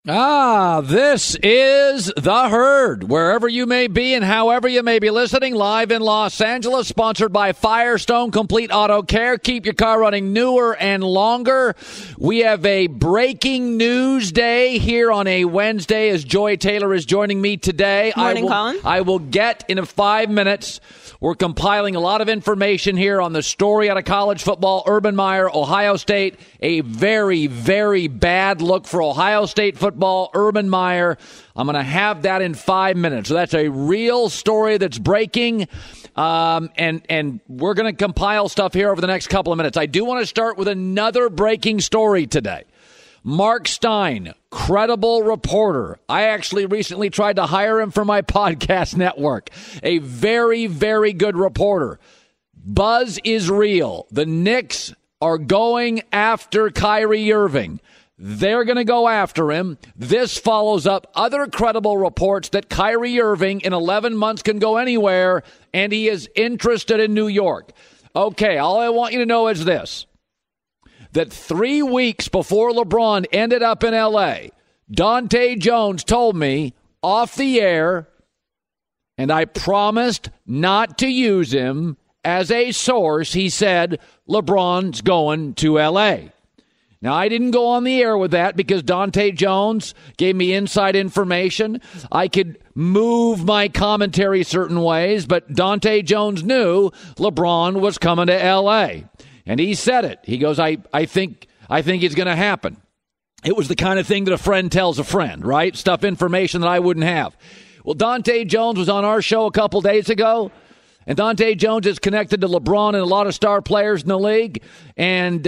This is The Herd. Wherever you may be and however you may be listening, live in Los Angeles, sponsored by Firestone Complete Auto Care. Keep your car running newer and longer. We have a breaking news day here on a Wednesday as Joy Taylor is joining me today. Morning, Colin. I will get in 5 minutes. We're compiling a lot of information here on the story out of college football. Urban Meyer, Ohio State, a very, very bad look for Ohio State football. Urban Meyer, I'm going to have that in 5 minutes. So that's a real story that's breaking, and we're going to compile stuff here over the next couple of minutes. I do want to start with another breaking story today. Mark Stein, credible reporter. I actually recently tried to hire him for my podcast network. A very, very good reporter. Buzz is real. The Knicks are going after Kyrie Irving. They're going to go after him. This follows up other credible reports that Kyrie Irving in 11 months can go anywhere, and he is interested in New York. Okay, all I want you to know is this. That 3 weeks before LeBron ended up in L.A., Dante Jones told me off the air, and I promised not to use him as a source. He said, LeBron's going to L.A. Now, I didn't go on the air with that because Dante Jones gave me inside information. I could move my commentary certain ways, but Dante Jones knew LeBron was coming to L.A., and he said it. He goes, I think it's going to happen. It was the kind of thing that a friend tells a friend, right? Stuff, information that I wouldn't have. Well, Dante Jones was on our show a couple days ago, and Dante Jones is connected to LeBron and a lot of star players in the league. And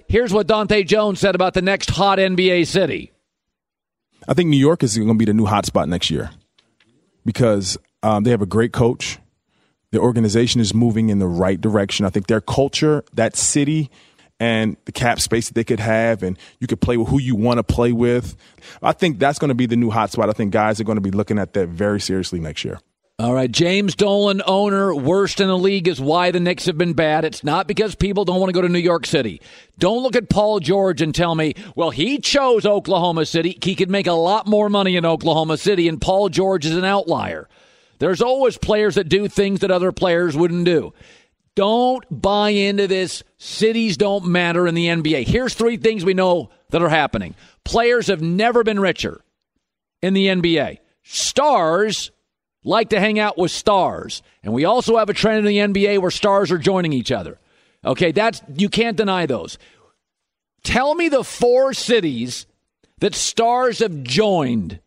here's what Dante Jones said about the next hot NBA city. I think New York is going to be the new hot spot next year because they have a great coach. The organization is moving in the right direction. I think their culture, that city, and the cap space that they could have, and you could play with who you want to play with. I think that's going to be the new hot spot. I think guys are going to be looking at that very seriously next year. All right, James Dolan, owner, worst in the league is why the Knicks have been bad. It's not because people don't want to go to New York City. Don't look at Paul George and tell me, well, he chose Oklahoma City. He could make a lot more money in Oklahoma City, and Paul George is an outlier. There's always players that do things that other players wouldn't do. Don't buy into this. Cities don't matter in the NBA. Here's 3 things we know that are happening. Players have never been richer in the NBA. Stars like to hang out with stars. And we also have a trend in the NBA where stars are joining each other. Okay, you can't deny those. Tell me the 4 cities that stars have joined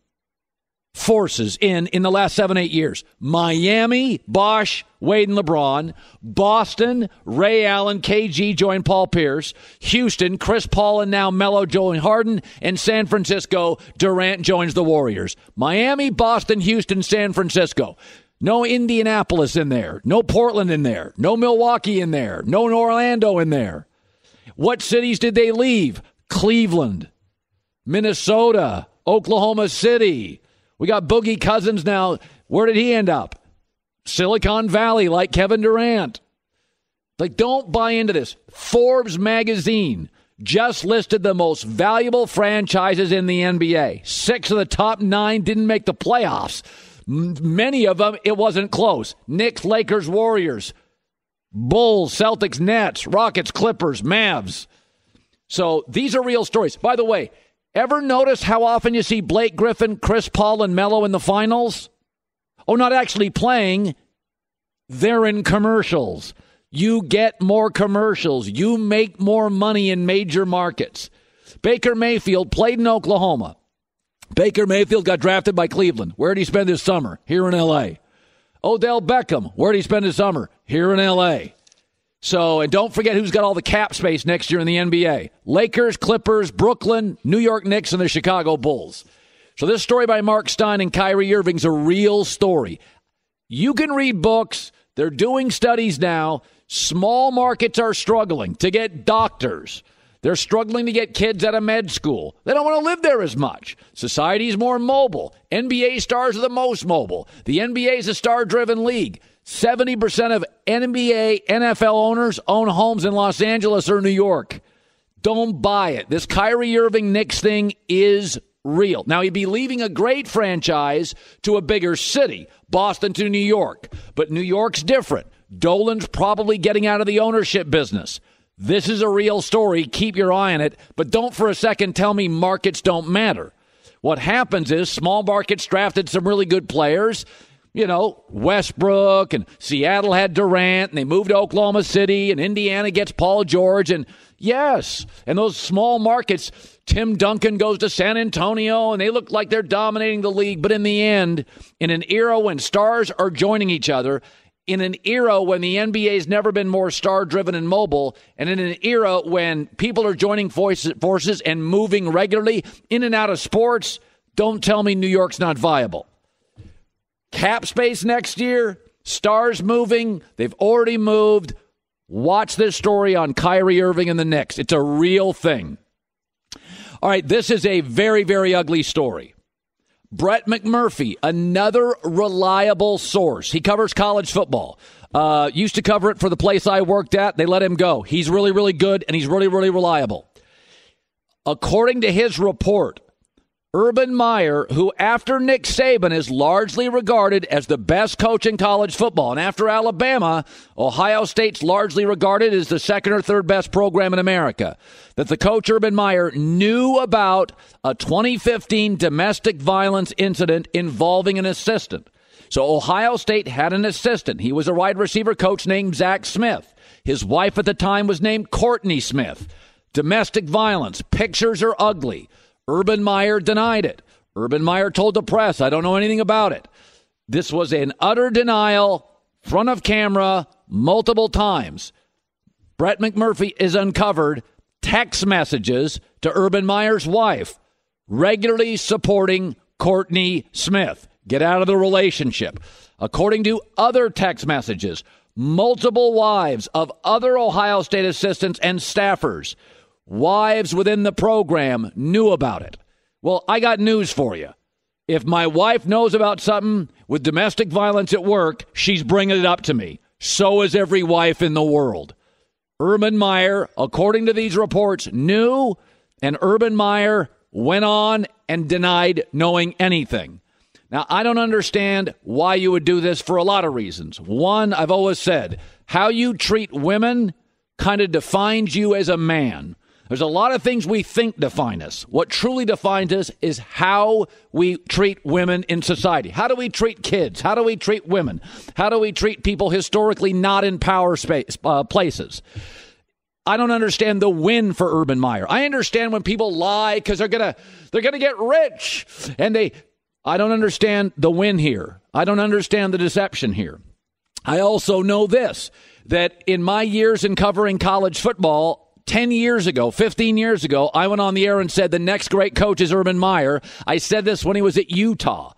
forces in the last 7-8 years. Miami, Bosh, Wade and LeBron. Boston, Ray Allen, KG joined Paul Pierce. Houston, Chris Paul and now Melo join Harden. And San Francisco, Durant joins the Warriors. Miami, Boston, Houston, San Francisco. No Indianapolis in there. No Portland in there. No Milwaukee in there. No Orlando in there. What cities did they leave? Cleveland, Minnesota, Oklahoma City. We got Boogie Cousins now. Where did he end up? Silicon Valley, like Kevin Durant. Like, don't buy into this. Forbes magazine just listed the most valuable franchises in the NBA. 6 of the top 9 didn't make the playoffs. Many of them, it wasn't close. Knicks, Lakers, Warriors, Bulls, Celtics, Nets, Rockets, Clippers, Mavs. So these are real stories. By the way, ever notice how often you see Blake Griffin, Chris Paul, and Melo in the finals? Oh, not actually playing. They're in commercials. You get more commercials. You make more money in major markets. Baker Mayfield played in Oklahoma. Baker Mayfield got drafted by Cleveland. Where did he spend his summer? Here in L.A. Odell Beckham, where did he spend his summer? Here in L.A. So, and don't forget who's got all the cap space next year in the NBA. Lakers, Clippers, Brooklyn, New York Knicks, and the Chicago Bulls. So this story by Mark Stein and Kyrie Irving's a real story. You can read books. They're doing studies now. Small markets are struggling to get doctors. They're struggling to get kids out of med school. They don't want to live there as much. Society's more mobile. NBA stars are the most mobile. The NBA is a star-driven league. 70% of NBA, NFL owners own homes in Los Angeles or New York. Don't buy it. This Kyrie Irving Knicks thing is real. Now, he'd be leaving a great franchise to a bigger city, Boston to New York. But New York's different. Dolan's probably getting out of the ownership business. This is a real story. Keep your eye on it. But don't for a second tell me markets don't matter. What happens is small markets drafted some really good players. You know, Westbrook, and Seattle had Durant, and they moved to Oklahoma City, and Indiana gets Paul George. And yes, and those small markets, Tim Duncan goes to San Antonio, and they look like they're dominating the league. But in the end, in an era when stars are joining each other, in an era when the NBA's never been more star-driven and mobile, and in an era when people are joining forces and moving regularly in and out of sports, don't tell me New York's not viable. Cap space next year, stars moving, they've already moved. Watch this story on Kyrie, Irving, and the Knicks. It's a real thing. All right, this is a very, very ugly story. Brett McMurphy, another reliable source. He covers college football. Used to cover it for the place I worked at. They let him go. He's really, really good, and he's really, really reliable. According to his report, Urban Meyer, who after Nick Saban is largely regarded as the best coach in college football, and after Alabama, Ohio State's largely regarded as the second or third best program in America, that the coach Urban Meyer knew about a 2015 domestic violence incident involving an assistant. So Ohio State had an assistant. He was a wide receiver coach named A.S.Smith. His wife at the time was named Courtney Smith. Domestic violence. Pictures are ugly. Urban Meyer denied it. Urban Meyer told the press, I don't know anything about it. This was an utter denial, front of camera, multiple times. Brett McMurphy is uncovered text messages to Urban Meyer's wife, regularly supporting Courtney Smith. Get out of the relationship. According to other text messages, multiple wives of other Ohio State assistants and staffers, wives within the program, knew about it. Well, I got news for you. If my wife knows about something with domestic violence at work, she's bringing it up to me. So is every wife in the world. Urban Meyer, according to these reports, knew, and Urban Meyer went on and denied knowing anything. Now, I don't understand why you would do this for a lot of reasons. One, I've always said, how you treat women kind of defines you as a man. There's a lot of things we think define us. What truly defines us is how we treat women in society. How do we treat kids? How do we treat women? How do we treat people historically not in power places? I don't understand the win for Urban Meyer. I understand when people lie because they're gonna get rich, and I don't understand the win here. I don't understand the deception here. I also know this, that in my years in covering college football, 10 years ago, 15 years ago, I went on the air and said the next great coach is Urban Meyer. I said this when he was at Utah.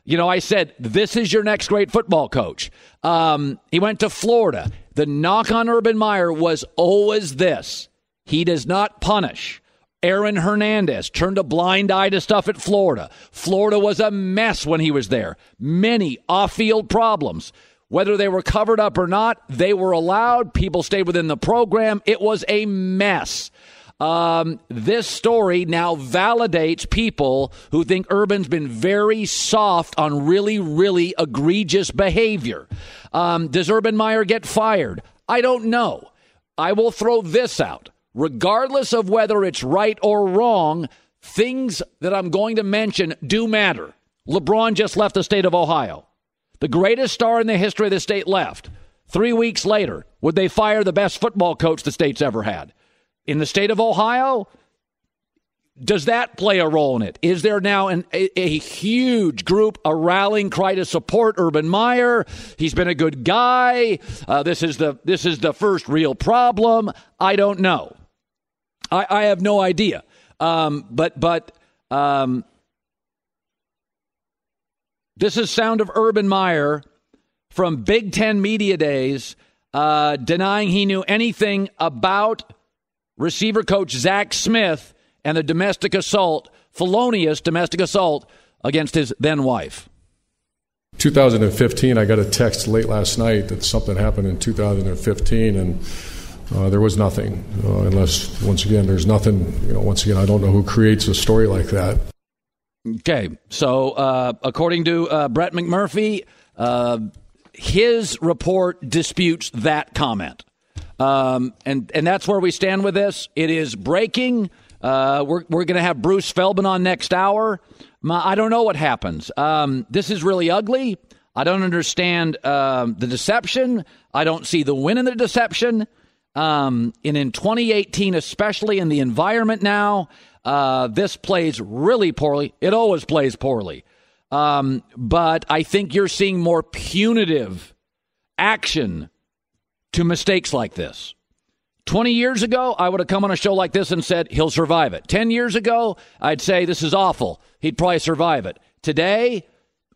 You know, I said, this is your next great football coach. He went to Florida. The knock on Urban Meyer was always this: he does not punish. Aaron Hernandez turned a blind eye to stuff at Florida. Florida was a mess when he was there. Many off-field problems. Whether they were covered up or not, they were allowed. People stayed within the program. It was a mess. This story now validates people who think Urban's been very soft on really, really egregious behavior. Does Urban Meyer get fired? I don't know. I will throw this out. Regardless of whether it's right or wrong, things that I'm going to mention do matter. LeBron just left the state of Ohio. The greatest star in the history of the state left. 3 weeks later, would they fire the best football coach the state's ever had? In the state of Ohio, does that play a role in it? Is there now a huge group, a rallying cry to support Urban Meyer? He's been a good guy. This is the first real problem. I don't know. I have no idea. But this is sound of Urban Meyer from Big Ten Media Days, denying he knew anything about receiver coach Zach Smith and the felonious domestic assault against his then wife. 2015, I got a text late last night that something happened in 2015, and there was nothing, unless, once again, there's nothing. Once again, I don't know who creates a story like that. Okay, so according to Brett McMurphy, his report disputes that comment. And that's where we stand with this. It is breaking. We're going to have Bruce Feldman on next hour. I don't know what happens. This is really ugly. I don't understand the deception. I don't see the win in the deception. And in 2018, especially in the environment now, this plays really poorly. It always plays poorly. But I think you're seeing more punitive action to mistakes like this. 20 years ago, I would have come on a show like this and said, he'll survive it. 10 years ago, I'd say this is awful. He'd probably survive it. Today,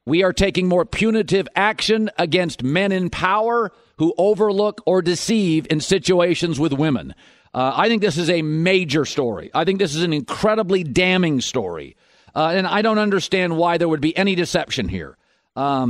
we are taking more punitive action against men in power who overlook or deceive in situations with women. I think this is a major story. I think this is an incredibly damning story. And I don't understand why there would be any deception here. By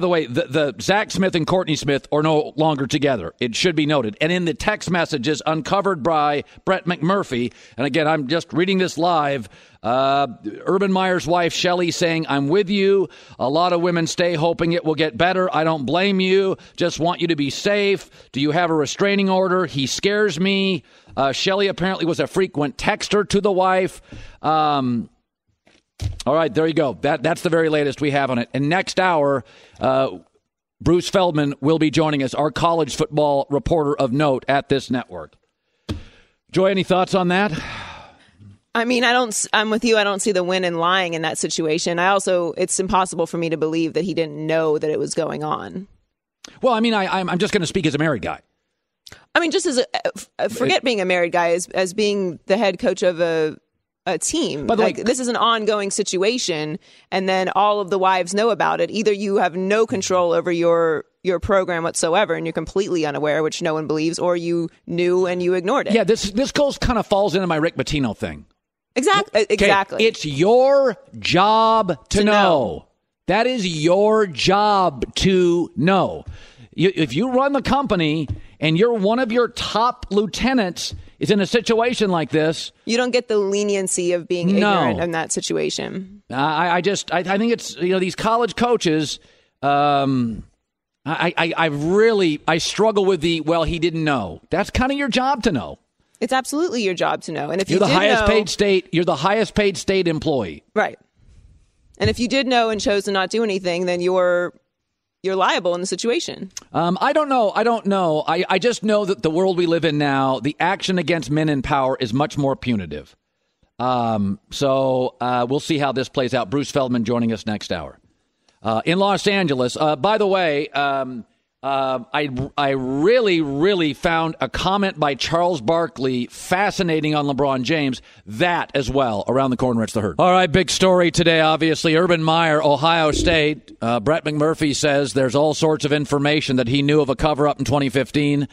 the way, the Zach Smith and Courtney Smith are no longer together. It should be noted. And in the text messages uncovered by Brett McMurphy, and again, I'm just reading this live, Urban Meyer's wife, Shelley, saying, I'm with you. A lot of women stay hoping it will get better. I don't blame you. Just want you to be safe. Do you have a restraining order? He scares me. Shelley apparently was a frequent texter to the wife. All right, there you go. That's the very latest we have on it. And next hour, Bruce Feldman will be joining us, our college football reporter of note at this network. Joy, any thoughts on that? I mean, I'm with you. I don't see the win in lying in that situation. It's impossible for me to believe that he didn't know that it was going on. Well, I mean, I'm just going to speak as a married guy. I mean, just as forget being a married guy, as being the head coach of a team. By the way, this is an ongoing situation, and then all of the wives know about it. Either you have no control over your program whatsoever, and you're completely unaware, which no one believes, or you knew and you ignored it. Yeah, this goes kind of falls into my Rick Pitino thing. Exactly. It's your job to know. That is your job to know. If you run the company and you're one of your top lieutenants is in a situation like this, you don't get the leniency of being ignorant in that situation. I think it's, these college coaches, I struggle with he didn't know. That's kind of your job to know. It's absolutely your job to know. And if you're the highest paid state employee. Right. And if you did know and chose to not do anything, then you're liable in the situation. I don't know. I just know that the world we live in now, the action against men in power is much more punitive. So we'll see how this plays out. Bruce Feldman joining us next hour. In Los Angeles, by the way, I really found a comment by Charles Barkley fascinating on LeBron James. That as well, around the corner, it's the Herd. All right, big story today, obviously. Urban Meyer, Ohio State. Brett McMurphy says there's all sorts of information that he knew of a cover-up in 2015.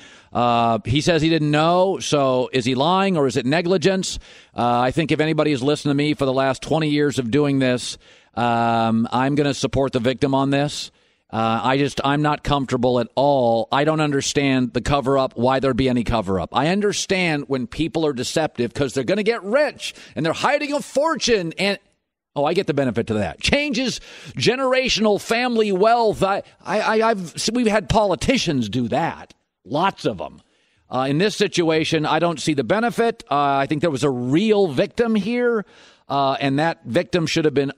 He says he didn't know, so is he lying or is it negligence? I think if anybody has listened to me for the last 20 years of doing this, I'm going to support the victim on this. I'm not comfortable at all. I don't understand the cover-up, why there'd be any cover-up. I understand when people are deceptive because they're going to get rich and they're hiding a fortune. And, I get the benefit to that. Changes generational family wealth. We've had politicians do that. Lots of them. In this situation, I don't see the benefit. I think there was a real victim here, and that victim should have been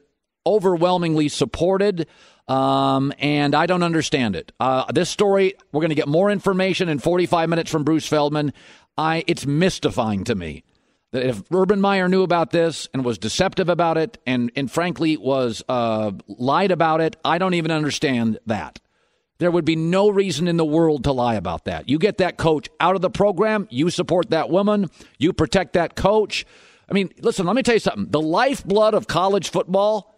overwhelmingly supported. And I don't understand it. This story, we're going to get more information in 45 minutes from Bruce Feldman. It's mystifying to me that if Urban Meyer knew about this and was deceptive about it and frankly was lied about it, I don't even understand that. There would be no reason in the world to lie about that. You get that coach out of the program, you support that woman, you protect that coach. I mean, listen, let me tell you something. The lifeblood of college football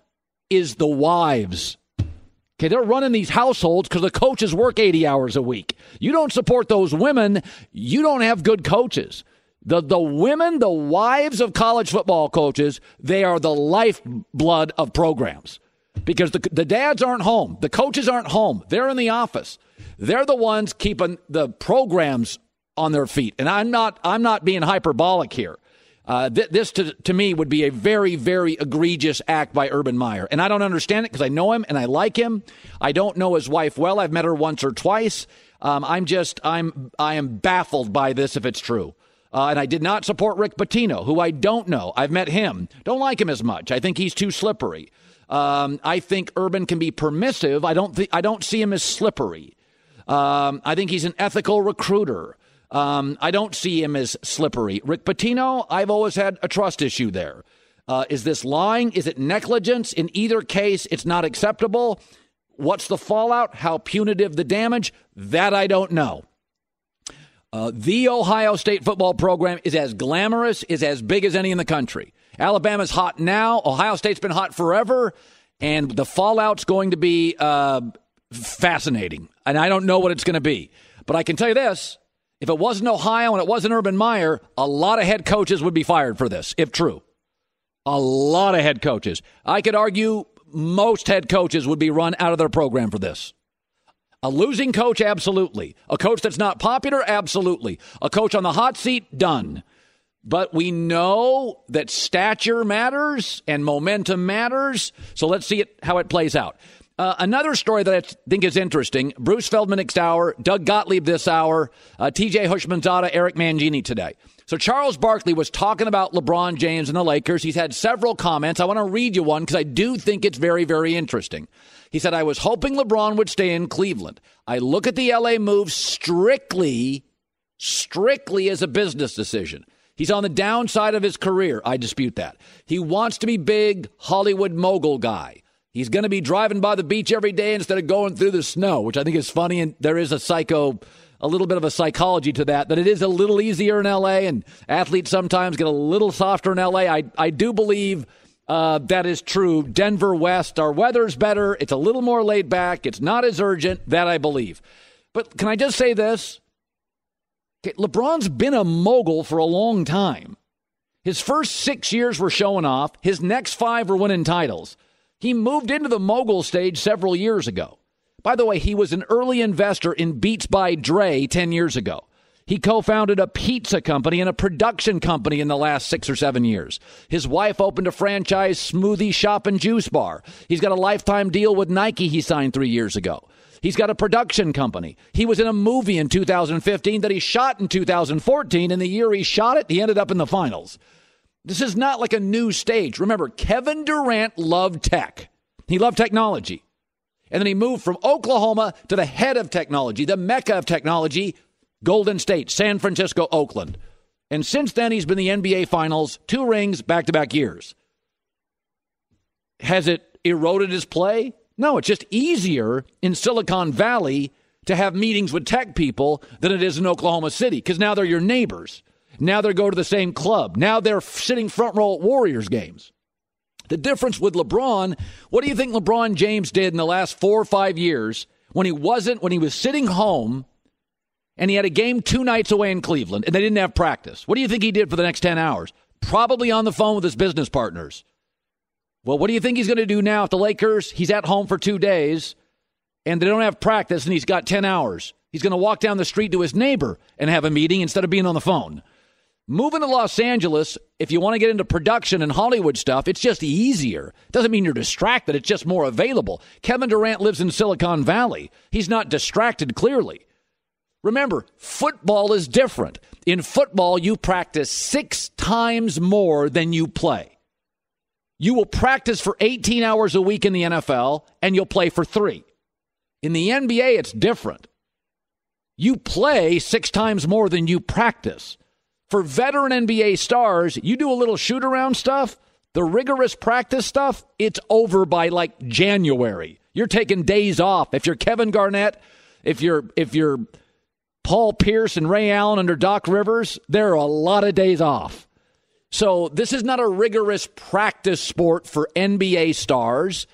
is the wives. Okay, they're running these households because the coaches work 80 hours a week. You don't support those women, you don't have good coaches. The women, the wives of college football coaches, they are the lifeblood of programs. Because the dads aren't home. The coaches aren't home. They're in the office. They're the ones keeping the programs on their feet. And I'm not being hyperbolic here. This, to me, would be a very, very egregious act by Urban Meyer. And I don't understand it because I know him and I like him. I don't know his wife well. I've met her once or twice. I am baffled by this if it's true. And I did not support Rick Pitino, who I don't know. I've met him. Don't like him as much. I think he's too slippery. I think Urban can be permissive. I don't see him as slippery. I think he's an ethical recruiter. I don't see him as slippery. Rick Pitino, I've always had a trust issue there. Is this lying? Is it negligence? In either case, it's not acceptable. What's the fallout? How punitive the damage? That I don't know. The Ohio State football program is as glamorous, is as big as any in the country. Alabama's hot now. Ohio State's been hot forever. And the fallout's going to be fascinating. And I don't know what it's going to be. But I can tell you this. If it wasn't Ohio and it wasn't Urban Meyer, a lot of head coaches would be fired for this, if true. A lot of head coaches. I could argue most head coaches would be run out of their program for this. A losing coach, absolutely. A coach that's not popular, absolutely. A coach on the hot seat, done. But we know that stature matters and momentum matters, so let's see how it plays out. Another story that I think is interesting, Bruce Feldman next hour, Doug Gottlieb this hour, TJ Houshmandzadeh, Eric Mangini today. So Charles Barkley was talking about LeBron James and the Lakers. He's had several comments. I want to read you one because I do think it's very, very interesting. He said, I was hoping LeBron would stay in Cleveland. I look at the L.A. move strictly as a business decision. He's on the downside of his career. I dispute that. He wants to be big Hollywood mogul guy. He's going to be driving by the beach every day instead of going through the snow, which I think is funny. And there is a little bit of a psychology to that it is a little easier in L.A. and athletes sometimes get a little softer in L.A. I do believe that is true. Denver West, our weather's better. It's a little more laid back. It's not as urgent. That I believe. But can I just say this? Okay, LeBron's been a mogul for a long time. His first 6 years were showing off. His next 5 were winning titles. He moved into the mogul stage several years ago. By the way, he was an early investor in Beats by Dre 10 years ago. He co-founded a pizza company and a production company in the last 6 or 7 years. His wife opened a franchise smoothie shop and juice bar. He's got a lifetime deal with Nike he signed 3 years ago. He's got a production company. He was in a movie in 2015 that he shot in 2014. And the year he shot it, he ended up in the finals. This is not like a new stage. Remember, Kevin Durant loved tech. He loved technology. And then he moved from Oklahoma to the head of technology, the mecca of technology, Golden State, San Francisco, Oakland. And since then, he's been in the NBA Finals, 2 rings, back-to-back years. Has it eroded his play? No, it's just easier in Silicon Valley to have meetings with tech people than it is in Oklahoma City, because now they're your neighbors. Now they go to the same club. Now they're sitting front row at Warriors games. The difference with LeBron, what do you think LeBron James did in the last 4 or 5 years when he was sitting home and he had a game 2 nights away in Cleveland and they didn't have practice? What do you think he did for the next 10 hours? Probably on the phone with his business partners. Well, what do you think he's going to do now if the Lakers, he's at home for 2 days and they don't have practice and he's got 10 hours? He's going to walk down the street to his neighbor and have a meeting instead of being on the phone. Moving to Los Angeles, if you want to get into production and Hollywood stuff, it's just easier. Doesn't mean you're distracted. It's just more available. Kevin Durant lives in Silicon Valley. He's not distracted, clearly. Remember, football is different. In football, you practice 6 times more than you play. You will practice for 18 hours a week in the NFL, and you'll play for 3. In the NBA, it's different. You play 6 times more than you practice. For veteran NBA stars, you do a little shoot-around stuff, the rigorous practice stuff, it's over by like January. You're taking days off. If you're Kevin Garnett, if you're Paul Pierce and Ray Allen under Doc Rivers, there are a lot of days off. So this is not a rigorous practice sport for NBA stars.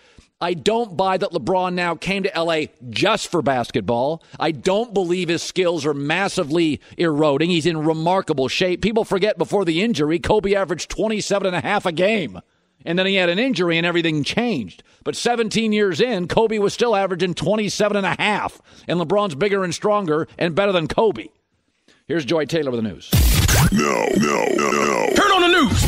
I don't buy that LeBron now came to L.A. just for basketball. I don't believe his skills are massively eroding. He's in remarkable shape. People forget before the injury, Kobe averaged 27.5 a game. And then he had an injury and everything changed. But 17 years in, Kobe was still averaging 27.5. And LeBron's bigger and stronger and better than Kobe. Here's Joy Taylor with the news. No. Turn on the news.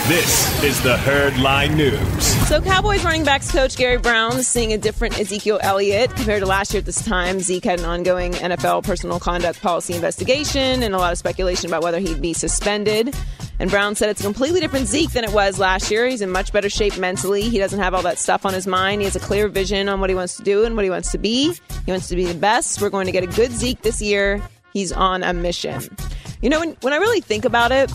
This is the Herdline News. So Cowboys running backs coach Gary Brown is seeing a different Ezekiel Elliott compared to last year at this time. Zeke had an ongoing NFL personal conduct policy investigation and a lot of speculation about whether he'd be suspended. And Brown said it's a completely different Zeke than it was last year. He's in much better shape mentally. He doesn't have all that stuff on his mind. He has a clear vision on what he wants to do and what he wants to be. He wants to be the best. We're going to get a good Zeke this year. He's on a mission. You know, when I really think about it,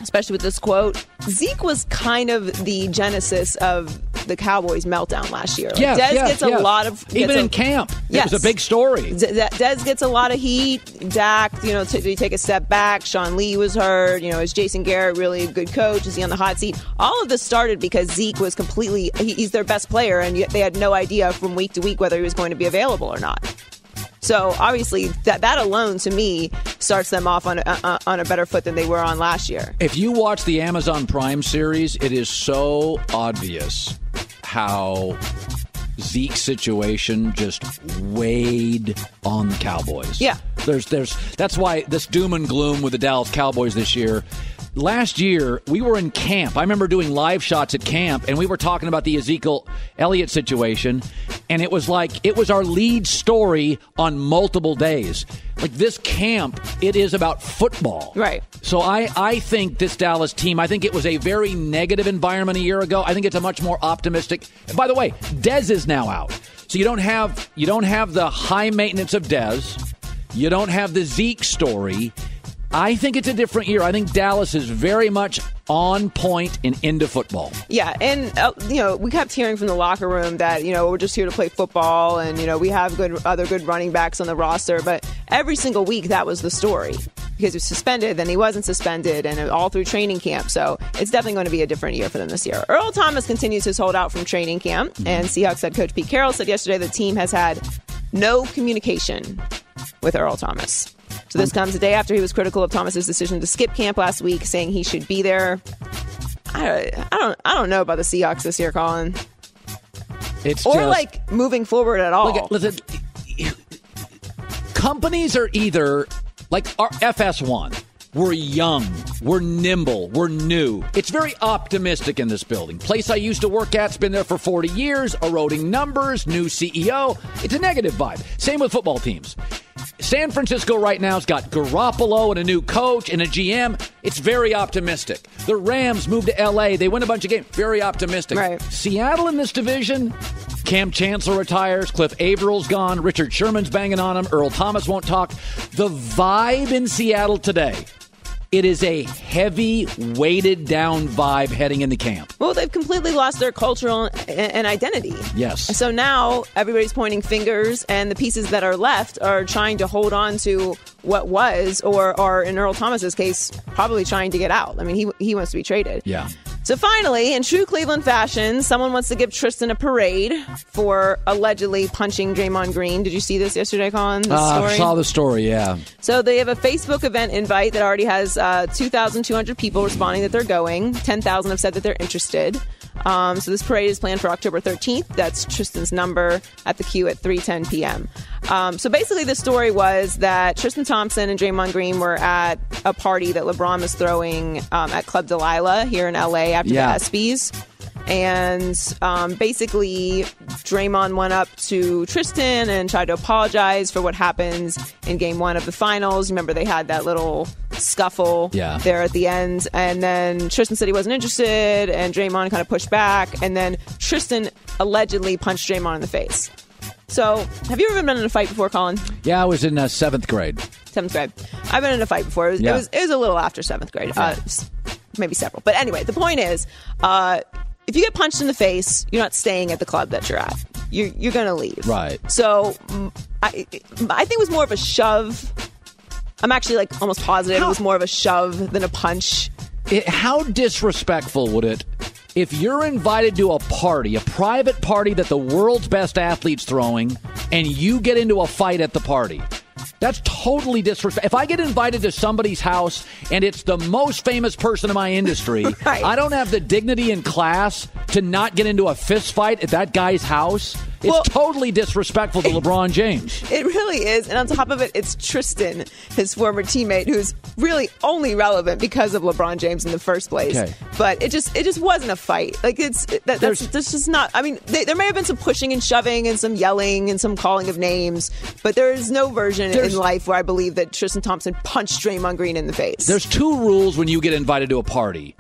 especially with this quote, Zeke was kind of the genesis of the Cowboys' meltdown last year. Like Dez gets a lot of... Even in camp, it was a big story. Dez gets a lot of heat. Dak, did he take a step back? Sean Lee was hurt. Is Jason Garrett really a good coach? Is he on the hot seat? All of this started because Zeke was completely... He's their best player, and yet they had no idea from week to week whether he was going to be available or not. So obviously that alone to me starts them off on a better foot than they were on last year. If you watch the Amazon Prime series, it is so obvious how Zeke's situation just weighed on the Cowboys. Yeah. That's why this doom and gloom with the Dallas Cowboys this year. Last year, we were in camp. I remember doing live shots at camp, and we were talking about the Ezekiel Elliott situation, and it was our lead story on multiple days. Like this camp, it is about football. Right. So I think this Dallas team, I think it was a very negative environment a year ago. I think it's a much more optimistic. And by the way, Dez is now out. So you don't have the high maintenance of Dez. You don't have the Zeke story. I think it's a different year. I think Dallas is very much on point and into football. Yeah, and we kept hearing from the locker room that we're just here to play football, and we have other good running backs on the roster. But every single week that was the story because he was suspended, then he wasn't suspended, and all through training camp. So it's definitely going to be a different year for them this year. Earl Thomas continues his holdout from training camp, and Seahawks head coach Pete Carroll said yesterday the team has had no communication with Earl Thomas. So this comes a day after he was critical of Thomas's decision to skip camp last week, saying he should be there. I don't know about the Seahawks this year, Colin. Moving forward at all. Listen, companies are either like our FS1. We're young, we're nimble, we're new. It's very optimistic in this building. Place I used to work at's been there for 40 years, eroding numbers, new CEO. It's a negative vibe. Same with football teams. San Francisco right now has got Garoppolo and a new coach and a GM. It's very optimistic. The Rams moved to L.A. They win a bunch of games. Very optimistic. Right. Seattle in this division, Cam Chancellor retires. Cliff Avrill's gone. Richard Sherman's banging on him. Earl Thomas won't talk. The vibe in Seattle today, it is a heavy, weighted down vibe heading into camp. Well, they've completely lost their cultural and identity. Yes. So now everybody's pointing fingers, and the pieces that are left are trying to hold on to what was, or in Earl Thomas's case, probably trying to get out. I mean, he wants to be traded. Yeah. So finally, in true Cleveland fashion, someone wants to give Tristan a parade for allegedly punching Draymond Green. Did you see this yesterday, Colin? I saw the story, yeah. So they have a Facebook event invite that already has 2,200 people responding that they're going. 10,000 have said that they're interested. So this parade is planned for October 13th. That's Tristan's number at the Q at 3:10 p.m. So basically the story was that Tristan Thompson and Draymond Green were at a party that LeBron was throwing at Club Delilah here in L.A. after the ESPYs. And basically, Draymond went up to Tristan and tried to apologize for what happened in Game 1 of the finals. Remember, they had that little scuffle there at the end. And then Tristan said he wasn't interested, and Draymond kind of pushed back. And then Tristan allegedly punched Draymond in the face. So, have you ever been in a fight before, Colin? Yeah, I was in 7th grade. 7th grade. I've been in a fight before. It was a little after 7th grade. Maybe several. But anyway, the point is, if you get punched in the face, you're not staying at the club that you're at. You're going to leave. Right. So I think it was more of a shove. I'm actually almost positive it was more of a shove than a punch. How disrespectful would it if you're invited to a party, a private party that the world's best athlete's throwing, and you get into a fight at the party? That's totally disrespectful. If I get invited to somebody's house and it's the most famous person in my industry, I don't have the dignity and class to not get into a fist fight at that guy's house. It's totally disrespectful to LeBron James. It really is. And on top of it, it's Tristan, his former teammate, who's really only relevant because of LeBron James in the first place. Okay. But it just wasn't a fight. Like, that's just not. I mean, there may have been some pushing and shoving and some yelling and some calling of names, but there is no version in life where I believe that Tristan Thompson punched Draymond Green in the face. There's two rules when you get invited to a party.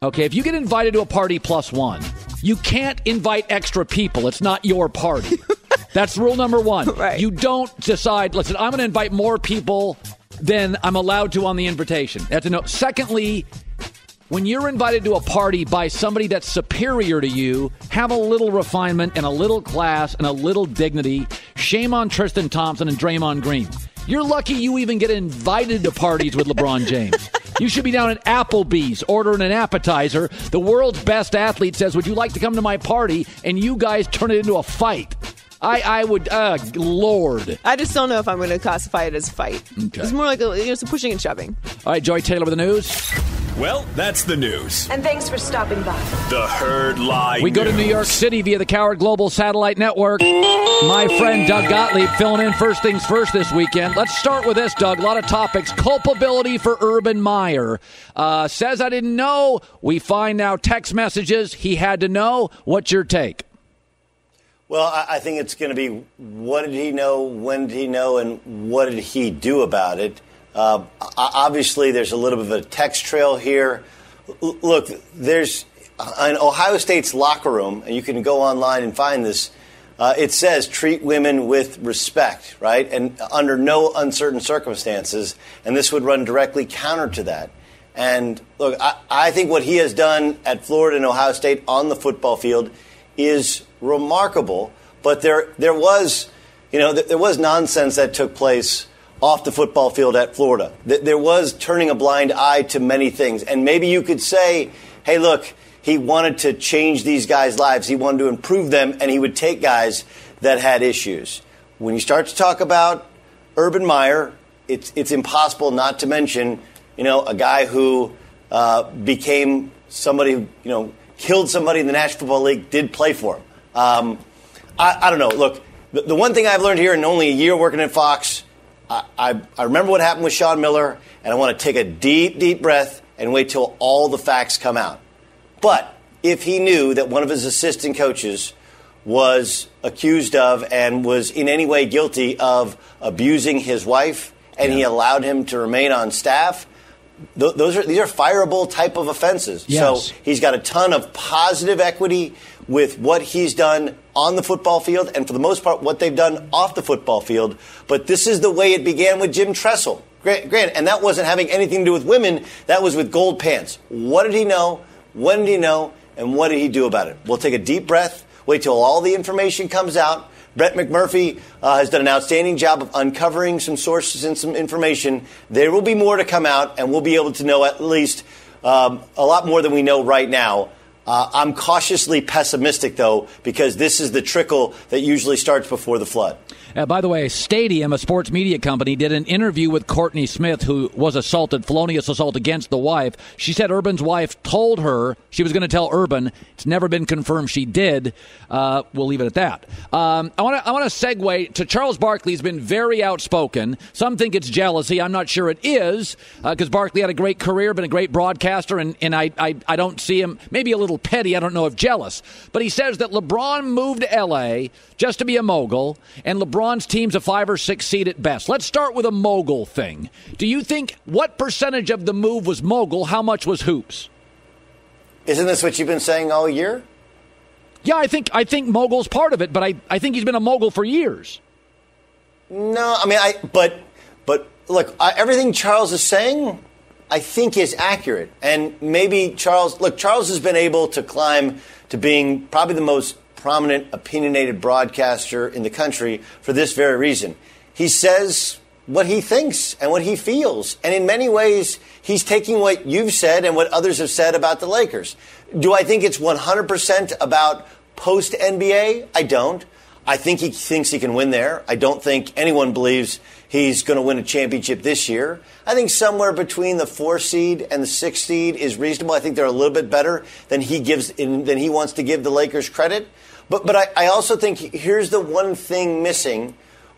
Okay, if you get invited to a party plus one, you can't invite extra people. It's not your party. That's rule number one. Right. You don't decide, listen, I'm going to invite more people than I'm allowed to on the invitation. That's a no. Secondly, when you're invited to a party by somebody that's superior to you, have a little refinement and a little class and a little dignity. Shame on Tristan Thompson and Draymond Green. You're lucky you even get invited to parties with LeBron James. You should be down at Applebee's ordering an appetizer. The world's best athlete says, would you like to come to my party? And you guys turn it into a fight. I would, Lord. I just don't know if I'm going to classify it as a fight. Okay. It's more like some pushing and shoving. All right, Joy Taylor with the news. Well, that's the news. And thanks for stopping by. The Herd Line We go to New York City via the Coward Global Satellite Network. My friend Doug Gottlieb filling in first things first this weekend. Let's start with this, Doug. A lot of topics. Culpability for Urban Meyer. Says I didn't know. We find now text messages. He had to know. What's your take? Well, I think it's going to be what did he know, when did he know, and what did he do about it? Obviously, there's a little bit of a text trail here. Look, there's an Ohio State's locker room, and you can go online and find this. It says treat women with respect, right? And under no uncertain circumstances. And this would run directly counter to that. And look, I think what he has done at Florida and Ohio State on the football field is remarkable. But there was nonsense that took place off the football field at Florida. There was turning a blind eye to many things. And maybe you could say, hey, look, he wanted to change these guys' lives. He wanted to improve them, and he would take guys that had issues. When you start to talk about Urban Meyer, it's impossible not to mention, a guy who became somebody who, killed somebody in the National Football League, did play for him. I don't know. Look, the one thing I've learned here in only a year working at Fox, I remember what happened with Sean Miller, and I want to take a deep, deep breath and wait till all the facts come out. But if he knew that one of his assistant coaches was accused of and was in any way guilty of abusing his wife, and he allowed him to remain on staff, these are fireable type of offenses. Yes. So he's got a ton of positive equity with what he's done on the football field, and for the most part, what they've done off the football field. But this is the way it began with Jim Tressel. Grant, and that wasn't having anything to do with women. That was with gold pants. What did he know? When did he know? And what did he do about it? We'll take a deep breath, wait till all the information comes out. Brett McMurphy has done an outstanding job of uncovering some sources and some information. There will be more to come out, and we'll be able to know at least a lot more than we know right now. I'm cautiously pessimistic, though, because this is the trickle that usually starts before the flood. By the way, Stadium, a sports media company, did an interview with Courtney Smith, who was assaulted, felonious assault against the wife. She said Urban's wife told her she was going to tell Urban. It's never been confirmed she did. We'll leave it at that. I want to segue to Charles Barkley. Has been very outspoken. Some think it's jealousy. I'm not sure it is, because Barkley had a great career, been a great broadcaster, and I don't see him, maybe a little petty, I don't know if jealous. But he says that LeBron moved to L.A. just to be a mogul, and LeBron's team's a 5 or 6 seed at best. Let's start with a mogul thing. Do you think, what percentage of the move was mogul? How much was hoops? Isn't this what you've been saying all year? Yeah, I think mogul's part of it, but I think he's been a mogul for years. No, I mean, but look, everything Charles is saying, I think is accurate. And maybe Charles has been able to climb to being probably the most prominent, opinionated broadcaster in the country for this very reason. He says what he thinks and what he feels. And in many ways, he's taking what you've said and what others have said about the Lakers. Do I think it's 100% about post-NBA? I don't. I think he thinks he can win there. I don't think anyone believes he's going to win a championship this year. I think somewhere between the 4 seed and the 6 seed is reasonable. I think they're a little bit better than he wants to give the Lakers credit. But I also think here's the one thing missing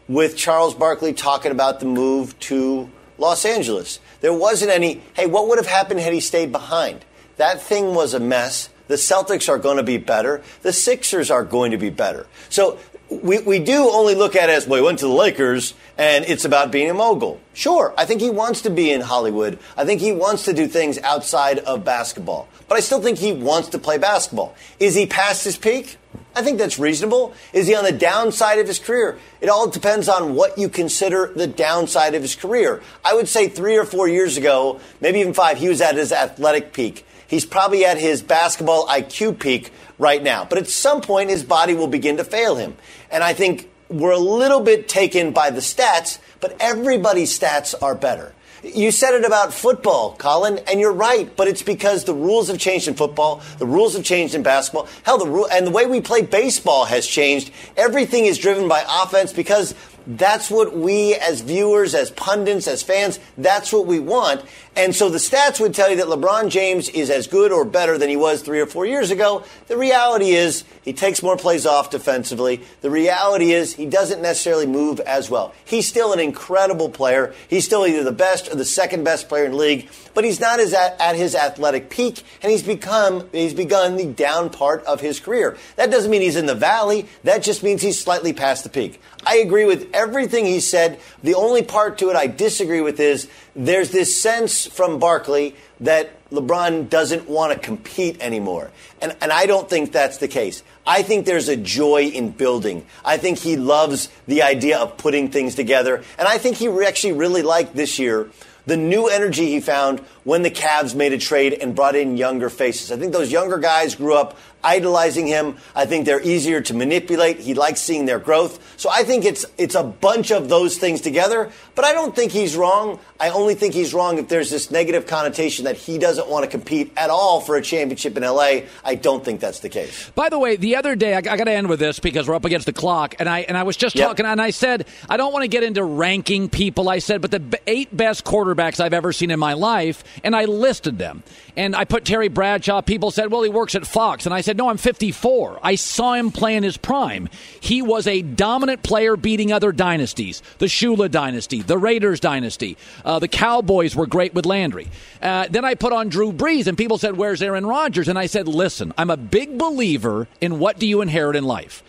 with Charles Barkley talking about the move to Los Angeles. There wasn't any, hey, what would have happened had he stayed behind? That thing was a mess. The Celtics are going to be better. The Sixers are going to be better. So we do only look at it as, well, he went to the Lakers and it's about being a mogul. Sure, I think he wants to be in Hollywood. I think he wants to do things outside of basketball. But I still think he wants to play basketball. Is he past his peak? I think that's reasonable. Is he on the downside of his career? It all depends on what you consider the downside of his career. I would say 3 or 4 years ago, maybe even 5, he was at his athletic peak. He's probably at his basketball IQ peak right now. But at some point, his body will begin to fail him. And I think we're a little bit taken by the stats, but everybody's stats are better. You said it about football, Colin, and you're right, but it's because the rules have changed in football, the rules have changed in basketball. Hell, the way we play baseball has changed. Everything is driven by offense because that's what we as viewers, as pundits, as fans, that's what we want. And so the stats would tell you that LeBron James is as good or better than he was 3 or 4 years ago. The reality is he takes more plays off defensively. The reality is he doesn't necessarily move as well. He's still an incredible player. He's still either the best or the second best player in the league, but he's not at his athletic peak, and he's begun the down part of his career. That doesn't mean he's in the valley. That just means he's slightly past the peak. I agree with everything he said. The only part to it I disagree with is there's this sense from Barkley that LeBron doesn't want to compete anymore. And I don't think that's the case. I think there's a joy in building. I think he loves the idea of putting things together. And I think he actually really liked this year the new energy he found when the Cavs made a trade and brought in younger faces. I think those younger guys grew up idolizing him. I think they're easier to manipulate. He likes seeing their growth. So I think it's a bunch of those things together. But I don't think he's wrong. I only think he's wrong if there's this negative connotation that he doesn't want to compete at all for a championship in L.A. I don't think that's the case. By the way, the other day, I got to end with this because we're up against the clock. And I was just talking, and I said, I don't want to get into ranking people. I said, but the 8 best quarterbacks I've ever seen in my life, and I listed them. And I put Terry Bradshaw. People said, well, he works at Fox. And I said, no, I'm 54. I saw him play in his prime. He was a dominant player beating other dynasties. The Shula dynasty, the Raiders dynasty. The Cowboys were great with Landry. Then I put on Drew Brees, and people said, where's Aaron Rodgers? And I said, listen, I'm a big believer in what do you inherit in life.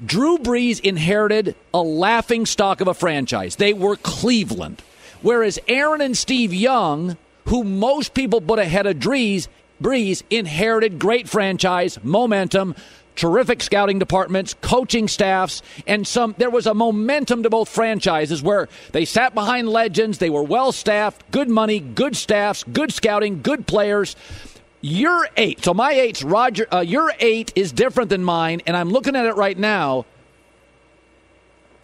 Drew Brees inherited a laughing stock of a franchise. They were Cleveland. Whereas Aaron and Steve Young, who most people put ahead of Brees, inherited great franchise, momentum, terrific scouting departments, coaching staffs, and there was a momentum to both franchises where they sat behind legends, they were well-staffed, good money, good staffs, good scouting, good players. Your 8, so my 8's Roger. Your 8 is different than mine, and I'm looking at it right now.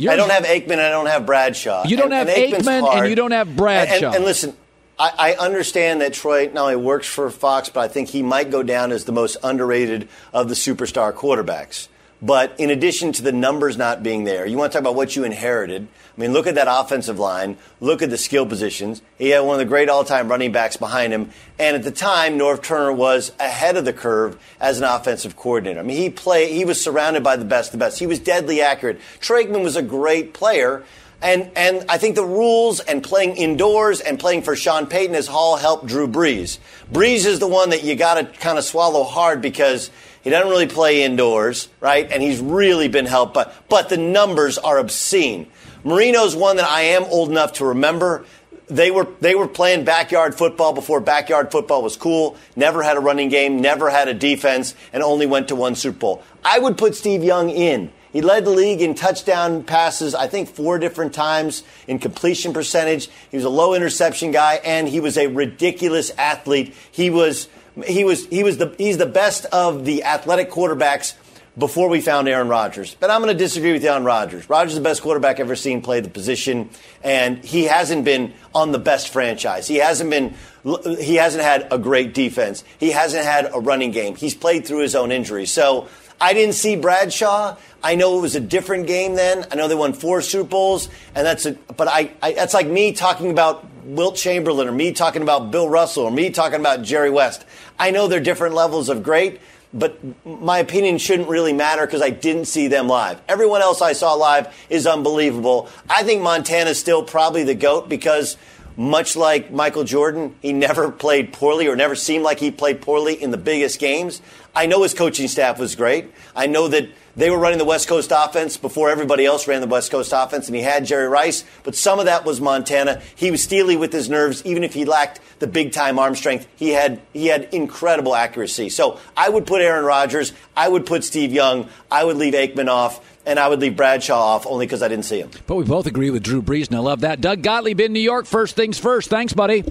I don't have Aikman and I don't have Bradshaw. You don't have Aikman and you don't have Bradshaw. And listen, I understand that Troy not only works for Fox, but I think he might go down as the most underrated of the superstar quarterbacks. But in addition to the numbers not being there, you want to talk about what you inherited. I mean, look at that offensive line. Look at the skill positions. He had one of the great all-time running backs behind him. And at the time, Norv Turner was ahead of the curve as an offensive coordinator. I mean, he was surrounded by the best of the best. He was deadly accurate. Troy Aikman was a great player. And I think the rules and playing indoors and playing for Sean Payton has all helped Drew Brees. Brees is the one that you got to kind of swallow hard because he doesn't really play indoors, right? And he's really been helped. But the numbers are obscene. Marino's one that I am old enough to remember. They were playing backyard football before backyard football was cool. Never had a running game, never had a defense, and only went to one Super Bowl. I would put Steve Young in. He led the league in touchdown passes, I think 4 different times, in completion percentage. He was a low interception guy, and he was a ridiculous athlete. He's the best of the athletic quarterbacks before we found Aaron Rodgers. But I'm going to disagree with you on Rodgers. Rodgers is the best quarterback I've ever seen play the position, and he hasn't been on the best franchise. He hasn't had a great defense. He hasn't had a running game. He's played through his own injuries. So I didn't see Bradshaw. I know it was a different game then. I know they won 4 Super Bowls, and that's like me talking about Wilt Chamberlain or me talking about Bill Russell or me talking about Jerry West. I know they're different levels of great, but my opinion shouldn't really matter because I didn't see them live. Everyone else I saw live is unbelievable. I think Montana's still probably the GOAT because much like Michael Jordan, he never played poorly or never seemed like he played poorly in the biggest games. I know his coaching staff was great. I know that they were running the West Coast offense before everybody else ran the West Coast offense, and he had Jerry Rice, but some of that was Montana. He was steely with his nerves, even if he lacked the big-time arm strength. He had incredible accuracy. So I would put Aaron Rodgers, I would put Steve Young, I would leave Aikman off, and I would leave Bradshaw off only because I didn't see him. But we both agree with Drew Brees, and I love that. Doug Gottlieb in New York, first things first. Thanks, buddy.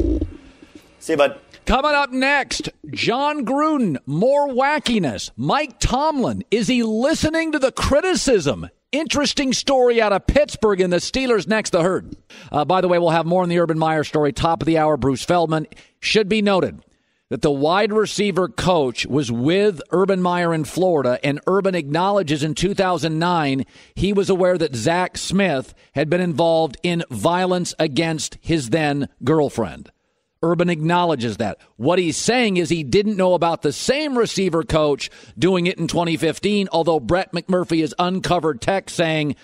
See you, bud. Coming up next, John Gruden, more wackiness. Mike Tomlin, is he listening to the criticism? Interesting story out of Pittsburgh and the Steelers next, the Herd. By the way, we'll have more on the Urban Meyer story. Top of the hour, Bruce Feldman. Should be noted that the wide receiver coach was with Urban Meyer in Florida, and Urban acknowledges in 2009 he was aware that A.S.Smith had been involved in violence against his then girlfriend. Urban acknowledges that. What he's saying is he didn't know about the same receiver coach doing it in 2015, although Brett McMurphy has uncovered text saying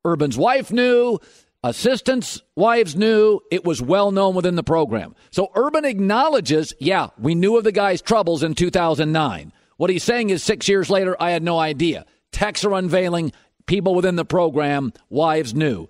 Urban's wife knew, assistants' wives knew, it was well known within the program. So Urban acknowledges, yeah, we knew of the guy's troubles in 2009. What he's saying is 6 years later, I had no idea. Texts are unveiling, people within the program, wives knew.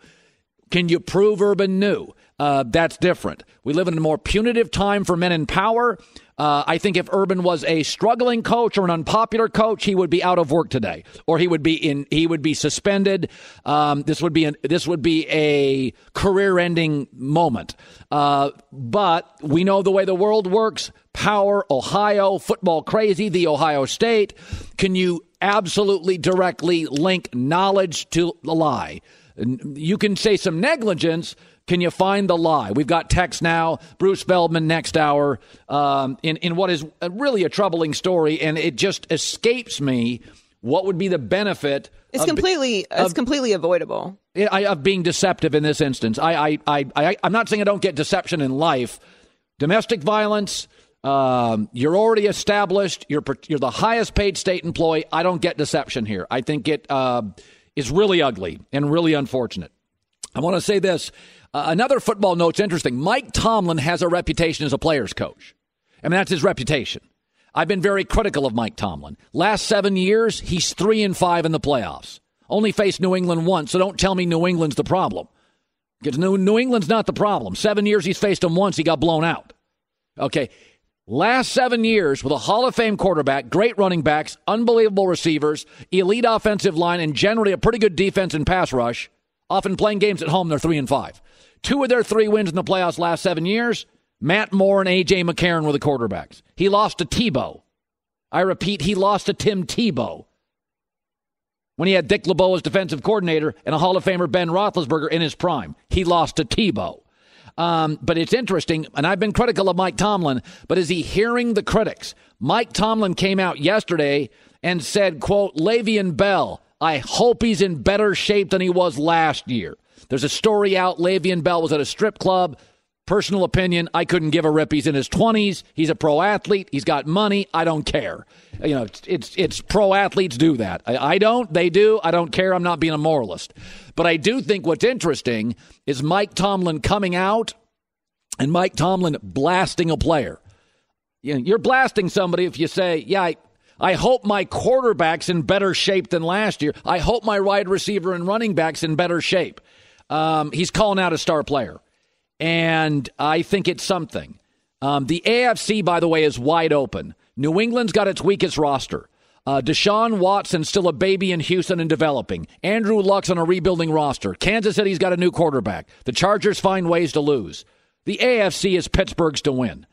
Can you prove Urban knew? That's different. We live in a more punitive time for men in power. I think if Urban was a struggling coach or an unpopular coach, he would be out of work today, or he would be suspended. This would be a career-ending moment. But we know the way the world works. Power, Ohio, football crazy, the Ohio State. Can you absolutely directly link knowledge to the lie? You can say some negligence. Can you find the lie? We've got text now. Bruce Feldman next hour in what is really a troubling story, and it just escapes me what would be the benefit. It's completely avoidable. Of being deceptive in this instance. I'm not saying I don't get deception in life. Domestic violence, you're already established. You're the highest paid state employee. I don't get deception here. I think it is really ugly and really unfortunate. I want to say this. Another football note's interesting. Mike Tomlin has a reputation as a player's coach. I mean, that's his reputation. I've been very critical of Mike Tomlin. Last 7 years, he's 3-5 in the playoffs. Only faced New England once, so don't tell me New England's the problem. Because New England's not the problem. 7 years he's faced them once, he got blown out. Okay, last 7 years with a Hall of Fame quarterback, great running backs, unbelievable receivers, elite offensive line, and generally a pretty good defense and pass rush. Often playing games at home, they're 3-5. 2 of their 3 wins in the playoffs last 7 years, Matt Moore and A.J. McCarron were the quarterbacks. He lost to Tebow. I repeat, he lost to Tim Tebow when he had Dick LeBeau as defensive coordinator and a Hall of Famer Ben Roethlisberger in his prime. He lost to Tebow. But it's interesting, and I've been critical of Mike Tomlin, but is he hearing the critics? Mike Tomlin came out yesterday and said, quote, Le'Veon Bell, I hope he's in better shape than he was last year. There's a story out. Le'Veon Bell was at a strip club. Personal opinion, I couldn't give a rip. He's in his 20s. He's a pro athlete. He's got money. I don't care. You know, it's pro athletes do that. I don't. They do. I don't care. I'm not being a moralist. But I do think what's interesting is Mike Tomlin coming out and Mike Tomlin blasting a player. You know, you're blasting somebody if you say, yeah, I hope my quarterback's in better shape than last year. I hope my wide receiver and running back's in better shape. He's calling out a star player. And I think it's something. The AFC, by the way, is wide open. New England's got its weakest roster. Deshaun Watson's still a baby in Houston and developing. Andrew Luck's on a rebuilding roster. Kansas City's got a new quarterback. The Chargers find ways to lose. The AFC is Pittsburgh's to win.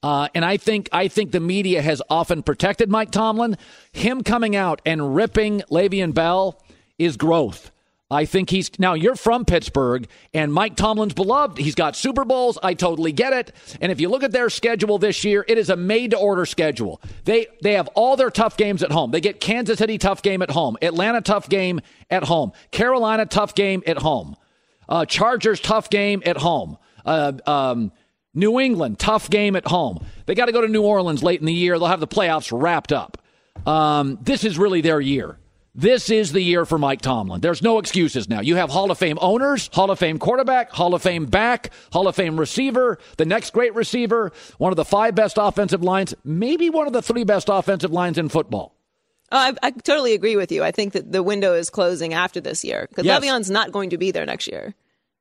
And I think the media has often protected Mike Tomlin. Him coming out and ripping Le'Veon Bell is growth. I think now you're from Pittsburgh, and Mike Tomlin's beloved. He's got Super Bowls. I totally get it. And if you look at their schedule this year, it is a made-to-order schedule. They have all their tough games at home. They get Kansas City tough game at home, Atlanta tough game at home, Carolina tough game at home, Chargers tough game at home, New England tough game at home. They got to go to New Orleans late in the year. They'll have the playoffs wrapped up. This is really their year. This is the year for Mike Tomlin. There's no excuses now. You have Hall of Fame owners, Hall of Fame quarterback, Hall of Fame back, Hall of Fame receiver, the next great receiver, one of the 5 best offensive lines, maybe one of the 3 best offensive lines in football. I totally agree with you. I think that the window is closing after this year because Le'Veon's not going to be there next year.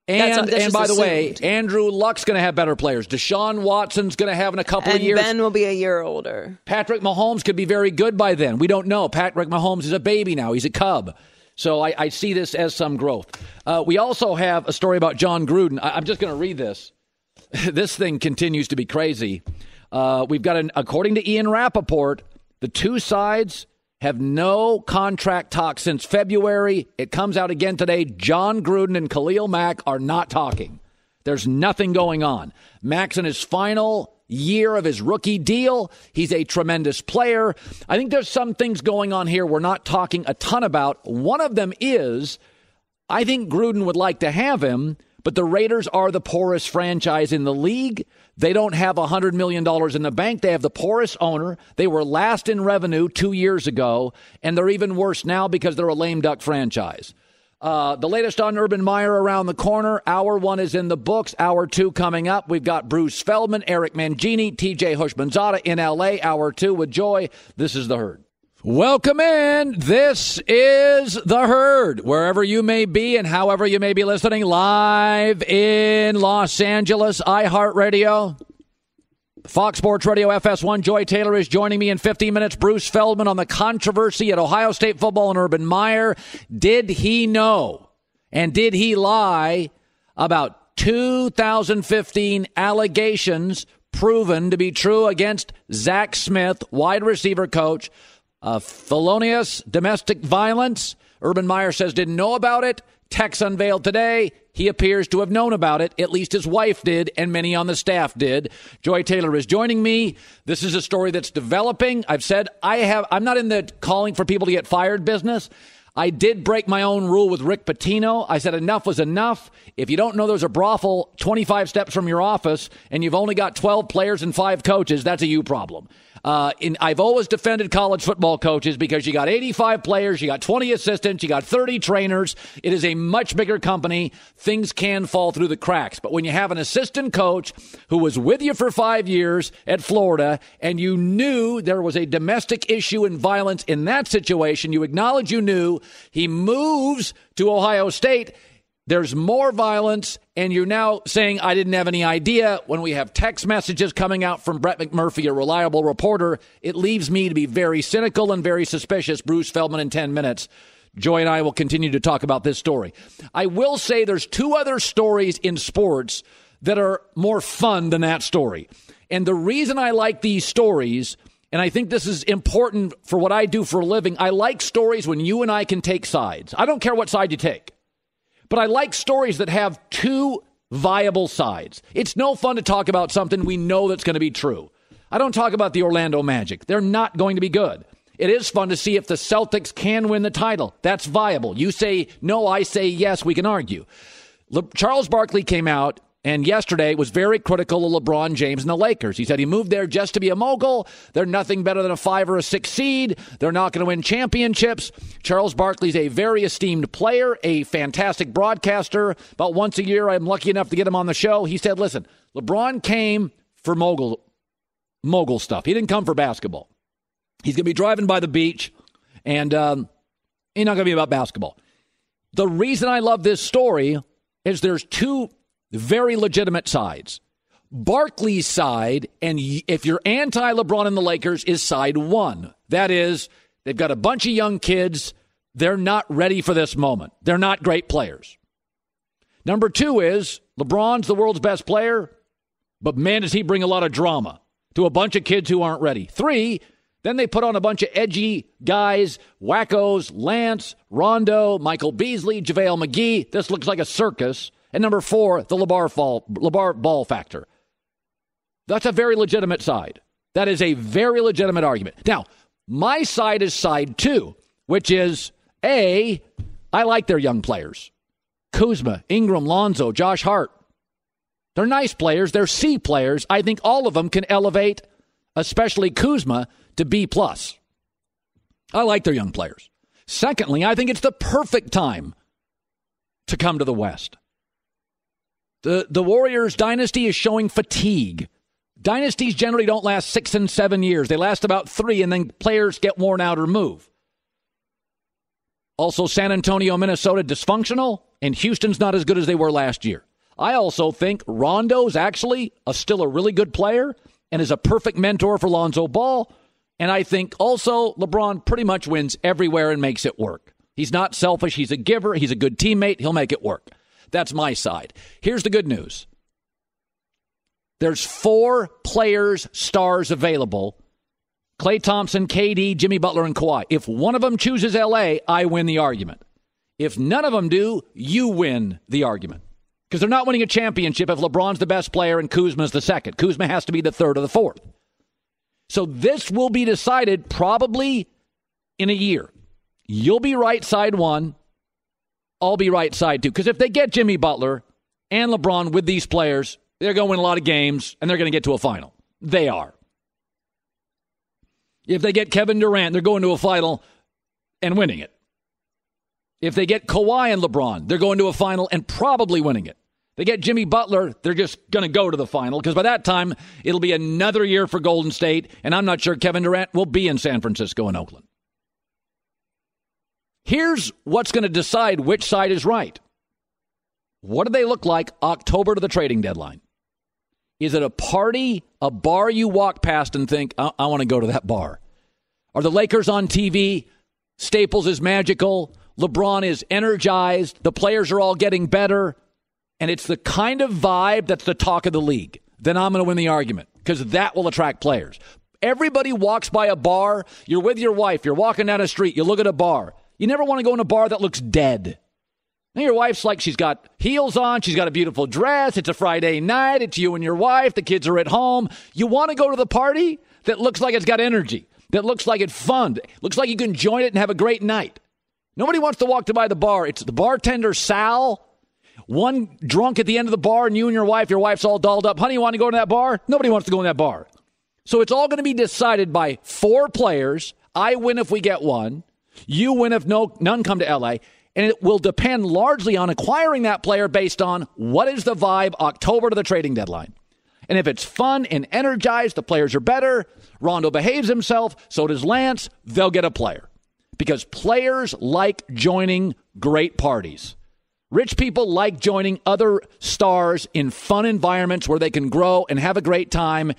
And by the way, Andrew Luck's going to have better players. Deshaun Watson's going to have in a couple of years. And Ben will be a year older. Patrick Mahomes could be very good by then. We don't know. Patrick Mahomes is a baby now. He's a cub. So I see this as some growth. We also have a story about John Gruden. I'm just going to read this. This thing continues to be crazy. We've got, according to Ian Rappaport, the two sides have no contract talks since February. It comes out again today. John Gruden and Khalil Mack are not talking. There's nothing going on. Mack's in his final year of his rookie deal. He's a tremendous player. I think there's some things going on here we're not talking a ton about. One of them is, I think Gruden would like to have him, but the Raiders are the poorest franchise in the league. They don't have $100 million in the bank. They have the poorest owner. They were last in revenue 2 years ago, and they're even worse now because they're a lame duck franchise. The latest on Urban Meyer around the corner. Hour 1 is in the books. Hour 2 coming up. We've got Bruce Feldman, Eric Mangini, TJ Houshmandzadeh in L.A. Hour 2 with Joy. This is The Herd. Welcome in. This is The Herd. Wherever you may be and however you may be listening, live in Los Angeles, iHeartRadio, Fox Sports Radio, FS1. Joy Taylor is joining me in 15 minutes. Bruce Feldman on the controversy at Ohio State football and Urban Meyer. Did he know and did he lie about 2015 allegations proven to be true against Zach Smith, wide receiver coach? Felonious domestic violence. Urban Meyer says didn't know about it. Text unveiled today. He appears to have known about it. At least his wife did, and many on the staff did. Joy Taylor is joining me. This is a story that's developing. I've said I'm not in the calling for people to get fired business. I did break my own rule with Rick Pitino. I said enough was enough. If you don't know there's a brothel 25 steps from your office and you've only got 12 players and 5 coaches, that's a you problem. I've always defended college football coaches because you got 85 players, you got 20 assistants, you got 30 trainers. It is a much bigger company. Things can fall through the cracks. But when you have an assistant coach who was with you for 5 years at Florida and you knew there was a domestic issue and violence in that situation, you acknowledge you knew, he moves to Ohio State. There's more violence, and you're now saying, I didn't have any idea. When we have text messages coming out from Brett McMurphy, a reliable reporter, it leaves me to be very cynical and very suspicious. Bruce Feldman in 10 minutes. Joy and I will continue to talk about this story. I will say there's 2 other stories in sports that are more fun than that story. And the reason I like these stories, and I think this is important for what I do for a living, I like stories when you and I can take sides. I don't care what side you take. But I like stories that have 2 viable sides. It's no fun to talk about something we know that's going to be true. I don't talk about the Orlando Magic. They're not going to be good. It is fun to see if the Celtics can win the title. That's viable. You say no, I say yes, we can argue. Charles Barkley came out and yesterday was very critical of LeBron James and the Lakers. He said he moved there just to be a mogul. They're nothing better than a 5 or a 6 seed. They're not going to win championships. Charles Barkley's a very esteemed player, a fantastic broadcaster. About once a year, I'm lucky enough to get him on the show. He said, listen, LeBron came for mogul stuff. He didn't come for basketball. He's going to be driving by the beach, and he's not going to be about basketball. The reason I love this story is there's 2 very legitimate sides. Barkley's side, and if you're anti-LeBron and the Lakers, is side 1. That is, they've got a bunch of young kids. They're not ready for this moment. They're not great players. Number 2 is LeBron's the world's best player, but man, does he bring a lot of drama. to a bunch of kids who aren't ready. 3, then they put on a bunch of edgy guys, wackos, Lance, Rondo, Michael Beasley, JaVale McGee. This looks like a circus. And number 4, the LeVar Ball factor. That's a very legitimate side. That is a very legitimate argument. Now, my side is side 2, which is, I like their young players. Kuzma, Ingram, Lonzo, Josh Hart. They're nice players. They're C players. I think all of them can elevate, especially Kuzma, to B+. I like their young players. Secondly, I think it's the perfect time to come to the West. The Warriors dynasty is showing fatigue. Dynasties generally don't last 6 and 7 years. They last about 3, and then players get worn out or move. Also, San Antonio, Minnesota, dysfunctional, and Houston's not as good as they were last year. I also think Rondo's actually still a really good player and is a perfect mentor for Lonzo Ball. And I think also LeBron pretty much wins everywhere and makes it work. He's not selfish. He's a giver. He's a good teammate. He'll make it work. That's my side. Here's the good news. There's 4 players, stars available. Klay Thompson, KD, Jimmy Butler, and Kawhi. If one of them chooses L.A., I win the argument. If none of them do, you win the argument. Because they're not winning a championship if LeBron's the best player and Kuzma's the second. Kuzma has to be the third or the fourth. So this will be decided probably in a year. You'll be right side 1. I'll be right side 2. Because if they get Jimmy Butler and LeBron with these players, they're going to win a lot of games, and they're going to get to a final. They are. If they get Kevin Durant, they're going to a final and winning it. If they get Kawhi and LeBron, they're going to a final and probably winning it. They get Jimmy Butler, they're just going to go to the final, because by that time, it'll be another year for Golden State, and I'm not sure Kevin Durant will be in San Francisco and Oakland. Here's what's going to decide which side is right. What do they look like October to the trading deadline? Is it a party, a bar you walk past and think, I want to go to that bar? Are the Lakers on TV? Staples is magical. LeBron is energized. The players are all getting better. And it's the kind of vibe that's the talk of the league. Then I'm going to win the argument, because that will attract players. Everybody walks by a bar. You're with your wife. You're walking down a street. You look at a bar. You never want to go in a bar that looks dead. And your wife's like, she's got heels on. She's got a beautiful dress. It's a Friday night. It's you and your wife. The kids are at home. You want to go to the party that looks like it's got energy, that looks like it's fun, looks like you can join it and have a great night. Nobody wants to walk by the bar. It's the bartender, Sal, one drunk at the end of the bar, and you and your wife's all dolled up. Honey, you want to go to that bar? Nobody wants to go in that bar. So it's all going to be decided by 4 players. I win if we get one. You win if none come to L.A., and it will depend largely on acquiring that player based on what is the vibe October to the trading deadline. And if it's fun and energized, the players are better, Rondo behaves himself, so does Lance, they'll get a player. Because players like joining great parties. Rich people like joining other stars in fun environments where they can grow and have a great time.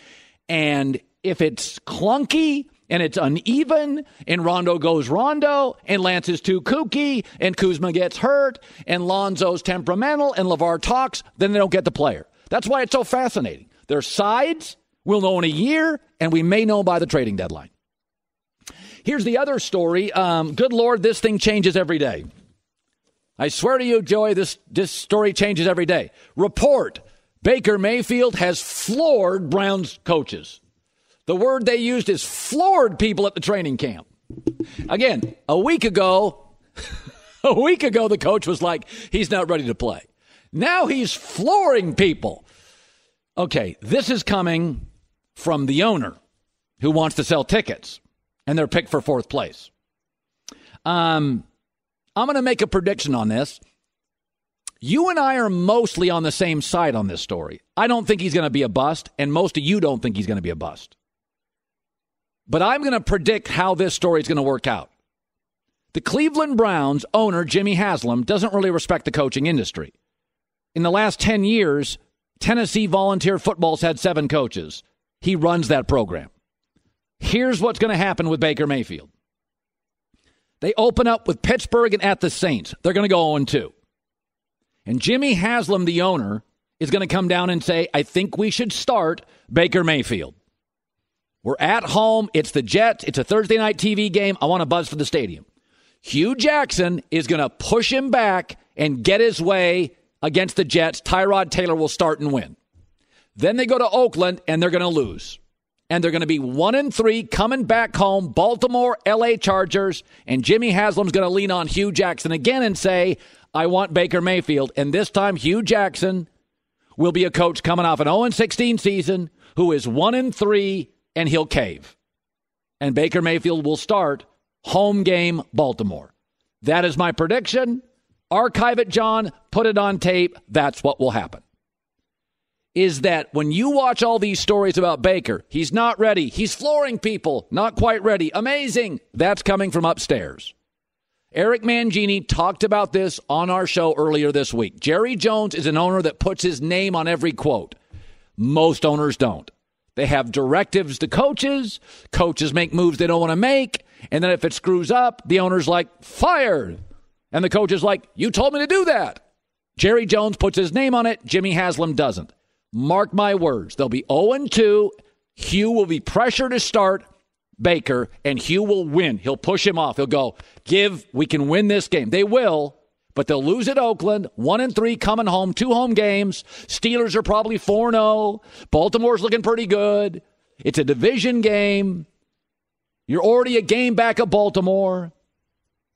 And if it's clunky and it's uneven, and Rondo goes Rondo, and Lance is too kooky, and Kuzma gets hurt, and Lonzo's temperamental, and LeVar talks, then they don't get the player. That's why it's so fascinating. Their sides, we'll know in a year, and we may know by the trading deadline. Here's the other story. Good Lord, this thing changes every day. I swear to you, Joey, this story changes every day. Report, Baker Mayfield has floored Browns coaches. The word they used is floored people at the training camp. Again, a week ago, the coach was like, he's not ready to play. Now he's flooring people. Okay, this is coming from the owner who wants to sell tickets, and they're picked for 4th place. I'm going to make a prediction on this. You and I are mostly on the same side on this story. I don't think he's going to be a bust, and most of you don't think he's going to be a bust. But I'm going to predict how this story is going to work out. The Cleveland Browns owner, Jimmy Haslam, doesn't really respect the coaching industry. In the last 10 years, Tennessee Volunteer Football's had 7 coaches. He runs that program. Here's what's going to happen with Baker Mayfield. They open up with Pittsburgh and at the Saints. They're going to go 0-2. And Jimmy Haslam, the owner, is going to come down and say, I think we should start Baker Mayfield. We're at home. It's the Jets. It's a Thursday night TV game. I want to buzz for the stadium. Hugh Jackson is going to push him back and get his way against the Jets. Tyrod Taylor will start and win. Then they go to Oakland, and they're going to lose. And they're going to be 1-3 coming back home. Baltimore, L.A. Chargers, and Jimmy Haslam's going to lean on Hugh Jackson again and say, I want Baker Mayfield. And this time, Hugh Jackson will be a coach coming off an 0-16 season who is 1-3, and he'll cave. And Baker Mayfield will start home game Baltimore. That is my prediction. Archive it, John. Put it on tape. That's what will happen. Is that when you watch all these stories about Baker, he's not ready. He's flooring people. Not quite ready. Amazing. That's coming from upstairs. Eric Mangini talked about this on our show earlier this week. Jerry Jones is an owner that puts his name on every quote. Most owners don't. They have directives to coaches. Coaches make moves they don't want to make. And then if it screws up, the owner's like, fired. And the coach is like, you told me to do that. Jerry Jones puts his name on it. Jimmy Haslam doesn't. Mark my words. They'll be 0-2. Hugh will be pressured to start Baker, and Hugh will win. He'll push him off. He'll go, we can win this game. They will, but they'll lose at Oakland. 1-3 coming home, 2 home games. Steelers are probably 4-0. Baltimore's looking pretty good. It's a division game. You're already a game back of Baltimore.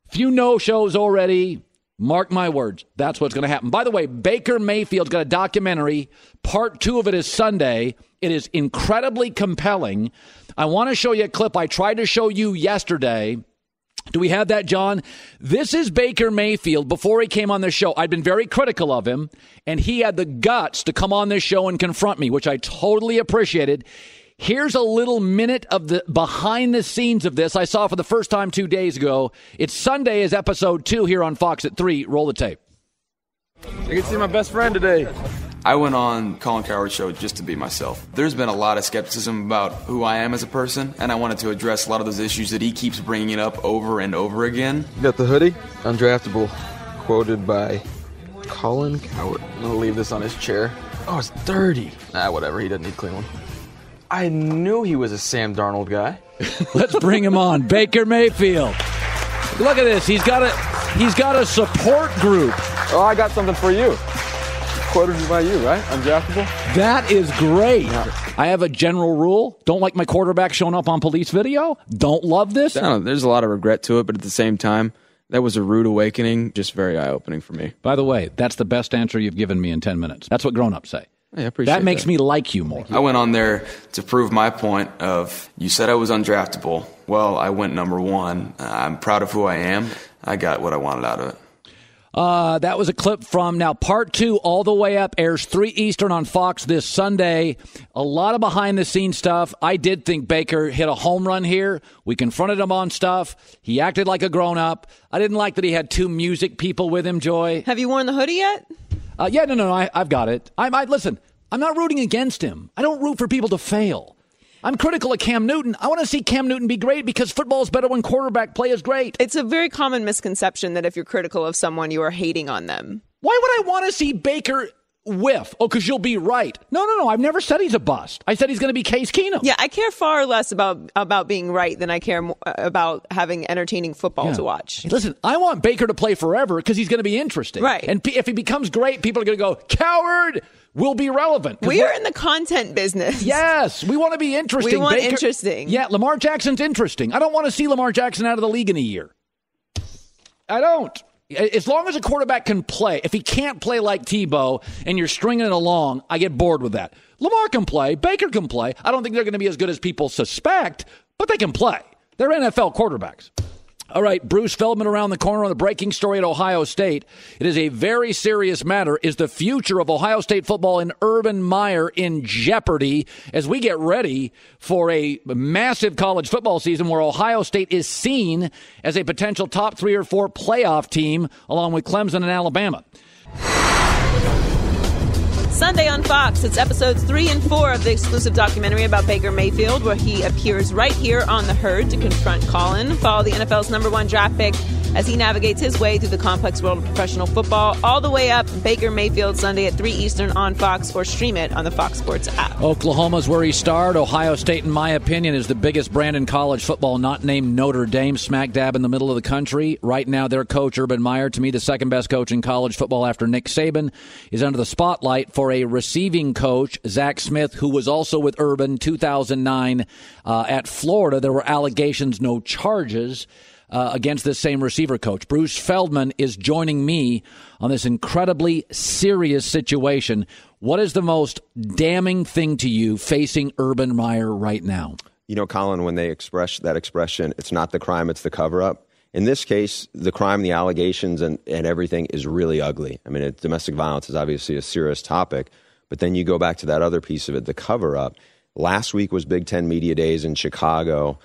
Few no-shows already. Mark my words. That's what's going to happen. By the way, Baker Mayfield's got a documentary. Part 2 of it is Sunday. It is incredibly compelling. I want to show you a clip I tried to show you yesterday. Do we have that, John? This is Baker Mayfield before he came on this show. I'd been very critical of him, and he had the guts to come on this show and confront me, which I totally appreciated. Here's a little minute of the behind the scenes of this I saw for the first time 2 days ago. It's Sunday is episode 2 here on Fox at 3. Roll the tape. I get to see my best friend today. I went on Colin Cowherd's show just to be myself. There's been a lot of skepticism about who I am as a person, and I wanted to address a lot of those issues that he keeps bringing up over and over again. You got the hoodie? Undraftable. Quoted by Colin Cowherd. I'm going to leave this on his chair. Oh, it's dirty. Whatever. He doesn't need a clean one. I knew he was a Sam Darnold guy. Let's bring him on. Baker Mayfield. Look at this. He's got a support group. Oh, I got something for you. Quoted by you, right? Undraftable. That is great. Yeah. I have a general rule. Don't like my quarterback showing up on police video. Don't love this. There's a lot of regret to it, but at the same time, that was a rude awakening. Just very eye-opening for me. By the way, that's the best answer you've given me in 10 minutes. That's what grown-ups say. I appreciate that. Makes me like you more. I went on there to prove my point of, you said I was undraftable. Well, I went number 1. I'm proud of who I am. I got what I wanted out of it. That was a clip from now part 2 all the way up, airs 3 Eastern on Fox this Sunday. A lot of behind the scenes stuff. I did think Baker hit a home run here. We confronted him on stuff. He acted like a grown up. I didn't like that he had 2 music people with him, Joy. Have you worn the hoodie yet? No, I've got it. Listen, I'm not rooting against him. I don't root for people to fail. I'm critical of Cam Newton. I want to see Cam Newton be great because football is better when quarterback play is great. It's a very common misconception that if you're critical of someone, you are hating on them. Why would I want to see Baker whiff? Oh, because you'll be right. No. I've never said he's a bust. I said he's going to be Case Keenum. Yeah, I care far less about being right than I care about having entertaining football to watch. Hey, listen, I want Baker to play forever because he's going to be interesting. Right. And if he becomes great, people are going to go, Coward will be relevant. We are in the content business. Yes, we want to be interesting. We want interesting. Yeah, Lamar Jackson's interesting. I don't want to see Lamar Jackson out of the league in a year. I don't. As long as a quarterback can play, if he can't play like Tebow and you're stringing it along, I get bored with that. Lamar can play. Baker can play. I don't think they're going to be as good as people suspect, but they can play. They're NFL quarterbacks. All right, Bruce Feldman around the corner on the breaking story at Ohio State. It is a very serious matter. Is the future of Ohio State football and Urban Meyer in jeopardy as we get ready for a massive college football season where Ohio State is seen as a potential top 3 or 4 playoff team along with Clemson and Alabama? Sunday on Fox, it's episodes 3 and 4 of the exclusive documentary about Baker Mayfield, where he appears right here on The Herd to confront Colin. Follow the NFL's #1 draft pick as he navigates his way through the complex world of professional football, all the way up Baker Mayfield Sunday at 3 Eastern on Fox, or stream it on the Fox Sports app. Oklahoma's where he starred. Ohio State, in my opinion, is the biggest brand in college football, not named Notre Dame, smack dab in the middle of the country. Right now, their coach, Urban Meyer, to me the second best coach in college football after Nick Saban, is under the spotlight for a receiving coach, A.S.Smith, who was also with Urban 2009 at Florida. There were allegations, no charges against this same receiver coach. Bruce Feldman is joining me on this incredibly serious situation. What is the most damning thing to you facing Urban Meyer right now? You know, Colin, when they express that expression, it's not the crime, it's the cover-up. In this case, the crime, the allegations, and everything is really ugly. I mean, domestic violence is obviously a serious topic, but then you go back to that other piece of it, the cover-up. Last week was Big Ten Media Days in Chicago.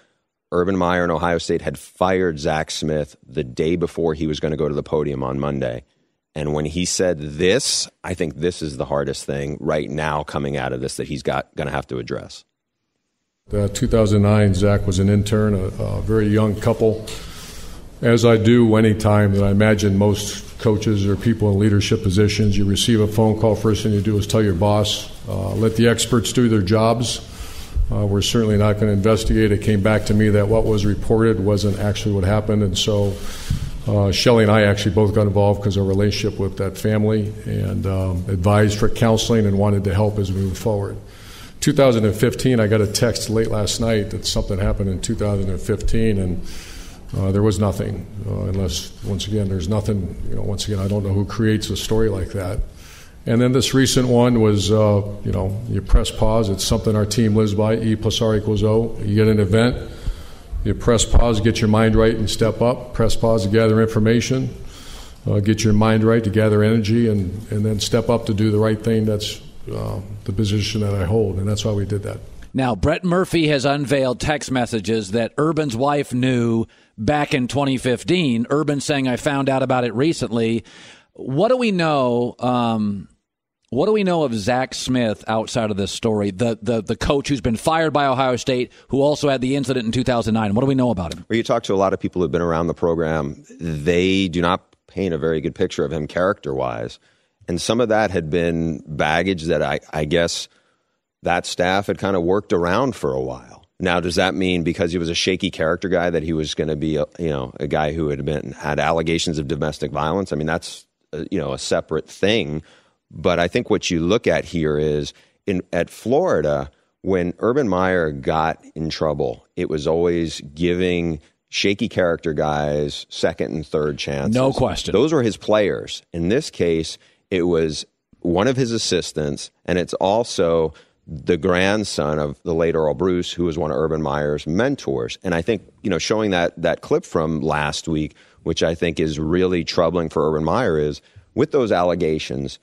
Urban Meyer and Ohio State had fired A.S.Smith the day before he was going to go to the podium on Monday. And when he said this, I think this is the hardest thing right now coming out of this that he's going to have to address. 2009, Zach was an intern, a very young couple. As I do any time that I imagine most coaches or people in leadership positions, you receive a phone call, first thing you do is tell your boss, let the experts do their jobs. We're certainly not going to investigate. It came back to me that what was reported wasn't actually what happened. And so Shelley and I actually both got involved because of our relationship with that family and advised for counseling and wanted to help as we move forward. 2015, I got a text late last night that something happened in 2015, and there was nothing, unless, once again, there's nothing. Once again, I don't know who creates a story like that. And then this recent one was, you press pause. It's something our team lives by, E + R = O. You get an event, you press pause, get your mind right and step up. Press pause to gather information, get your mind right to gather energy, and then step up to do the right thing. That's the position that I hold, and that's why we did that. Now, Brett Murphy has unveiled text messages that Urban's wife knew back in 2015. Urban saying, I found out about it recently. What do we know? What do we know of A.S.Smith outside of this story? The coach who's been fired by Ohio State, who also had the incident in 2009. What do we know about him? Well, you talk to a lot of people who've been around the program. They do not paint a very good picture of him character-wise. And some of that had been baggage that I guess that staff had kind of worked around for a while. Now, does that mean because he was a shaky character guy that he was going to be a guy who had allegations of domestic violence? I mean, that's a separate thing. But I think what you look at here is at Florida, when Urban Meyer got in trouble, it was always giving shaky character guys second and third chances. No question. Those were his players. In this case, it was one of his assistants, and it's also the grandson of the late Earl Bruce, who was one of Urban Meyer's mentors. And I think, showing that clip from last week, which I think is really troubling for Urban Meyer, is with those allegations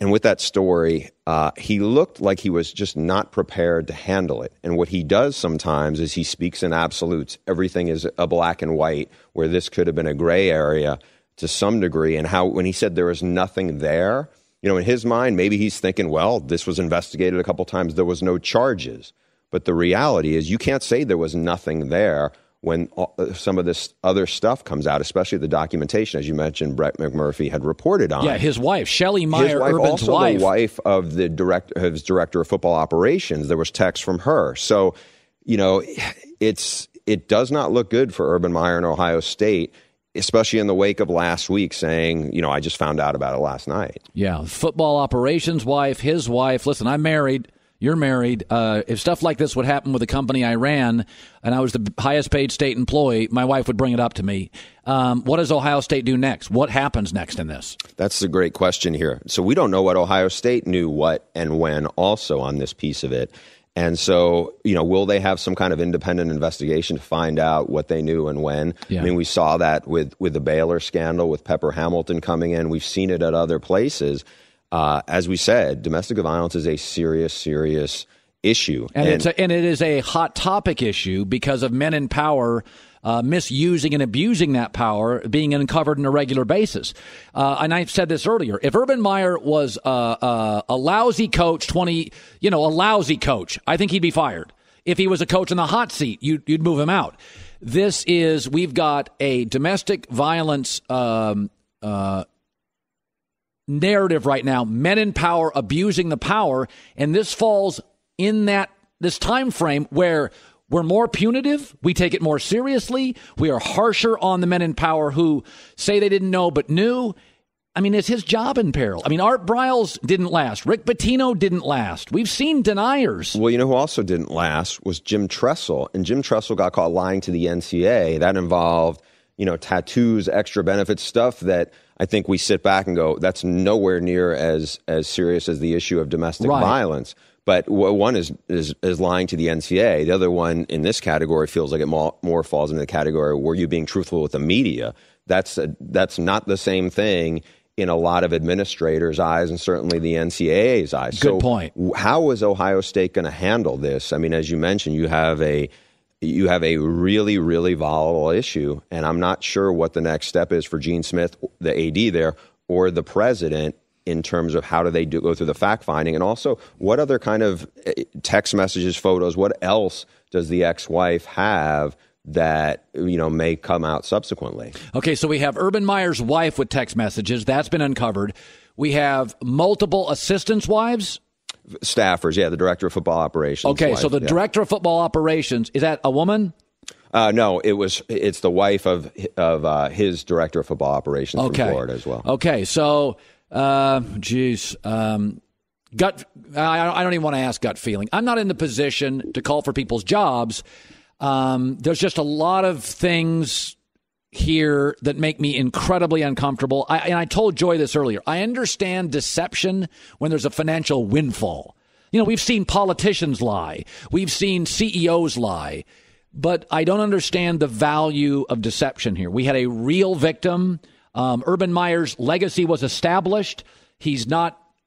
and with that story, he looked like he was just not prepared to handle it. And what he does sometimes is he speaks in absolutes. Everything is a black and white, where this could have been a gray area to some degree. And how, when he said there was nothing there, in his mind, maybe he's thinking, well, this was investigated a couple times. There was no charges. But the reality is you can't say there was nothing there when some of this other stuff comes out, especially the documentation, as you mentioned, Brett McMurphy had reported on. Yeah, his wife, Shelley Meyer, Urban's also wife. The wife of his director of football operations. There was text from her. So, it does not look good for Urban Meyer in Ohio State, especially in the wake of last week saying, I just found out about it last night. Yeah, football operations wife, his wife. Listen, I'm married. You're married. If stuff like this would happen with a company I ran and I was the highest paid state employee, my wife would bring it up to me. What does Ohio State do next? What happens next in this? That's a great question here. So we don't know what Ohio State knew what and when also on this piece of it. And so, will they have some kind of independent investigation to find out what they knew and when? Yeah. I mean, we saw that with the Baylor scandal, with Pepper Hamilton coming in. We've seen it at other places. As we said, domestic violence is a serious, serious issue. And it is a hot topic issue because of men in power misusing and abusing that power being uncovered on a regular basis. And I said this earlier. If Urban Meyer was a lousy coach, a lousy coach, I think he'd be fired. If he was a coach in the hot seat, you'd move him out. we've got a domestic violence narrative right now, men in power abusing the power, and this falls in this time frame where we're more punitive, we take it more seriously, we are harsher on the men in power who say they didn't know but knew. I mean, is his job in peril? I mean, Art Briles didn't last. Rick Pitino didn't last. We've seen deniers. Well, you know who also didn't last was Jim Tressel. And Jim Tressel got caught lying to the NCAA. That involved, tattoos, extra benefits, stuff that I think we sit back and go, that's nowhere near as serious as the issue of domestic violence. But one is lying to the NCAA. The other one in this category feels like it more falls into the category, were you being truthful with the media? That's not the same thing in a lot of administrators' eyes and certainly the NCAA's eyes. Good point. How is Ohio State going to handle this? I mean, as you mentioned, you have a really, really volatile issue, and I'm not sure what the next step is for Gene Smith, the AD there, or the president in terms of how do they go through the fact-finding, and also what other kind of text messages, photos, what else does the ex-wife have that may come out subsequently. Okay, so we have Urban Meyer's wife with text messages. That's been uncovered. We have multiple assistants' wives. Staffers, yeah, the director of football operations. Okay, wife, so the director of football operations, is that a woman? No, it's the wife of his director of football operations from Florida as well. Okay, so, I don't even want to ask gut feeling. I'm not in the position to call for people's jobs. There's just a lot of things here that make me incredibly uncomfortable. I told Joy this earlier. I understand deception when there's a financial windfall. We've seen politicians lie. We've seen CEOs lie. But I don't understand the value of deception here. We had a real victim. Urban Meyer's legacy was established.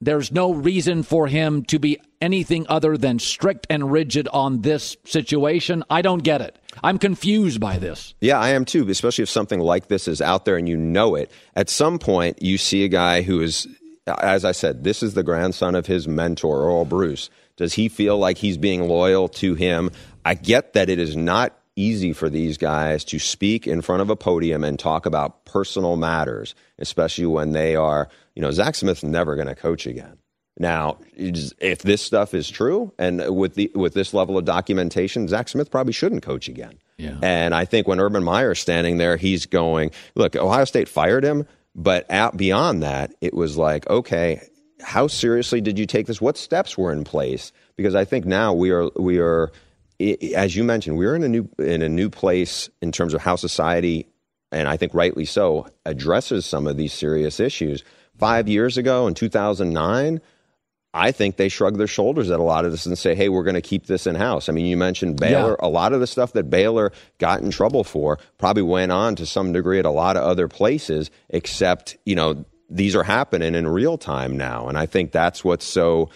There's no reason for him to be anything other than strict and rigid on this situation. I don't get it. I'm confused by this. Yeah, I am too, especially if something like this is out there and you know it. At some point, you see a guy who is, as I said, this is the grandson of his mentor, Earl Bruce. Does he feel like he's being loyal to him? I get that it is not easy for these guys to speak in front of a podium and talk about personal matters, especially when they are, Zach Smith's never going to coach again. Now, if this stuff is true, and with this level of documentation, Zach Smith probably shouldn't coach again. Yeah. And I think when Urban Meyer is standing there, he's going, look, Ohio State fired him, but beyond that, it was like, okay, how seriously did you take this? What steps were in place? Because I think now we are, as you mentioned, we're in a new place in terms of how society, and I think rightly so, addresses some of these serious issues. 5 years ago, in 2009, I think they shrugged their shoulders at a lot of this and say, hey, we're going to keep this in-house. I mean, you mentioned Baylor. Yeah. A lot of the stuff that Baylor got in trouble for probably went on to some degree at a lot of other places, except, these are happening in real time now. And I think that's what's so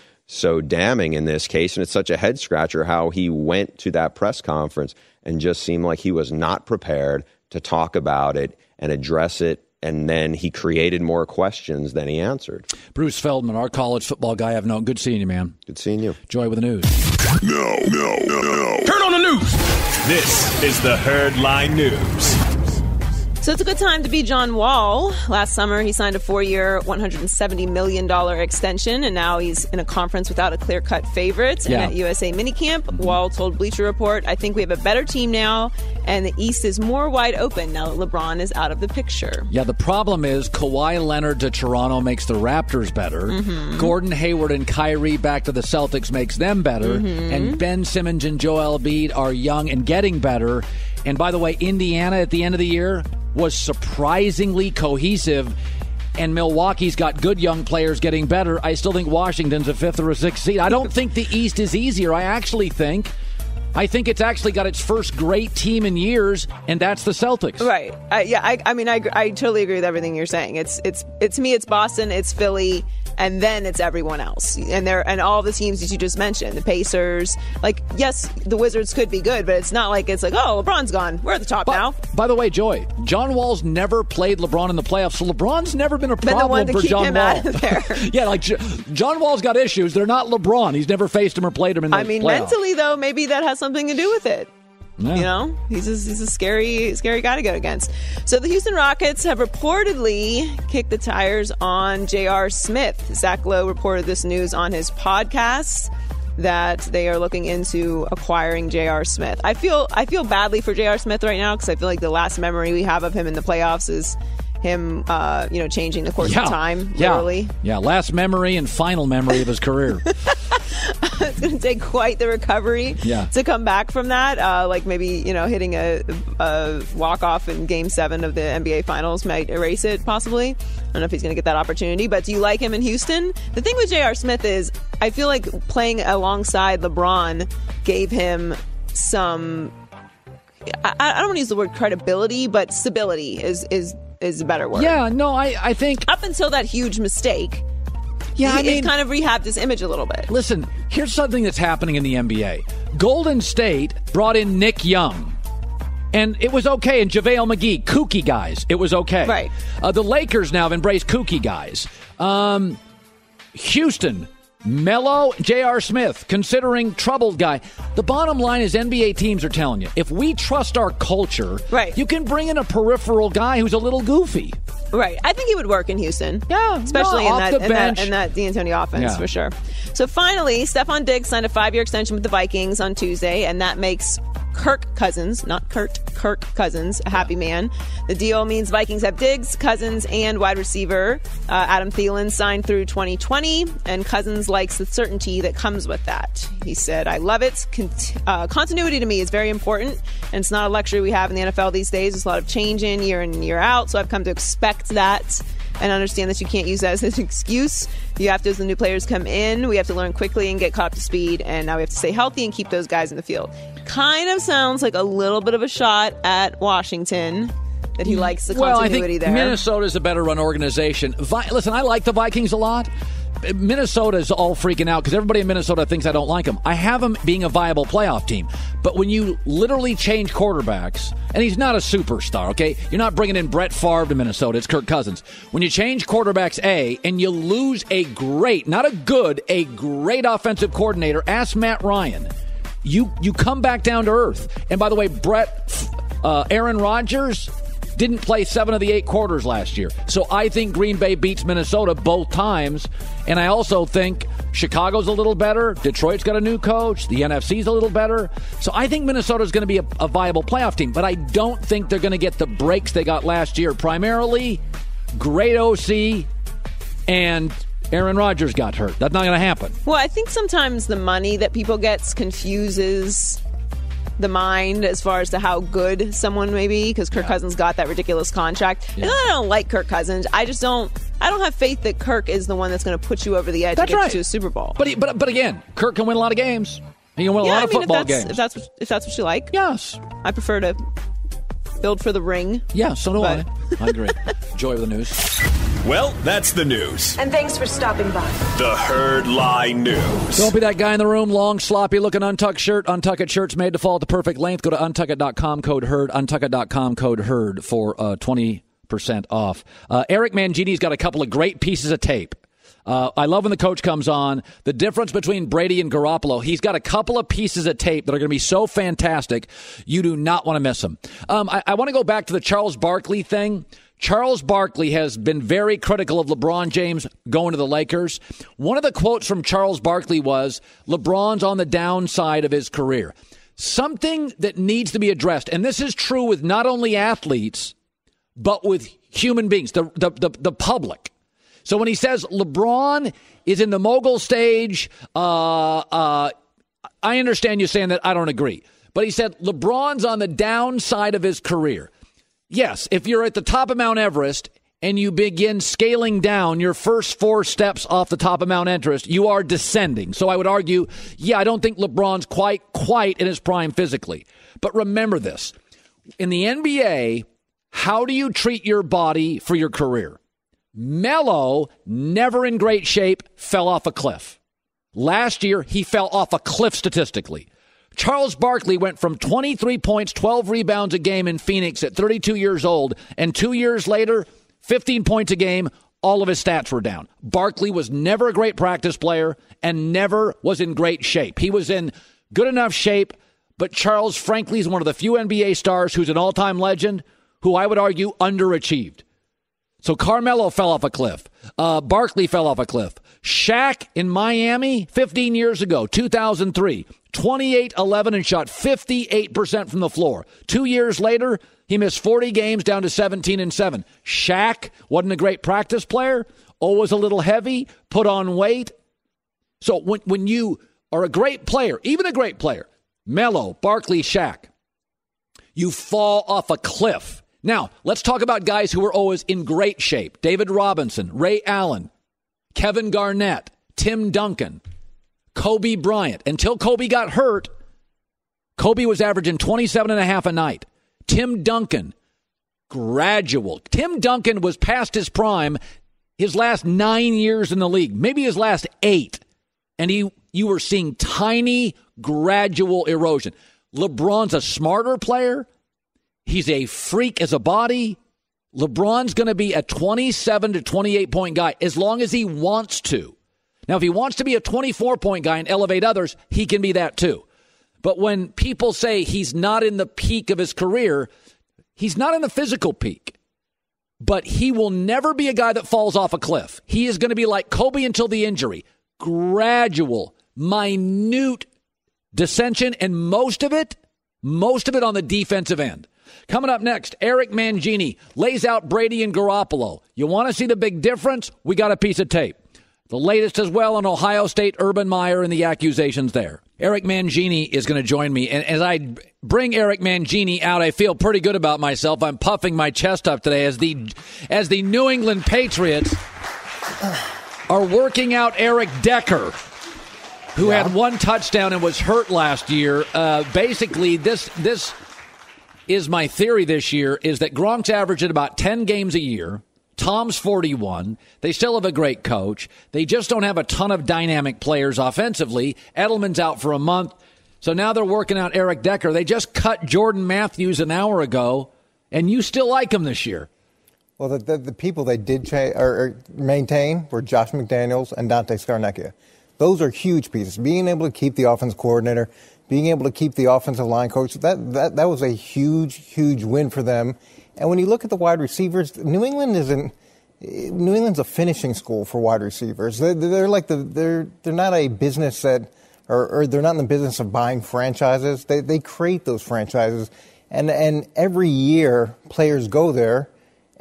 damning in this case. And it's such a head scratcher how he went to that press conference and just seemed like he was not prepared to talk about it and address it. And then he created more questions than he answered. Bruce Feldman, our college football guy I've known. Good seeing you, man. Good seeing you. Joy with the news. No. Turn on the news. This is the Herdline News. So it's a good time to be John Wall. Last summer, he signed a 4-year, $170 million extension, and now he's in a conference without a clear-cut favorite. And at USA Minicamp, Wall told Bleacher Report, I think we have a better team now, and the East is more wide open now that LeBron is out of the picture. Yeah, the problem is Kawhi Leonard to Toronto makes the Raptors better. Mm-hmm. Gordon Hayward and Kyrie back to the Celtics makes them better. Mm-hmm. And Ben Simmons and Joel Embiid are young and getting better. And by the way, Indiana at the end of the year was surprisingly cohesive, and Milwaukee's got good young players getting better. I still think Washington's a 5th or a 6th seed. I don't think the East is easier. I think it's actually got its first great team in years, and that's the Celtics. Right. I totally agree with everything you're saying. It's to me, it's Boston, it's Philly, and then it's everyone else. And all the teams that you just mentioned, the Pacers. Like, yes, the Wizards could be good, but it's not like it's like, oh, LeBron's gone. We're at the top now. By the way, Joy, John Wall's never played LeBron in the playoffs, so LeBron's never been a problem for John Wall. Out of there. Yeah, like John Wall's got issues. They're not LeBron. He's never faced him or played him in the playoffs. Mentally, though, maybe that has something to do with it. Yeah. You know, he's a scary guy to go against. So the Houston Rockets have reportedly kicked the tires on J.R. Smith. Zach Lowe reported this news on his podcast that they are looking into acquiring J.R. Smith. I feel badly for J.R. Smith right now because I feel like the last memory we have of him in the playoffs is him, changing the course of time, literally. Yeah, last memory and final memory of his career. It's going to take quite the recovery to come back from that. Like maybe, hitting a walk-off in Game 7 of the NBA Finals might erase it, possibly. I don't know if he's going to get that opportunity, but do you like him in Houston? The thing with J.R. Smith is I feel like playing alongside LeBron gave him some... I don't want to use the word credibility, but stability is a better word. Yeah, no, I think... Up until that huge mistake... Yeah, he's kind of rehabbed his image a little bit. Listen, here's something that's happening in the NBA. Golden State brought in Nick Young, and it was okay. And JaVale McGee, kooky guys, it was okay. Right. The Lakers now have embraced kooky guys. Houston, Melo, J.R. Smith, considering troubled guy. The bottom line is NBA teams are telling you, if we trust our culture, you can bring in a peripheral guy who's a little goofy. Right. I think he would work in Houston. Yeah. Especially in that D'Antonio offense, for sure. So finally, Stephon Diggs signed a 5-year extension with the Vikings on Tuesday, and that makes Kirk Cousins, not Kirk Cousins, a happy man. The deal means Vikings have Diggs, Cousins, and wide receiver Adam Thielen signed through 2020, and Cousins likes the certainty that comes with that. He said, I love it. Continuity to me is very important, and it's not a luxury we have in the NFL these days. There's a lot of change in and year out, so I've come to expect that and understand that you can't use that as an excuse. You have to, as the new players come in, we have to learn quickly and get caught up to speed, and now we have to stay healthy and keep those guys in the field. Kind of sounds like a little bit of a shot at Washington, that he likes the continuity there. Minnesota's a better run organization. Listen, I like the Vikings a lot. Minnesota's all freaking out because everybody in Minnesota thinks I don't like them. I have them being a viable playoff team. But when you literally change quarterbacks, and he's not a superstar, okay? You're not bringing in Brett Favre to Minnesota. It's Kirk Cousins. When you change quarterbacks, and you lose a great, not a good, a great offensive coordinator, ask Matt Ryan. You come back down to earth. And by the way, Aaron Rodgers didn't play 7 of the 8 quarters last year. So I think Green Bay beats Minnesota both times. And I also think Chicago's a little better. Detroit's got a new coach. The NFC's a little better. So I think Minnesota's going to be a viable playoff team. But I don't think they're going to get the breaks they got last year. Primarily, great OC and Aaron Rodgers got hurt. That's not going to happen. Well, I think sometimes the money that people get confuses the mind as far as to how good someone may be, because Kirk Cousins got that ridiculous contract. And I don't like Kirk Cousins. I don't have faith that Kirk is the one that's going to put you over the edge to get you to a Super Bowl. But again, Kirk can win a lot of games. He can win a lot of football games. If that's what you like. Yes. I prefer to build for the ring. Yeah, so do I. I agree. Joy of the news. Well, that's the news. And thanks for stopping by. The Herd Lie News. Don't be that guy in the room. Long, sloppy looking untucked shirt. Untucked shirts made to fall at the perfect length. Go to untuckit.com, code HERD. Untuckit.com, code HERD for 20% off. Eric Mangini's got a couple of great pieces of tape. I love when the coach comes on. The difference between Brady and Garoppolo, he's got a couple of pieces of tape that are going to be so fantastic, you do not want to miss them. I want to go back to the Charles Barkley thing. Charles Barkley has been very critical of LeBron James going to the Lakers. One of the quotes from Charles Barkley was, LeBron's on the downside of his career. Something that needs to be addressed, and this is true with not only athletes, but with human beings, the public. So when he says LeBron is in the mogul stage, I understand you saying that. I don't agree. But he said LeBron's on the downside of his career. Yes, if you're at the top of Mount Everest and you begin scaling down your first 4 steps off the top of Mount Everest, you are descending. So I would argue, I don't think LeBron's quite in his prime physically. But remember this. In the NBA, how do you treat your body for your career? Melo, never in great shape, fell off a cliff. Last year, he fell off a cliff statistically. Charles Barkley went from 23 points, 12 rebounds a game in Phoenix at 32 years old, and 2 years later, 15 points a game, all of his stats were down. Barkley was never a great practice player and never was in great shape. He was in good enough shape, but Charles frankly is one of the few NBA stars who's an all-time legend who I would argue underachieved. So Carmelo fell off a cliff. Barkley fell off a cliff. Shaq in Miami 15 years ago, 2003, 28-11 and shot 58% from the floor. 2 years later, he missed 40 games down to 17-7. Shaq wasn't a great practice player, always a little heavy, put on weight. So when you are a great player, even a great player, Melo, Barkley, Shaq, you fall off a cliff. Now, let's talk about guys who were always in great shape. David Robinson, Ray Allen, Kevin Garnett, Tim Duncan, Kobe Bryant. Until Kobe got hurt, Kobe was averaging 27.5 a night. Tim Duncan, gradual. Tim Duncan was past his prime his last 9 years in the league, maybe his last 8. And you were seeing tiny, gradual erosion. LeBron's a smarter player. He's a freak as a body. LeBron's going to be a 27 to 28-point guy as long as he wants to. Now, if he wants to be a 24-point guy and elevate others, he can be that too. But when people say he's not in the peak of his career, he's not in the physical peak. But he will never be a guy that falls off a cliff. He is going to be like Kobe until the injury. Gradual, minute dissension, and most of it on the defensive end. Coming up next, Eric Mangini lays out Brady and Garoppolo. You want to see the big difference? We got a piece of tape. The latest as well on Ohio State Urban Meyer and the accusations there. Eric Mangini is going to join me. And as I bring Eric Mangini out, I feel pretty good about myself. I'm puffing my chest up today as the New England Patriots are working out Eric Decker, who had one touchdown and was hurt last year. Basically, this is my theory this year, is that Gronk's averaging about 10 games a year. Tom's 41. They still have a great coach. They just don't have a ton of dynamic players offensively. Edelman's out for a month. So now they're working out Eric Decker. They just cut Jordan Matthews an hour ago, and you still like him this year. Well, the people they did maintain were Josh McDaniels and Dante Scarnecchia. Those are huge pieces. Being able to keep the offense coordinator, being able to keep the offensive line coach, that was a huge, huge win for them. And when you look at the wide receivers, New England's a finishing school for wide receivers. They're not a business that, or they're not in the business of buying franchises. They create those franchises, and every year players go there,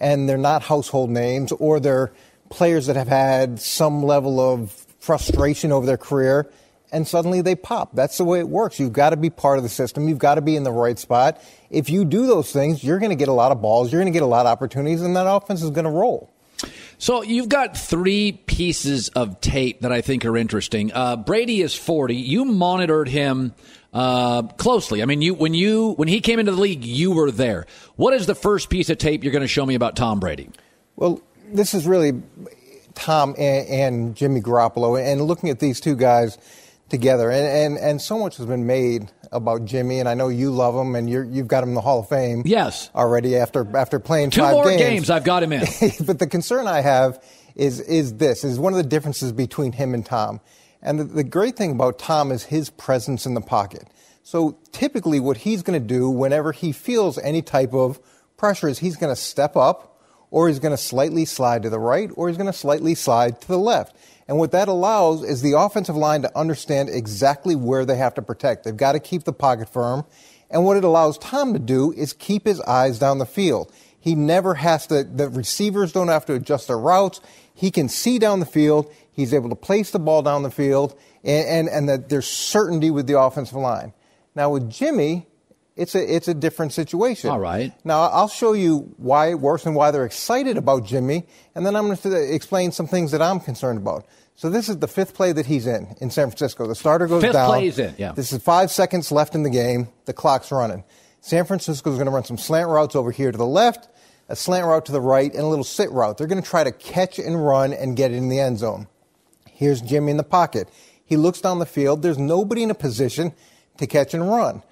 and they're not household names, or they're players that have had some level of frustration over their career, and suddenly they pop. That's the way it works. You've got to be part of the system. You've got to be in the right spot. If you do those things, you're going to get a lot of balls. You're going to get a lot of opportunities, and that offense is going to roll. So you've got 3 pieces of tape that I think are interesting. Brady is 40. You monitored him closely. I mean, when he came into the league, you were there. What is the first piece of tape you're going to show me about Tom Brady? Well, this is really Tom and Jimmy Garoppolo, and looking at these two guys together, and so much has been made about Jimmy, and I know you love him, and you've got him in the Hall of Fame. Yes, already after playing 2 5 more games, I've got him in. But the concern I have is one of the differences between him and Tom, and the great thing about Tom is his presence in the pocket. So typically, what he's going to do whenever he feels any type of pressure is he's going to step up, or he's going to slightly slide to the right, or he's going to slightly slide to the left. And what that allows is the offensive line to understand exactly where they have to protect. They've got to keep the pocket firm. And what it allows Tom to do is keep his eyes down the field. He never has to, the receivers don't have to adjust their routes. He can see down the field. He's able to place the ball down the field. And that there's certainty with the offensive line. Now with Jimmy, it's a different situation. All right. Now, I'll show you why it works and why they're excited about Jimmy, and then I'm going to explain some things that I'm concerned about. So this is the 5th play that he's in San Francisco. The starter goes down. 5th play he's in, yeah. This is 5 seconds left in the game. The clock's running. San Francisco's going to run some slant routes over here to the left, a slant route to the right, and a little sit route. They're going to try to catch and run and get it in the end zone. Here's Jimmy in the pocket. He looks down the field. There's nobody in a position to catch and run.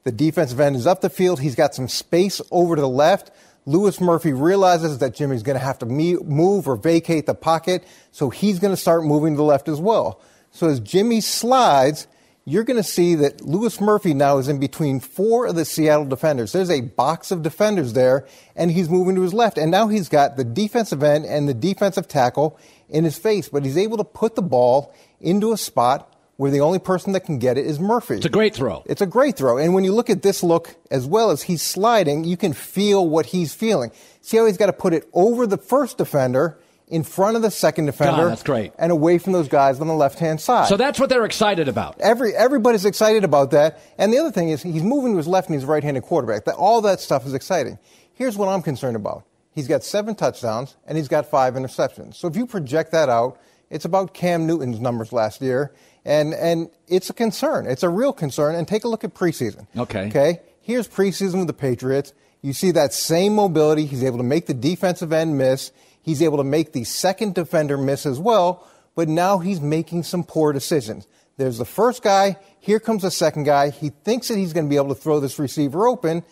The defensive end is up the field. He's got some space over to the left. Louis Murphy realizes that Jimmy's going to have to move or vacate the pocket, so he's going to start moving to the left as well. So as Jimmy slides, you're going to see that Louis Murphy now is in between 4 of the Seattle defenders. There's a box of defenders there, and he's moving to his left. And now he's got the defensive end and the defensive tackle in his face, but he's able to put the ball into a spot where the only person that can get it is Murphy. It's a great throw. It's a great throw. And when you look at this look, as well as he's sliding, you can feel what he's feeling. See how he's got to put it over the first defender, in front of the second defender. God, that's great. And away from those guys on the left-hand side. So that's what they're excited about. Everybody's excited about that. And the other thing is he's moving to his left and he's a right-handed quarterback. All that stuff is exciting. Here's what I'm concerned about. He's got 7 touchdowns and he's got 5 interceptions. So if you project that out, it's about Cam Newton's numbers last year. And it's a concern. It's a real concern. And take a look at preseason. Okay. Here's preseason with the Patriots. You see that same mobility. He's able to make the defensive end miss. He's able to make the second defender miss as well, but now he's making some poor decisions. There's the first guy. Here comes the second guy. He thinks that he's going to be able to throw this receiver open,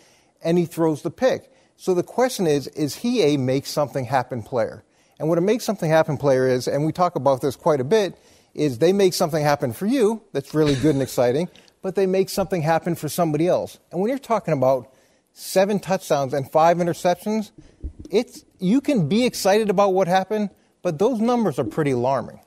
and he throws the pick. So the question is he a make-something-happen player? And what a make-something-happen player is, and we talk about this quite a bit, is they make something happen for you that's really good and exciting, but they make something happen for somebody else. And when you're talking about 7 touchdowns and 5 interceptions, you can be excited about what happened, but those numbers are pretty alarming.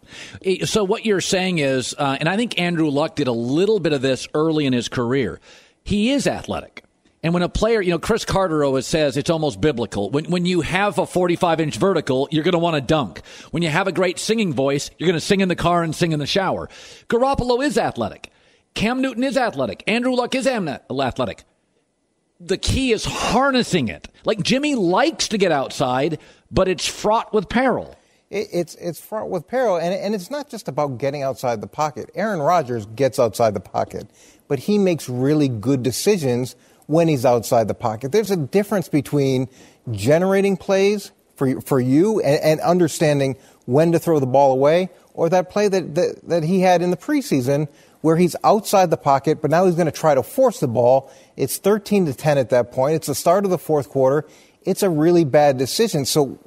So what you're saying is, and I think Andrew Luck did a little bit of this early in his career, he is athletic. And when a player, Chris Carter always says it's almost biblical. When you have a 45-inch vertical, you're going to want to dunk. When you have a great singing voice, you're going to sing in the car and sing in the shower. Garoppolo is athletic. Cam Newton is athletic. Andrew Luck is athletic. The key is harnessing it. Like Jimmy likes to get outside, but it's fraught with peril. It's fraught with peril, and it's not just about getting outside the pocket. Aaron Rodgers gets outside the pocket, but he makes really good decisions when he's outside the pocket. There's a difference between generating plays for you and understanding when to throw the ball away, or that play that he had in the preseason where he's outside the pocket, but now he's going to try to force the ball. It's 13-10 at that point. It's the start of the fourth quarter. It's a really bad decision. So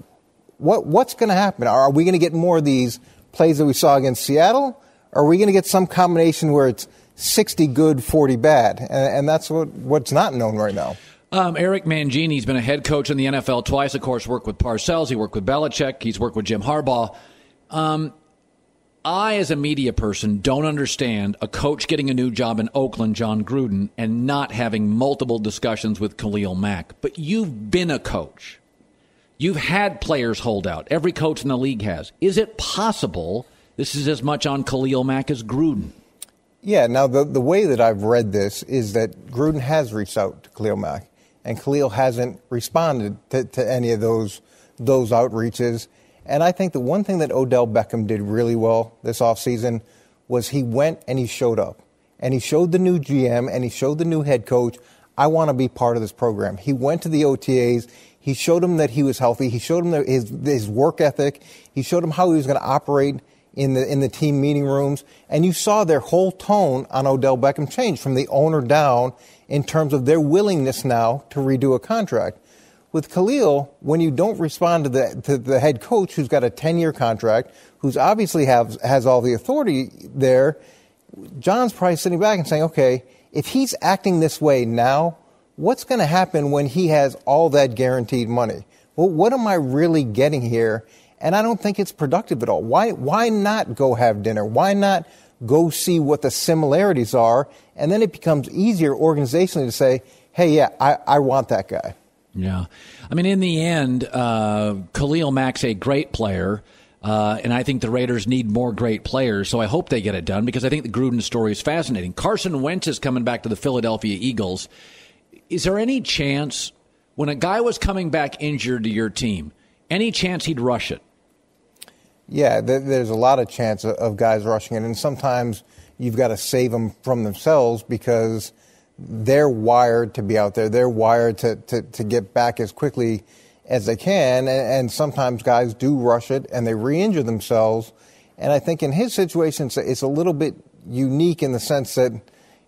what's going to happen? Are we going to get more of these plays that we saw against Seattle? Or are we going to get some combination where it's 60 good, 40 bad? And that's what's not known right now. Eric Mangini's been a head coach in the NFL twice, of course, worked with Parcells. He worked with Belichick. He's worked with Jim Harbaugh. I, as a media person, don't understand a coach getting a new job in Oakland, John Gruden, and not having multiple discussions with Khalil Mack. But you've been a coach. You've had players hold out. Every coach in the league has. Is it possible this is as much on Khalil Mack as Gruden? Yeah, now the way that I've read this is that Gruden has reached out to Khalil Mack, and Khalil hasn't responded to any of those outreaches. And I think the one thing that Odell Beckham did really well this offseason was he went and he showed up. And he showed the new GM and he showed the new head coach, I want to be part of this program. He went to the OTAs. He showed them that he was healthy. He showed them his work ethic. He showed them how he was going to operate in the team meeting rooms. And you saw their whole tone on Odell Beckham change from the owner down in terms of their willingness now to redo a contract. With Khalil, when you don't respond to the head coach who's got a 10-year contract, who's obviously has all the authority there, John's probably sitting back and saying, okay, if he's acting this way now, what's going to happen when he has all that guaranteed money? Well, what am I really getting here? And I don't think it's productive at all. Why not go have dinner? Why not go see what the similarities are? And then it becomes easier organizationally to say, hey, yeah, I want that guy. Yeah. I mean, in the end, Khalil Mack's a great player, and I think the Raiders need more great players, so I hope they get it done because I think the Gruden story is fascinating. Carson Wentz is coming back to the Philadelphia Eagles. Is there any chance, when a guy was coming back injured to your team, any chance he'd rush it? Yeah, there's a lot of chance of guys rushing it, and sometimes you've got to save them from themselves because they're wired to be out there. They're wired to get back as quickly as they can, and sometimes guys do rush it, and they re-injure themselves. And I think in his situation, it's a little bit unique in the sense that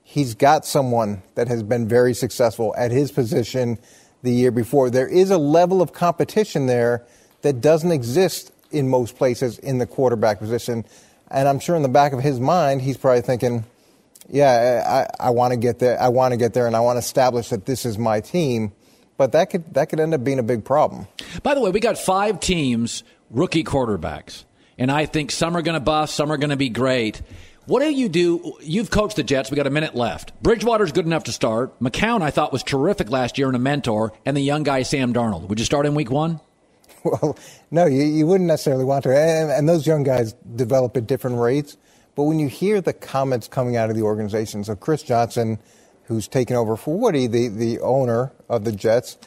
he's got someone that has been very successful at his position the year before. There is a level of competition there that doesn't exist in most places in the quarterback position. And I'm sure in the back of his mind, he's probably thinking, yeah, I want to get there. I want to get there, and I want to establish that this is my team. But that could end up being a big problem. By the way, we got 5 teams, rookie quarterbacks, and I think some are going to bust, some are going to be great. What do you do? You've coached the Jets. We got a minute left. Bridgewater's good enough to start. McCown, I thought, was terrific last year and a mentor. And the young guy, Sam Darnold. Would you start in week 1? Well, no, you wouldn't necessarily want to. And those young guys develop at different rates. But when you hear the comments coming out of the organization, so Chris Johnson, who's taken over for Woody, the owner of the Jets,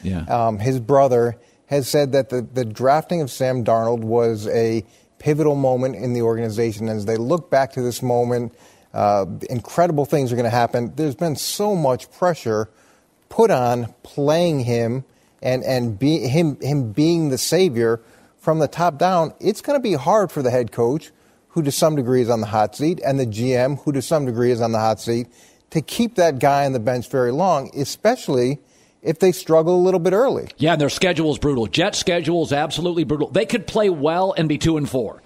his brother, has said that the drafting of Sam Darnold was a pivotal moment in the organization. As they look back to this moment, incredible things are going to happen. There's been so much pressure put on playing him and him being the savior from the top down. It's going to be hard for the head coach, who to some degree is on the hot seat, and the GM, who to some degree is on the hot seat, to keep that guy on the bench very long, especially if they struggle a little bit early. Yeah, and their schedule is brutal. Jet schedule is absolutely brutal. They could play well and be 2-4.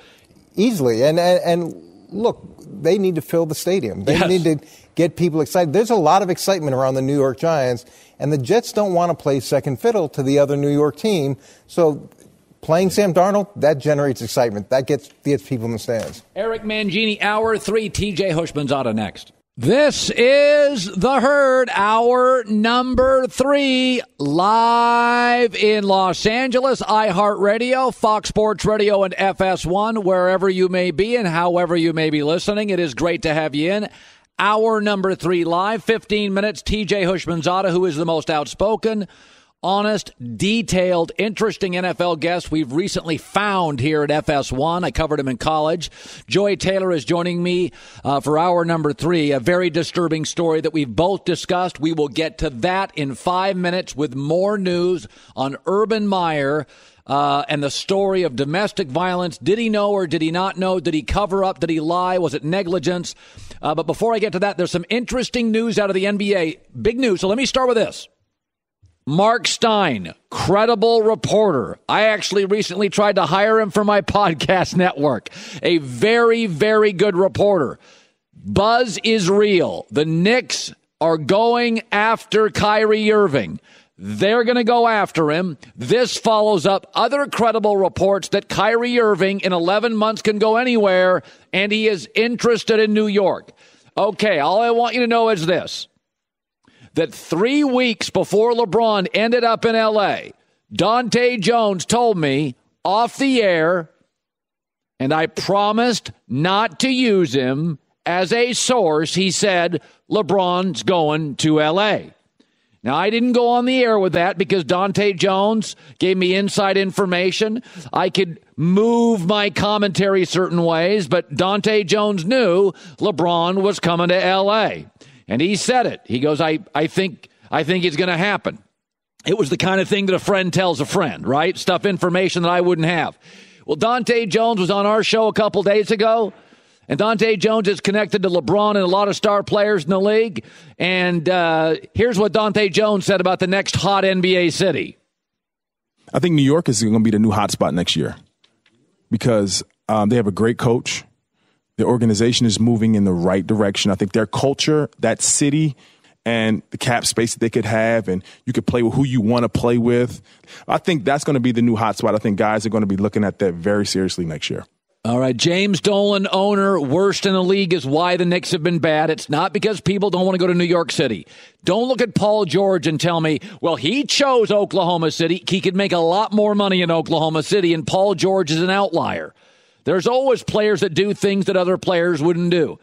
Easily. And look, they need to fill the stadium. They need to get people excited. There's a lot of excitement around the New York Giants, and the Jets don't want to play second fiddle to the other New York team. So playing Sam Darnold, that generates excitement. That gets people in the stands. Eric Mangini, Hour 3, TJ Houshmandzadeh next. This is The Herd, hour number 3, live in Los Angeles, iHeartRadio, Fox Sports Radio, and FS1, wherever you may be and however you may be listening. It is great to have you in. Hour number 3 live, 15 minutes. TJ Houshmandzadeh, who is the most outspoken, honest, detailed, interesting NFL guest we've recently found here at FS1. I covered him in college. Joy Taylor is joining me for hour number 3, a very disturbing story that we've both discussed. We will get to that in 5 minutes with more news on Urban Meyer and the story of domestic violence. Did he know or did he not know? Did he cover up? Did he lie? Was it negligence? But before I get to that, there's some interesting news out of the NBA. Big news. So let me start with this. Mark Stein, credible reporter. I actually recently tried to hire him for my podcast network. A very, very good reporter. Buzz is real. The Knicks are going after Kyrie Irving. They're going to go after him. This follows up other credible reports that Kyrie Irving in 11 months can go anywhere, and he is interested in New York. Okay, all I want you to know is this. That 3 weeks before LeBron ended up in L.A., Dante Jones told me off the air, and I promised not to use him as a source. He said, LeBron's going to L.A. Now, I didn't go on the air with that because Dante Jones gave me inside information. I could move my commentary certain ways, but Dante Jones knew LeBron was coming to L.A., and he said it. He goes, I think it's going to happen. It was the kind of thing that a friend tells a friend, right? Stuff, information that I wouldn't have. Well, Dante Jones was on our show a couple days ago, and Dante Jones is connected to LeBron and a lot of star players in the league. And here's what Dante Jones said about the next hot NBA city. I think New York is going to be the new hot spot next year because they have a great coach. The organization is moving in the right direction. I think their culture, that city, and the cap space that they could have, and you could play with who you want to play with. I think that's going to be the new hot spot. I think guys are going to be looking at that very seriously next year. All right, James Dolan, owner, worst in the league is why the Knicks have been bad. It's not because people don't want to go to New York City. Don't look at Paul George and tell me, well, he chose Oklahoma City. He could make a lot more money in Oklahoma City, and Paul George is an outlier. There's always players that do things that other players wouldn't do.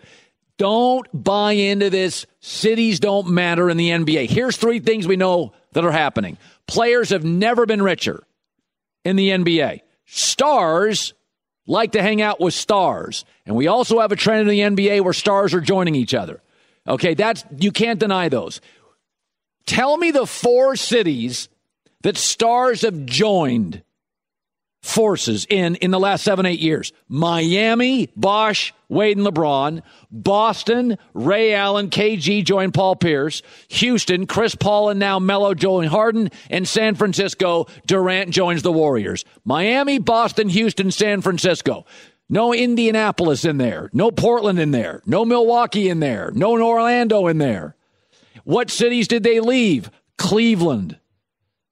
Don't buy into this. Cities don't matter in the NBA. Here's 3 things we know that are happening. Players have never been richer in the NBA. Stars like to hang out with stars. And we also have a trend in the NBA where stars are joining each other. Okay, you can't deny those. Tell me the 4 cities that stars have joined forces in the last 7-8 years. Miami, Bosh, Wade, and LeBron. Boston, Ray Allen, KG joined Paul Pierce. Houston, Chris Paul and now Melo join Harden. And San Francisco, Durant joins the Warriors. Miami, Boston, Houston, San Francisco. No Indianapolis in there. No Portland in there. No Milwaukee in there. No Orlando in there. What cities did they leave? Cleveland,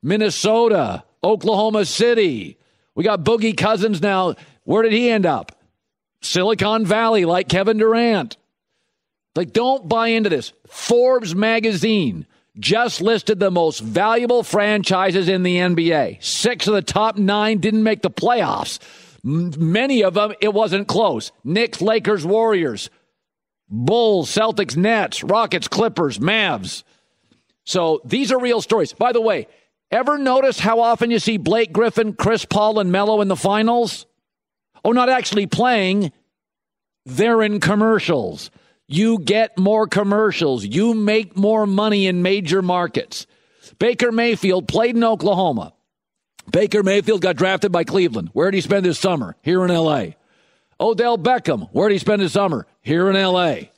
Minnesota, Oklahoma City. We got Boogie Cousins now. Where did he end up? Silicon Valley, like Kevin Durant. Like, don't buy into this. Forbes magazine just listed the most valuable franchises in the NBA. 6 of the top 9 didn't make the playoffs. Many of them, it wasn't close. Knicks, Lakers, Warriors, Bulls, Celtics, Nets, Rockets, Clippers, Mavs. So these are real stories. By the way, ever notice how often you see Blake Griffin, Chris Paul, and Melo in the finals? Oh, not actually playing. They're in commercials. You get more commercials. You make more money in major markets. Baker Mayfield played in Oklahoma. Baker Mayfield got drafted by Cleveland. Where did he spend his summer? Here in L.A. Odell Beckham. Where did he spend his summer? Here in L.A.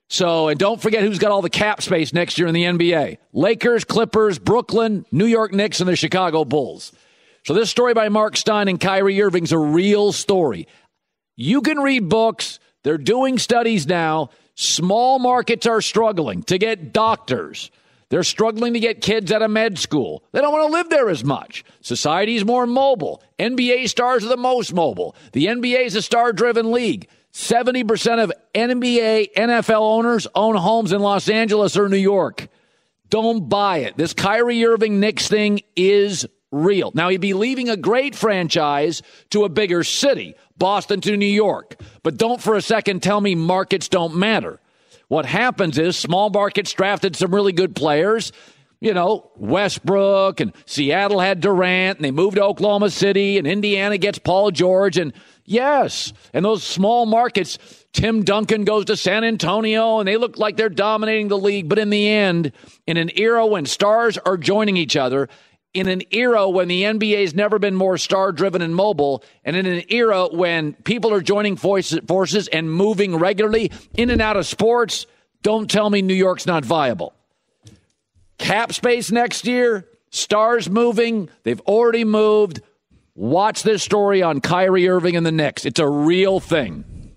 So, and don't forget who's got all the cap space next year in the NBA. Lakers, Clippers, Brooklyn, New York Knicks, and the Chicago Bulls. So this story by Mark Stein and Kyrie Irving's a real story. You can read books. They're doing studies now. Small markets are struggling to get doctors. They're struggling to get kids out of med school. They don't want to live there as much. Society's more mobile. NBA stars are the most mobile. The NBA is a star-driven league. 70% of NBA, NFL owners own homes in Los Angeles or New York. Don't buy it. This Kyrie Irving Knicks thing is real. Now, he'd be leaving a great franchise to a bigger city, Boston to New York. But don't for a second tell me markets don't matter. What happens is small markets drafted some really good players. You know, Westbrook and Seattle had Durant, and they moved to Oklahoma City, and Indiana gets Paul George. And yes, and those small markets, Tim Duncan goes to San Antonio, and they look like they're dominating the league. But in the end, in an era when stars are joining each other, in an era when the NBA has never been more star-driven and mobile, and in an era when people are joining forces and moving regularly in and out of sports, don't tell me New York's not viable. Cap space next year, stars moving, they've already moved. Watch this story on Kyrie Irving and the Knicks. It's a real thing.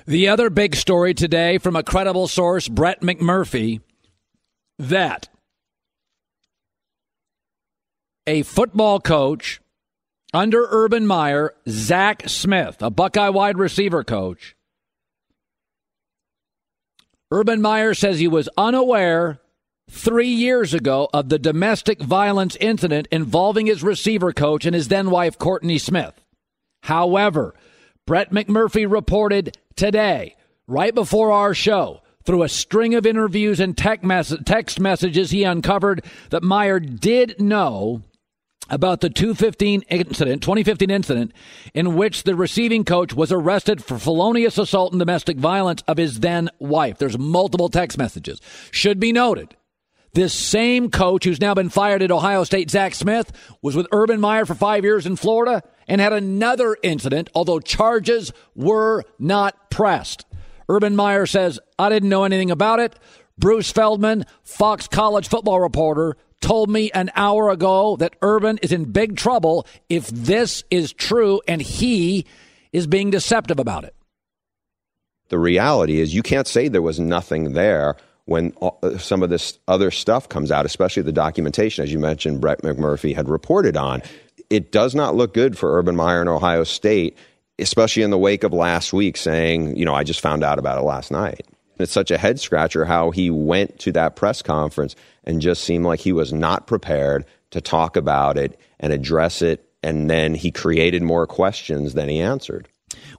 The other big story today from a credible source, Brett McMurphy, that a football coach under Urban Meyer, A.S.Smith, a Buckeye wide receiver coach. Urban Meyer says he was unaware 3 years ago of the domestic violence incident involving his receiver coach and his then wife, Courtney Smith. However, Brett McMurphy reported today, right before our show, through a string of interviews and text messages he uncovered, that Meyer did know about the 2015 incident in which the receiving coach was arrested for felonious assault and domestic violence of his then wife. There's multiple text messages. Should be noted, this same coach who's now been fired at Ohio State, A.S.Smith, was with Urban Meyer for 5 years in Florida and had another incident, although charges were not pressed. Urban Meyer says, I didn't know anything about it. Bruce Feldman, Fox college football reporter, told me an hour ago that Urban is in big trouble if this is true and he is being deceptive about it. The reality is you can't say there was nothing there when some of this other stuff comes out, especially the documentation, as you mentioned, Brett McMurphy had reported on. It does not look good for Urban Meyer and Ohio State, especially in the wake of last week saying, you know, I just found out about it last night. It's such a head scratcher how he went to that press conference and just seemed like he was not prepared to talk about it and address it. And then he created more questions than he answered.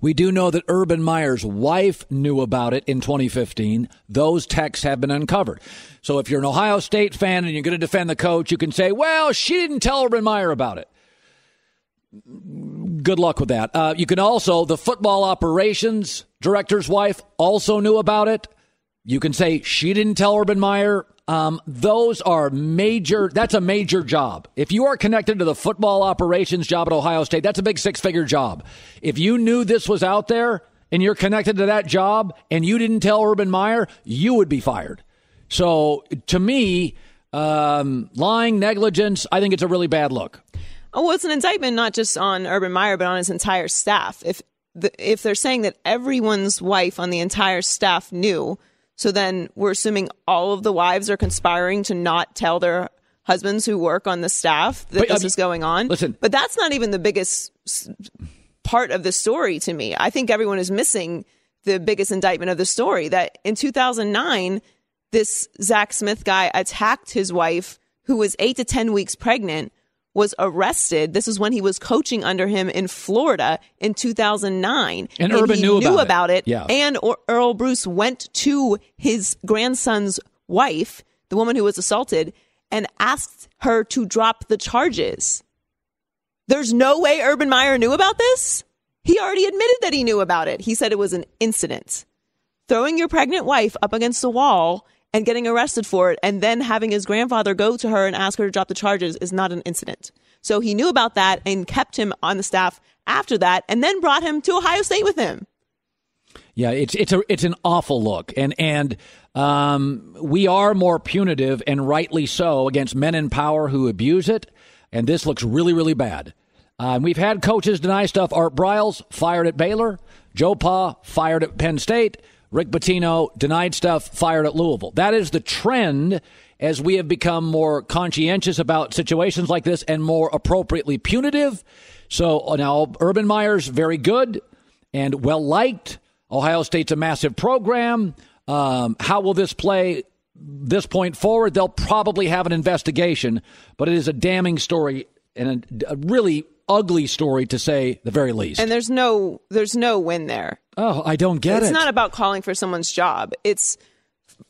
We do know that Urban Meyer's wife knew about it in 2015. Those texts have been uncovered. So if you're an Ohio State fan and you're going to defend the coach, you can say, well, she didn't tell Urban Meyer about it. Good luck with that. You can also, the football operations director's wife also knew about it. You can say she didn't tell Urban Meyer. Those are major. That's a major job. If you are connected to the football operations job at Ohio State, that's a big 6-figure job. If you knew this was out there and you're connected to that job and you didn't tell Urban Meyer, you would be fired. So to me, lying, negligence, I think it's a really bad look. Oh, well, it's an indictment not just on Urban Meyer, but on his entire staff. if they're saying that everyone's wife on the entire staff knew, so then we're assuming all of the wives are conspiring to not tell their husbands who work on the staff that this is going on. Listen, but that's not even the biggest part of the story to me. I think everyone is missing the biggest indictment of the story, that in 2009, this A.S.Smith guy attacked his wife, who was 8 to 10 weeks pregnant, was arrested. This is when he was coaching under him in Florida in 2009. And Urban he knew about it. Yeah. And Earl Bruce went to his grandson's wife, the woman who was assaulted, and asked her to drop the charges. There's no way Urban Meyer knew about this. He already admitted that he knew about it. He said it was an incident. Throwing your pregnant wife up against the wall and getting arrested for it, and then having his grandfather go to her and ask her to drop the charges, is not an incident. So he knew about that and kept him on the staff after that, and then brought him to Ohio State with him. Yeah, it's an awful look, and we are more punitive, and rightly so, against men in power who abuse it. And this looks really, really bad. We've had coaches deny stuff. Art Briles fired at Baylor. Joe Pa fired at Penn State. Rick Pitino denied stuff, fired at Louisville. That is the trend as we have become more conscientious about situations like this and more appropriately punitive. So now Urban Meyer's very good and well-liked. Ohio State's a massive program. How will this play this point forward? They'll probably have an investigation, but it is a damning story and a really ugly story, to say the very least. And there's no win there. Oh, I don't get it. It's not about calling for someone's job. It's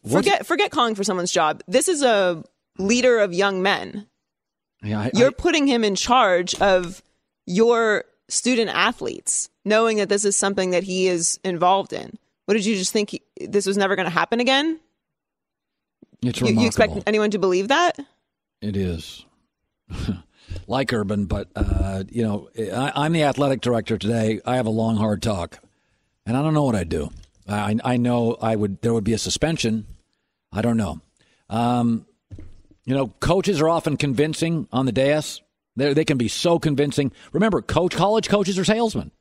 forget calling for someone's job. This is a leader of young men. Yeah, You're putting him in charge of your student athletes, knowing that this is something that he is involved in. What did you just think this was never going to happen again? It's remarkable. You expect anyone to believe that? It is. Like Urban, but, I'm the athletic director today. I have a long, hard talk, and I don't know what I'd do. I know there would be a suspension. I don't know. Coaches are often convincing on the dais. They can be so convincing. Remember, college coaches are salesmen.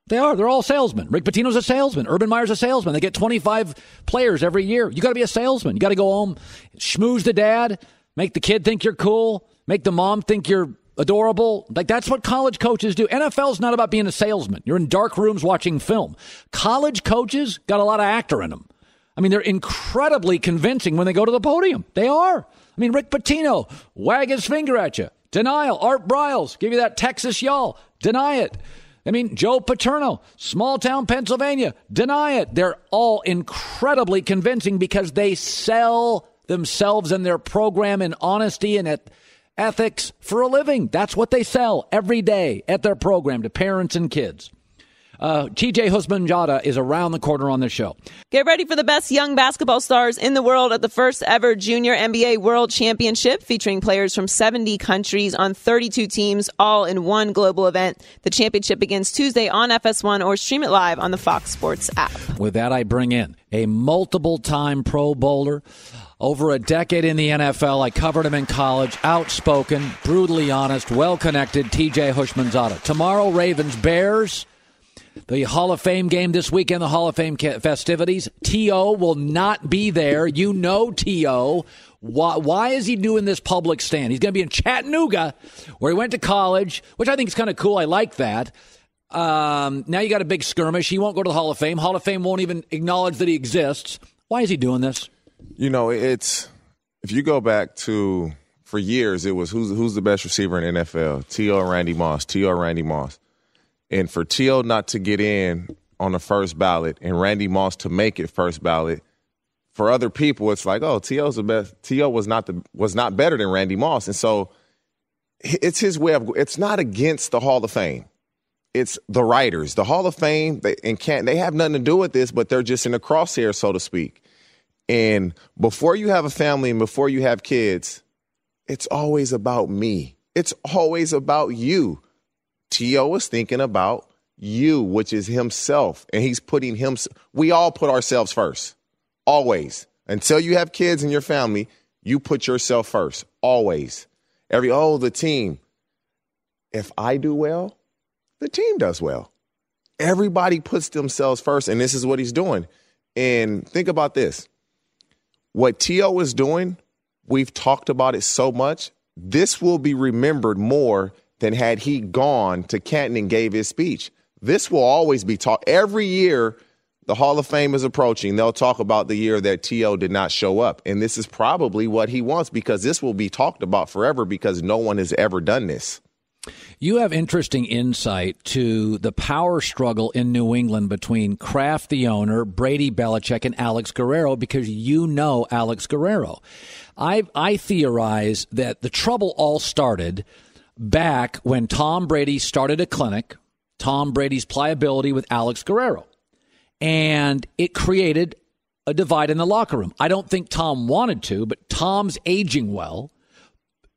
They are. They're all salesmen. Rick Pitino's a salesman. Urban Meyer's a salesman. They get 25 players every year. You got to be a salesman. You got to go home, schmooze the dad, make the kid think you're cool, make the mom think you're adorable. Like, that's what college coaches do. NFL's not about being a salesman. You're in dark rooms watching film. College coaches got a lot of actor in them. I mean, they're incredibly convincing when they go to the podium. They are. I mean, Rick Pitino, wag his finger at you. Denial. Art Briles, give you that Texas y'all. Deny it. I mean, Joe Paterno, small town Pennsylvania. Deny it. They're all incredibly convincing because they sell themselves and their program in honesty and ethics for a living. That's what they sell every day at their program to parents and kids. TJ Houshmandzadeh is around the corner on this show. Get ready for the best young basketball stars in the world at the first ever Junior NBA World Championship, featuring players from 70 countries on 32 teams, all in one global event. The championship begins Tuesday on FS1 or stream it live on the Fox Sports app. With that, I bring in a multiple-time Pro Bowler. Over a decade in the NFL, I covered him in college. Outspoken, brutally honest, well-connected, TJ Houshmandzadeh. Tomorrow, Ravens, Bears. The Hall of Fame game this weekend, the Hall of Fame festivities. T.O. will not be there. You know T.O. Why is he doing this public stand? He's going to be in Chattanooga, where he went to college, which I think is kind of cool. I like that. Now you got a big skirmish. He won't go to the Hall of Fame. Hall of Fame won't even acknowledge that he exists. Why is he doing this? You know, it's if you go back to, for years, it was who's the best receiver in the NFL? T.O. or Randy Moss? T.O. or Randy Moss? And for T.O. not to get in on the first ballot and Randy Moss to make it first ballot, for other people, it's like, oh, T.O.'s the best. T.O. was not better than Randy Moss. And so it's his way of, it's not against the Hall of Fame. It's the writers. The Hall of Fame, they have nothing to do with this, but they're just in the crosshair, so to speak. And before you have a family and before you have kids, it's always about me. It's always about you. T.O. is thinking about you, which is himself. And he's putting we all put ourselves first. Always. Until you have kids in your family, you put yourself first. Always. The team. If I do well, the team does well. Everybody puts themselves first, and this is what he's doing. And think about this. What T.O. is doing, we've talked about it so much. This will be remembered more than had he gone to Canton and gave his speech. This will always be talked. Every year the Hall of Fame is approaching, they'll talk about the year that T.O. did not show up. And this is probably what he wants, because this will be talked about forever, because no one has ever done this. You have interesting insight to the power struggle in New England between Kraft, the owner, Brady, Belichick, and Alex Guerrero, because you know Alex Guerrero. I theorize that the trouble all started back when Tom Brady started a clinic, Tom Brady's pliability with Alex Guerrero, and it created a divide in the locker room. I don't think Tom wanted to, but Tom's aging well.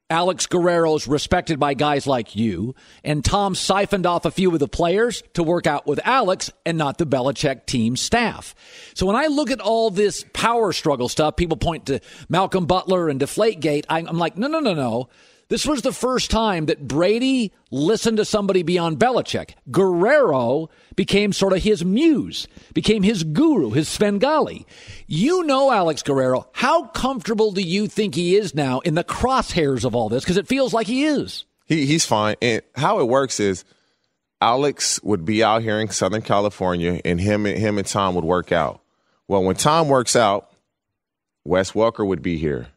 Alex Guerrero's respected by guys like you, and Tom siphoned off a few of the players to work out with Alex and not the Belichick team staff. So when I look at all this power struggle stuff, people point to Malcolm Butler and Deflategate. I'm like, no. This was the first time that Brady listened to somebody beyond Belichick. Guerrero became sort of his muse, became his guru, his Svengali. You know Alex Guerrero. How comfortable do you think he is now in the crosshairs of all this? Because it feels like he is. He's fine. And how it works is Alex would be out here in Southern California, and him and Tom would work out. Well, when Tom works out, Wes Welker would be here.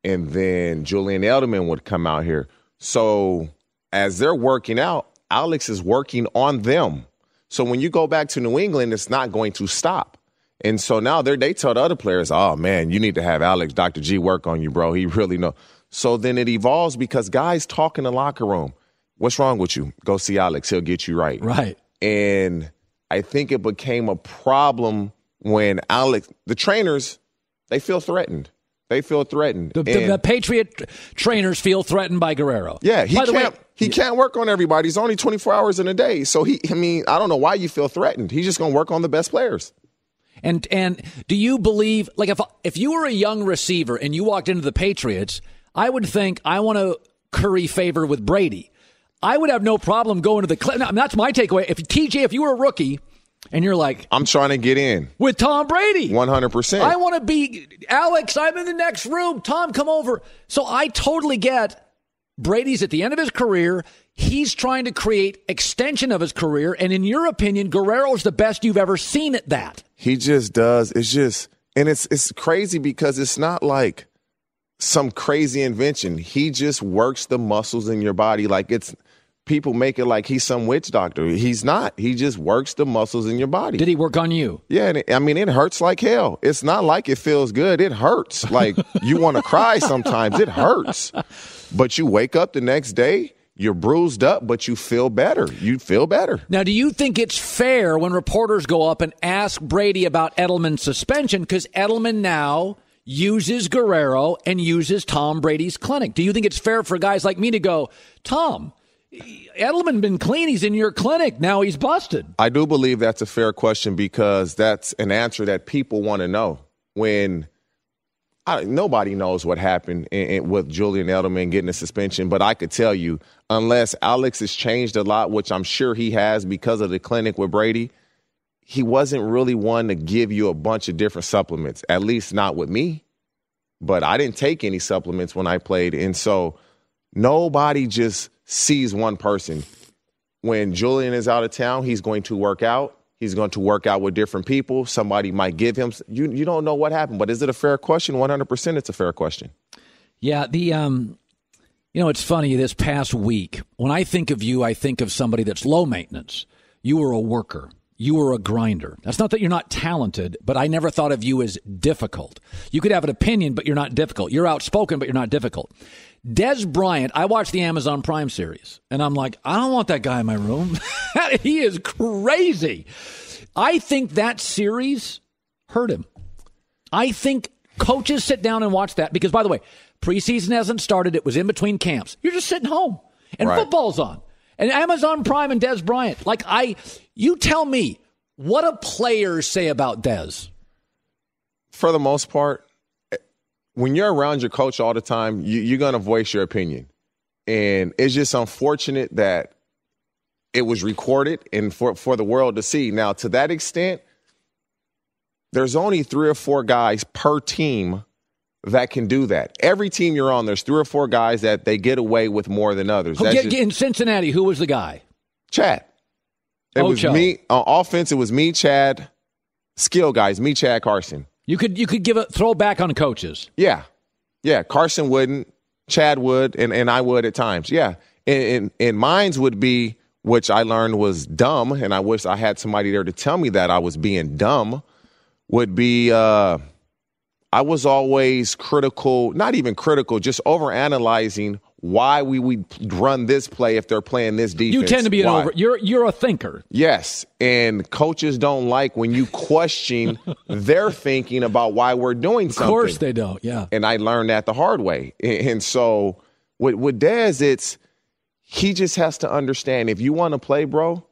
And then Julian Edelman would come out here. So as they're working out, Alex is working on them. So when you go back to New England, it's not going to stop. And so now they tell the other players, oh, man, you need to have Alex, Dr. G, work on you, bro. He really knows. So then it evolves because guys talk in the locker room. What's wrong with you? Go see Alex. He'll get you right. Right. And I think it became a problem when the trainers, they feel threatened. They feel threatened. The Patriot trainers feel threatened by Guerrero. Yeah, he can't work on everybody. He's only 24 hours in a day. So I don't know why you feel threatened. He's just going to work on the best players. And do you believe, like if you were a young receiver and you walked into the Patriots, I would think I want to curry favor with Brady. I would have no problem going to the now, that's my takeaway. If you were a rookie, and you're like, I'm trying to get in. With Tom Brady. 100%. I want to be, Alex, I'm in the next room. Tom, come over. So I totally get Brady's at the end of his career. He's trying to create extension of his career. And in your opinion, Guerrero's the best you've ever seen at that. He just does. It's crazy because it's not like some crazy invention. He just works the muscles in your body like it's. People make it like he's some witch doctor. He's not. He just works the muscles in your body. Did he work on you? Yeah, and it hurts like hell. It's not like it feels good. It hurts. Like you want to cry sometimes. It hurts. But you wake up the next day, you're bruised up, but you feel better. You feel better. Now, do you think it's fair when reporters go up and ask Brady about Edelman's suspension? Because Edelman now uses Guerrero and uses Tom Brady's clinic. Do you think it's fair for guys like me to go, Tom, Edelman been clean. He's in your clinic. Now he's busted. I do believe that's a fair question because that's an answer that people want to know. When nobody knows what happened with Julian Edelman getting a suspension, but I could tell you, unless Alex has changed a lot, which I'm sure he has because of the clinic with Brady, he wasn't really one to give you a bunch of different supplements, at least not with me. But I didn't take any supplements when I played. And so nobody just sees one person. When Julian is out of town, he's going to work out. He's going to work out with different people. Somebody might give him. You don't know what happened, but is it a fair question? 100% it's a fair question. Yeah, it's funny, this past week, when I think of you, I think of somebody that's low maintenance. You were a worker. You were a grinder. That's not that you're not talented, but I never thought of you as difficult. You could have an opinion, but you're not difficult. You're outspoken, but you're not difficult. Des Bryant, I watched the Amazon Prime series, and I'm like, I don't want that guy in my room. He is crazy. I think that series hurt him. I think coaches sit down and watch that because, by the way, preseason hasn't started. It was in between camps. You're just sitting home, and football's on. And Amazon Prime and Des Bryant. You tell me, what do players say about Des? For the most part, when you're around your coach all the time, you're going to voice your opinion. And it's just unfortunate that it was recorded and for the world to see. Now, to that extent, there's only 3 or 4 guys per team that can do that. Every team you're on, there's 3 or 4 guys that they get away with more than others. In Cincinnati, who was the guy? Chad. It was me. On offense, it was me, Chad. Skill guys, me, Chad, Carson. You could give a throwback on coaches. Yeah. Carson wouldn't. Chad would, and I would at times. Yeah. And mine's would be, which I learned was dumb, and I wish I had somebody there to tell me that I was being dumb, would be I was always critical, not even critical, just overanalyzing why we would run this play if they're playing this defense. You tend to be you're a thinker. Yes, and coaches don't like when you question their thinking about why we're doing something. Of course they don't, yeah. And I learned that the hard way. And so with Dez, he just has to understand, if you want to play, bro,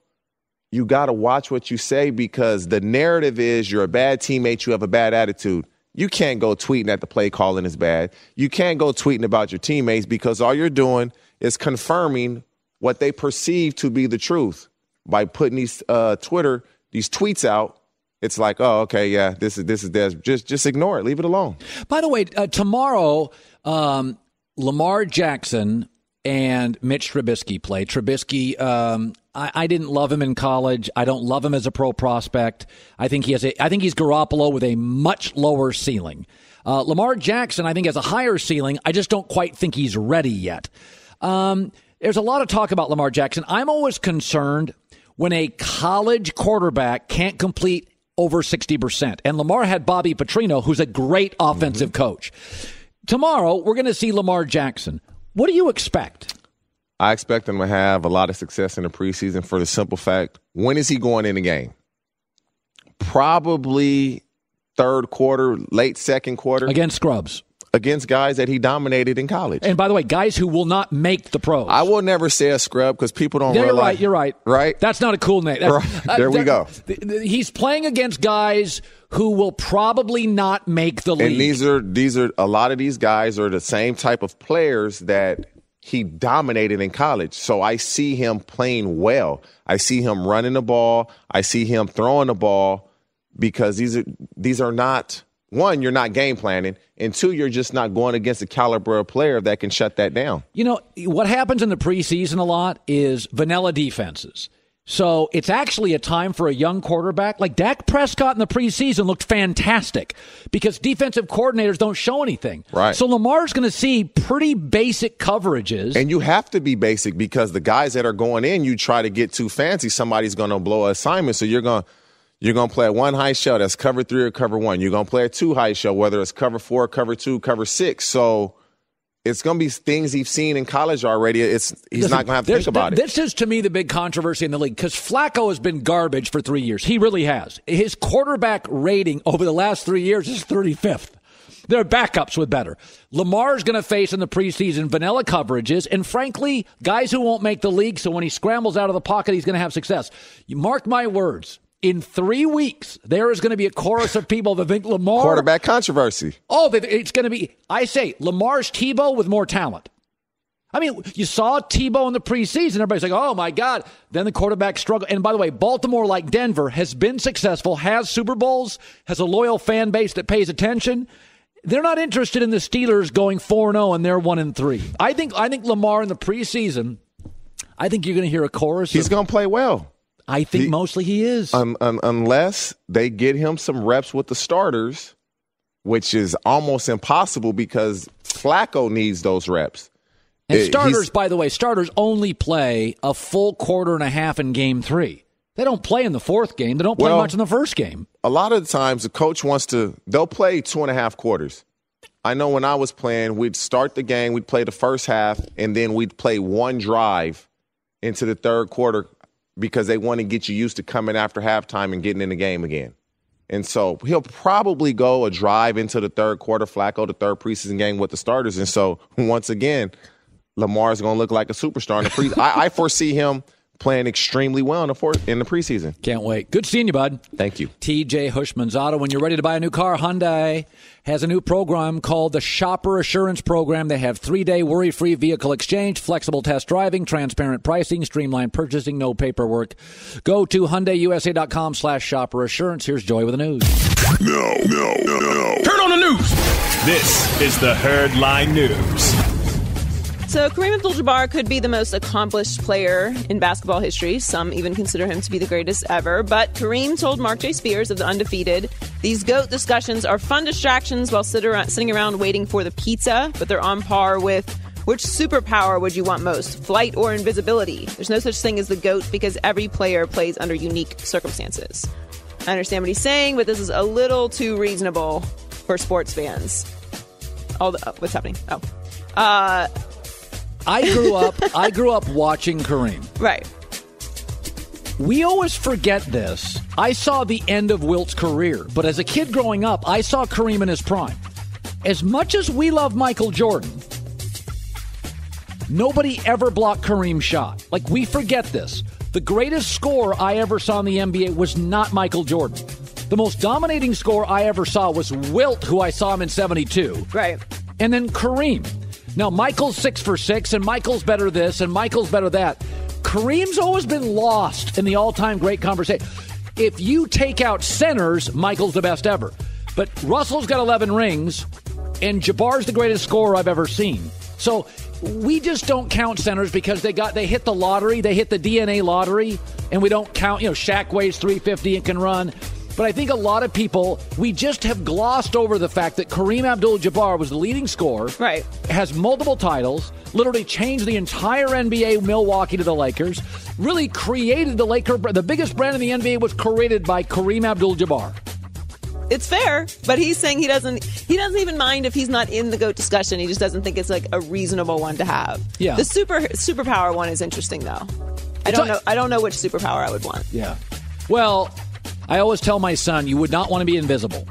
you got to watch what you say, because the narrative is you're a bad teammate, you have a bad attitude. You can't go tweeting that the play calling is bad. You can't go tweeting about your teammates, because all you're doing is confirming what they perceive to be the truth by putting these tweets out. It's like, oh, okay, yeah, this is Dez. Just ignore it. Leave it alone. By the way, tomorrow, Lamar Jackson and Mitch Trubisky play. Trubisky, I didn't love him in college. I don't love him as a pro prospect. I think he's Garoppolo with a much lower ceiling. Lamar Jackson, I think, has a higher ceiling. I just don't quite think he's ready yet. There's a lot of talk about Lamar Jackson. I'm always concerned when a college quarterback can't complete over 60%. And Lamar had Bobby Petrino, who's a great offensive coach. Tomorrow, we're going to see Lamar Jackson. What do you expect? I expect him to have a lot of success in the preseason for the simple fact, when is he going in the game? Probably third quarter, late second quarter. Against scrubs. Against guys that he dominated in college. And by the way, guys who will not make the pros. I will never say a scrub because people don't realize. You're right. Right? That's not a cool name. There we go. He's playing against guys who will probably not make the league. And these are a lot of these guys are the same type of players that he dominated in college. So I see him playing well. I see him running the ball. I see him throwing the ball, because these are not, one, you're not game planning, and two, you're just not going against a caliber of player that can shut that down. You know, what happens in the preseason a lot is vanilla defenses. So it's actually a time for a young quarterback. Like Dak Prescott in the preseason looked fantastic because defensive coordinators don't show anything. Right. So Lamar's going to see pretty basic coverages. And you have to be basic, because the guys that are going in, you try to get too fancy, somebody's going to blow an assignment. So you're going to play a one high shell that's cover 3 or cover 1. You're going to play a 2 high shell, whether it's cover 4, cover 2, cover 6. So it's going to be things he's seen in college already. He's not going to have to think about it. This is, to me, the big controversy in the league, because Flacco has been garbage for 3 years. He really has. His quarterback rating over the last 3 years is 35th. There are backups with better. Lamar's going to face in the preseason vanilla coverages and, frankly, guys who won't make the league, so when he scrambles out of the pocket, he's going to have success. You mark my words. In 3 weeks, there is going to be a chorus of people that think Lamar... Quarterback controversy. Oh, it's going to be... I say, Lamar's Tebow with more talent. I mean, you saw Tebow in the preseason. Everybody's like, oh, my God. Then the quarterback struggled. And by the way, Baltimore, like Denver, has been successful, has Super Bowls, has a loyal fan base that pays attention. They're not interested in the Steelers going 4-0 and they're 1-3. I think Lamar in the preseason, I think you're going to hear a chorus. He's going to play well. I think mostly he is. Unless they get him some reps with the starters, which is almost impossible because Flacco needs those reps. And starters, by the way, only play a full quarter and a half in game 3. They don't play in the fourth game. They don't play much in the first game. A lot of the times the coach they'll play 2.5 quarters. I know when I was playing, we'd start the game, we'd play the first half, and then we'd play one drive into the third quarter, because they want to get you used to coming after halftime and getting in the game again. And so he'll probably go a drive into the third quarter, Flacco, the third preseason game with the starters. And so once again, Lamar's going to look like a superstar in the I foresee him playing extremely well in the preseason. Can't wait. Good seeing you, bud. Thank you. TJ Houshmandzadeh. When you're ready to buy a new car, Hyundai has a new program called the Shopper Assurance Program. They have 3-day worry-free vehicle exchange, flexible test driving, transparent pricing, streamlined purchasing, no paperwork. Go to HyundaiUSA.com/Shopper Assurance. Here's Joy with the news. No. Turn on the news. This is the Herdline News. So Kareem Abdul-Jabbar could be the most accomplished player in basketball history. Some even consider him to be the greatest ever. But Kareem told Mark J. Spears of The Undefeated, these GOAT discussions are fun distractions while sitting around waiting for the pizza, but they're on par with which superpower would you want most, flight or invisibility? There's no such thing as the GOAT because every player plays under unique circumstances. I understand what he's saying, but this is a little too reasonable for sports fans. What's happening? I grew up watching Kareem. Right. We always forget this. I saw the end of Wilt's career, but as a kid growing up, I saw Kareem in his prime. As much as we love Michael Jordan, nobody ever blocked Kareem's shot. Like, we forget this. The greatest scorer I ever saw in the NBA was not Michael Jordan. The most dominating scorer I ever saw was Wilt, who I saw him in 72. Right. And then Kareem. Now, Michael's 6 for 6, and Michael's better this, and Michael's better that. Kareem's always been lost in the all-time great conversation. If you take out centers, Michael's the best ever. But Russell's got 11 rings, and Jabbar's the greatest scorer I've ever seen. So we just don't count centers because they hit the lottery, they hit the DNA lottery, and we don't count, Shaq weighs 350 and can run. But I think a lot of people, we just have glossed over the fact that Kareem Abdul-Jabbar was the leading scorer. Right. Has multiple titles, literally changed the entire NBA, Milwaukee to the Lakers, really created the biggest brand in the NBA was created by Kareem Abdul-Jabbar. It's fair, but he's saying he doesn't even mind if he's not in the GOAT discussion. He just doesn't think it's like a reasonable one to have. Yeah. The superpower one is interesting though. I don't know which superpower I would want. Yeah. Well, I always tell my son, you would not want to be invisible.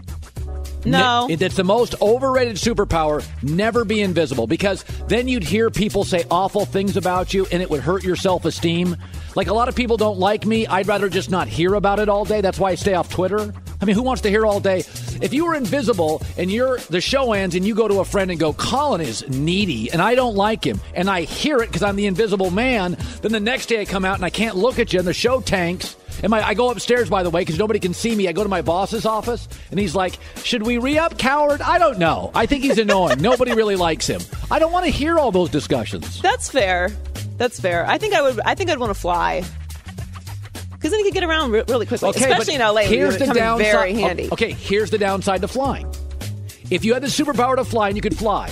No. It's the most overrated superpower. Never be invisible, because then you'd hear people say awful things about you and it would hurt your self-esteem. Like, a lot of people don't like me. I'd rather just not hear about it all day. That's why I stay off Twitter. I mean, who wants to hear all day? If you were invisible and the show ends and you go to a friend and go, Colin is needy and I don't like him, and I hear it because I'm the invisible man, then the next day I come out and I can't look at you and the show tanks. And I go upstairs, by the way, because nobody can see me. I go to my boss's office, and he's like, should we re-up, coward? I don't know. I think he's annoying. Nobody really likes him. I don't want to hear all those discussions. That's fair. I think I'd want to fly. Because then you could get around really quickly, especially in LA. Here's the downside. Very handy. Okay, here's the downside to flying. If you had the superpower to fly and you could fly,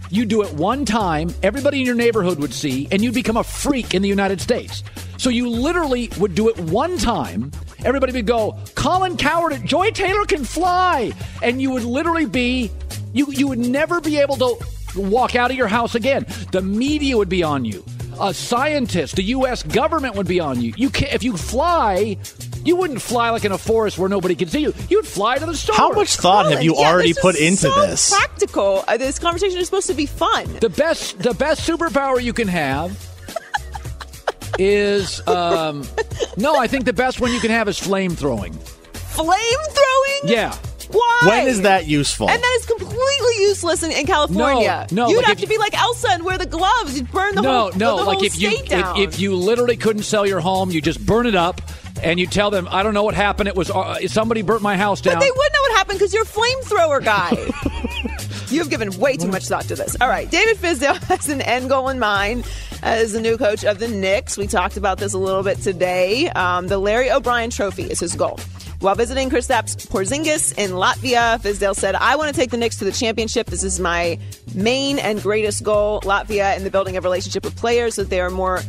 you do it one time, everybody in your neighborhood would see, and you'd become a freak in the United States. So you literally would do it one time. Everybody would go, Colin Coward, Joy Taylor can fly. And you would literally be, you would never be able to walk out of your house again. The media would be on you. A scientist, the U.S. government would be on you. If you fly, you wouldn't fly like in a forest where nobody can see you. You'd fly to the store. How much thought have you already put into this? Practical. This conversation is supposed to be fun. The best superpower you can have is I think the best one you can have is flame throwing. Flame throwing? Yeah. Why? When is that useful? And that is completely useless in California. No, you'd like have to be like Elsa and wear the gloves. You'd burn the whole state down. If you literally couldn't sell your home, you just burn it up and you tell them, I don't know what happened. It was somebody burnt my house down. But they would know what happened because you're a flamethrower guy. You've given way too much thought to this. All right, David Fizdale has an end goal in mind as the new coach of the Knicks. We talked about this a little bit today. The Larry O'Brien Trophy is his goal. While visiting Kristaps Porzingis in Latvia, Fizdale said, I want to take the Knicks to the championship. This is my main and greatest goal. Latvia and the building of relationship with players so that they are more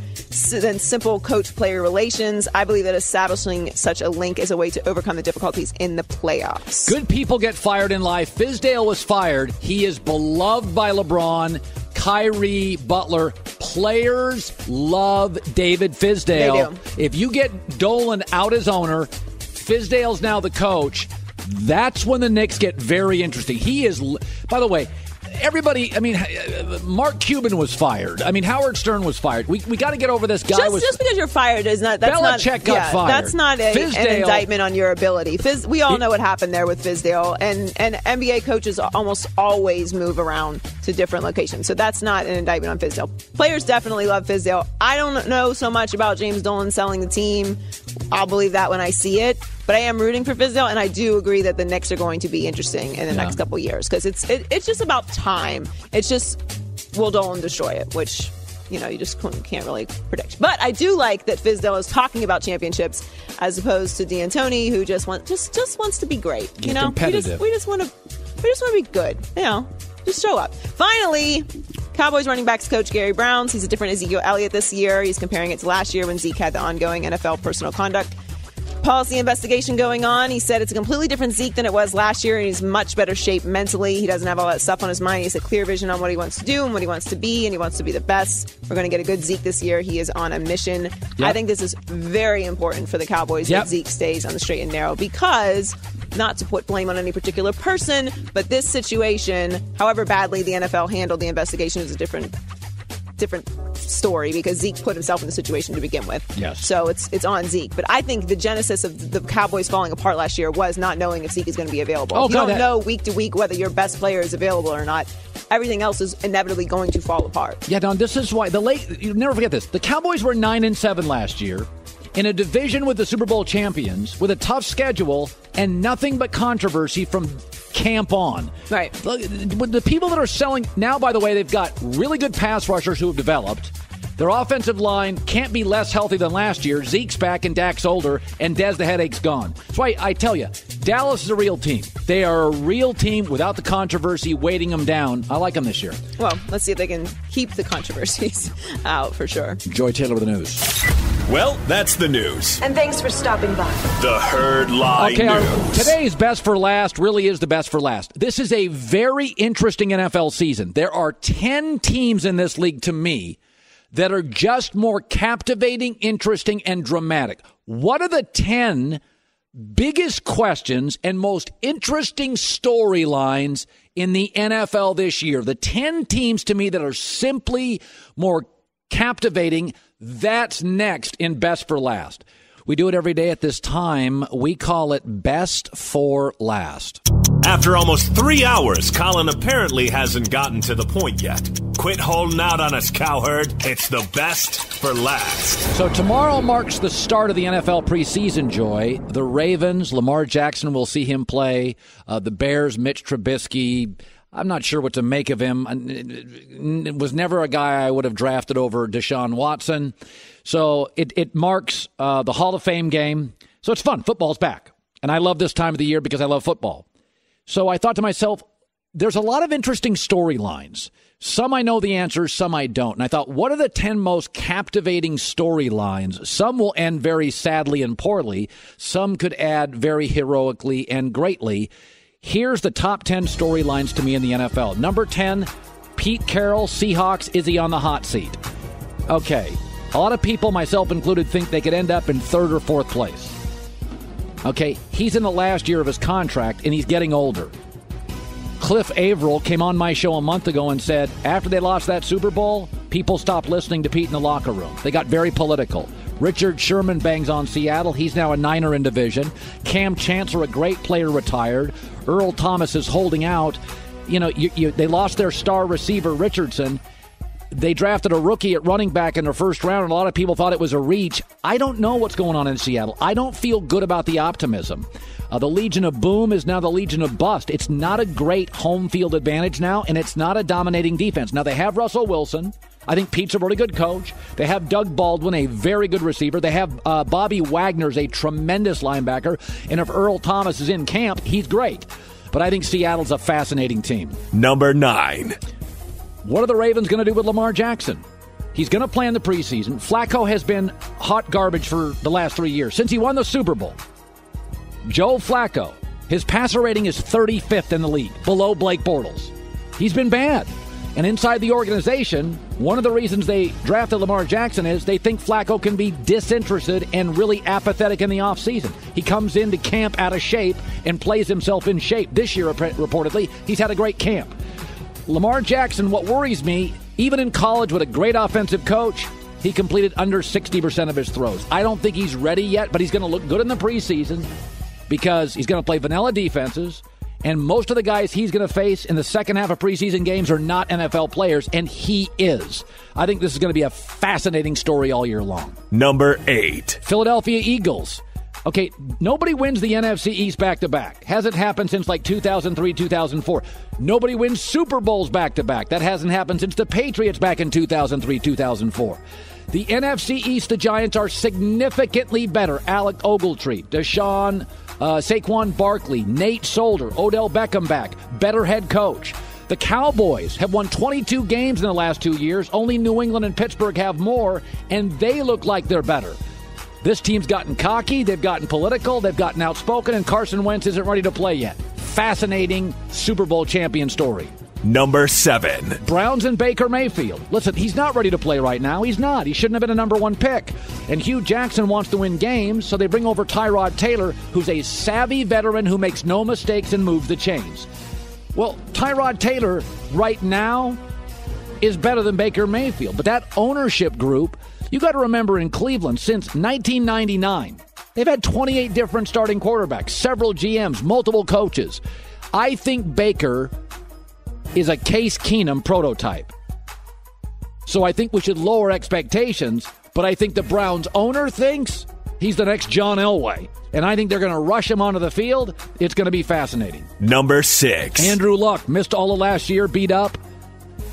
than simple coach-player relations. I believe that establishing such a link is a way to overcome the difficulties in the playoffs. Good people get fired in life. Fizdale was fired. He is beloved by LeBron, Kyrie, Butler. Players love David Fizdale. They do. If you get Dolan out as owner, Fizdale's now the coach. That's when the Knicks get very interesting. He is, by the way, everybody, Mark Cuban was fired. Howard Stern was fired. We got to get over this guy. Just because you're fired is not. That's Belichick got fired. That's not an indictment on your ability. We all know what happened there with Fizdale, and NBA coaches almost always move around to different locations. So that's not an indictment on Fizdale. Players definitely love Fizdale. I don't know so much about James Dolan selling the team. I'll believe that when I see it. But I am rooting for Fizdale, and I do agree that the Knicks are going to be interesting in the next couple of years because it's just about time. It's just, will Dolan destroy it, which, you just can't really predict. But I do like that Fizdale is talking about championships as opposed to D'Antoni, who just wants to be great. Competitive. We just want to be good. Just show up. Finally, Cowboys running backs coach Gary Brown sees a different Ezekiel Elliott this year. He's comparing it to last year when Zeke had the ongoing NFL personal conduct policy investigation going on. He said it's a completely different Zeke than it was last year, and he's much better shape mentally. He doesn't have all that stuff on his mind. He has a clear vision on what he wants to do and what he wants to be, and he wants to be the best. We're going to get a good Zeke this year. He is on a mission. Yep. I think this is very important for the Cowboys that Zeke stays on the straight and narrow because, not to put blame on any particular person, but this situation, however badly the NFL handled the investigation, is a different story because Zeke put himself in the situation to begin with. Yes. So it's on Zeke. But I think the genesis of the Cowboys falling apart last year was not knowing if Zeke is going to be available. You don't know week to week whether your best player is available or not. Everything else is inevitably going to fall apart. Yeah, Don, this is why you never forget this. The Cowboys were 9-7 last year in a division with the Super Bowl champions with a tough schedule and nothing but controversy from camp on. Right. The people that are selling now, by the way, they've got really good pass rushers who have developed. Their offensive line can't be less healthy than last year. Zeke's back and Dak's older, and Dez, the headache's gone. That's why I tell you, Dallas is a real team. They are a real team without the controversy weighting them down. I like them this year. Well, let's see if they can keep the controversies out for sure. Joy Taylor with the news. Well, that's the news. And thanks for stopping by. The Herd Lie News. Today's best for last really is the best for last. This is a very interesting NFL season. There are 10 teams in this league, to me, that are just more captivating, interesting, and dramatic. What are the 10 biggest questions and most interesting storylines in the NFL this year? The 10 teams, to me, that are simply more captivating. That's next in Best for Last. We do it every day at this time. We call it Best for Last. After almost 3 hours, Colin apparently hasn't gotten to the point yet. Quit holding out on us, cowherd. It's the best for last. So tomorrow marks the start of the NFL preseason, Joy. The Ravens, Lamar Jackson, will see him play. The Bears, Mitch Trubisky. I'm not sure what to make of him. It was never a guy I would have drafted over Deshaun Watson. So it marks the Hall of Fame game. So it's fun. Football's back. And I love this time of the year because I love football. So I thought to myself, there's a lot of interesting storylines. Some I know the answers, some I don't. And I thought, what are the 10 most captivating storylines? Some will end very sadly and poorly. Some could add very heroically and greatly. Here's the top 10 storylines to me in the NFL. Number 10, Pete Carroll, Seahawks. Is he on the hot seat? Okay. A lot of people, myself included, think they could end up in third or fourth place. Okay, he's in the last year of his contract, and he's getting older. Cliff Averill came on my show a month ago and said, after they lost that Super Bowl, people stopped listening to Pete in the locker room. They got very political. Richard Sherman bangs on Seattle. He's now a Niner in division. Cam Chancellor, a great player, retired. Earl Thomas is holding out. They lost their star receiver, Richardson. They drafted a rookie at running back in the first round, and a lot of people thought it was a reach. I don't know what's going on in Seattle. I don't feel good about the optimism. The Legion of Boom is now the Legion of Bust. It's not a great home field advantage now, and it's not a dominating defense. Now, they have Russell Wilson. I think Pete's a really good coach. They have Doug Baldwin, a very good receiver. They have Bobby Wagner's a tremendous linebacker. And if Earl Thomas is in camp, he's great. But I think Seattle's a fascinating team. Number 9. What are the Ravens going to do with Lamar Jackson? He's going to play in the preseason. Flacco has been hot garbage for the last 3 years, since he won the Super Bowl. Joe Flacco, his passer rating is 35th in the league, below Blake Bortles. He's been bad. And inside the organization, one of the reasons they drafted Lamar Jackson is they think Flacco can be disinterested and really apathetic in the offseason. He comes into camp out of shape and plays himself in shape. This year, reportedly, he's had a great camp. Lamar Jackson, what worries me, even in college with a great offensive coach, he completed under 60% of his throws. I don't think he's ready yet, but he's going to look good in the preseason because he's going to play vanilla defenses, and most of the guys he's going to face in the second half of preseason games are not NFL players, and he is. I think this is going to be a fascinating story all year long. Number 8. Philadelphia Eagles. Okay, nobody wins the NFC East back-to-back. Hasn't happened since like 2003, 2004. Nobody wins Super Bowls back-to-back. That hasn't happened since the Patriots back in 2003, 2004. The NFC East, the Giants are significantly better. Alec Ogletree, Deshaun, Saquon Barkley, Nate Solder, Odell Beckham back. Better head coach. The Cowboys have won 22 games in the last 2 years. Only New England and Pittsburgh have more, and they look like they're better. This team's gotten cocky, they've gotten political, they've gotten outspoken, and Carson Wentz isn't ready to play yet. Fascinating Super Bowl champion story. Number 7. Browns and Baker Mayfield. Listen, he's not ready to play right now. He's not. He shouldn't have been a number 1 pick. And Hugh Jackson wants to win games, so they bring over Tyrod Taylor, who's a savvy veteran who makes no mistakes and moves the chains. Well, Tyrod Taylor right now is better than Baker Mayfield, but that ownership group, you got to remember in Cleveland, since 1999, they've had 28 different starting quarterbacks, several GMs, multiple coaches. I think Baker is a Case Keenum prototype. So I think we should lower expectations, but I think the Browns owner thinks he's the next John Elway. And I think they're going to rush him onto the field. It's going to be fascinating. Number 6. Andrew Luck missed all of last year, beat up.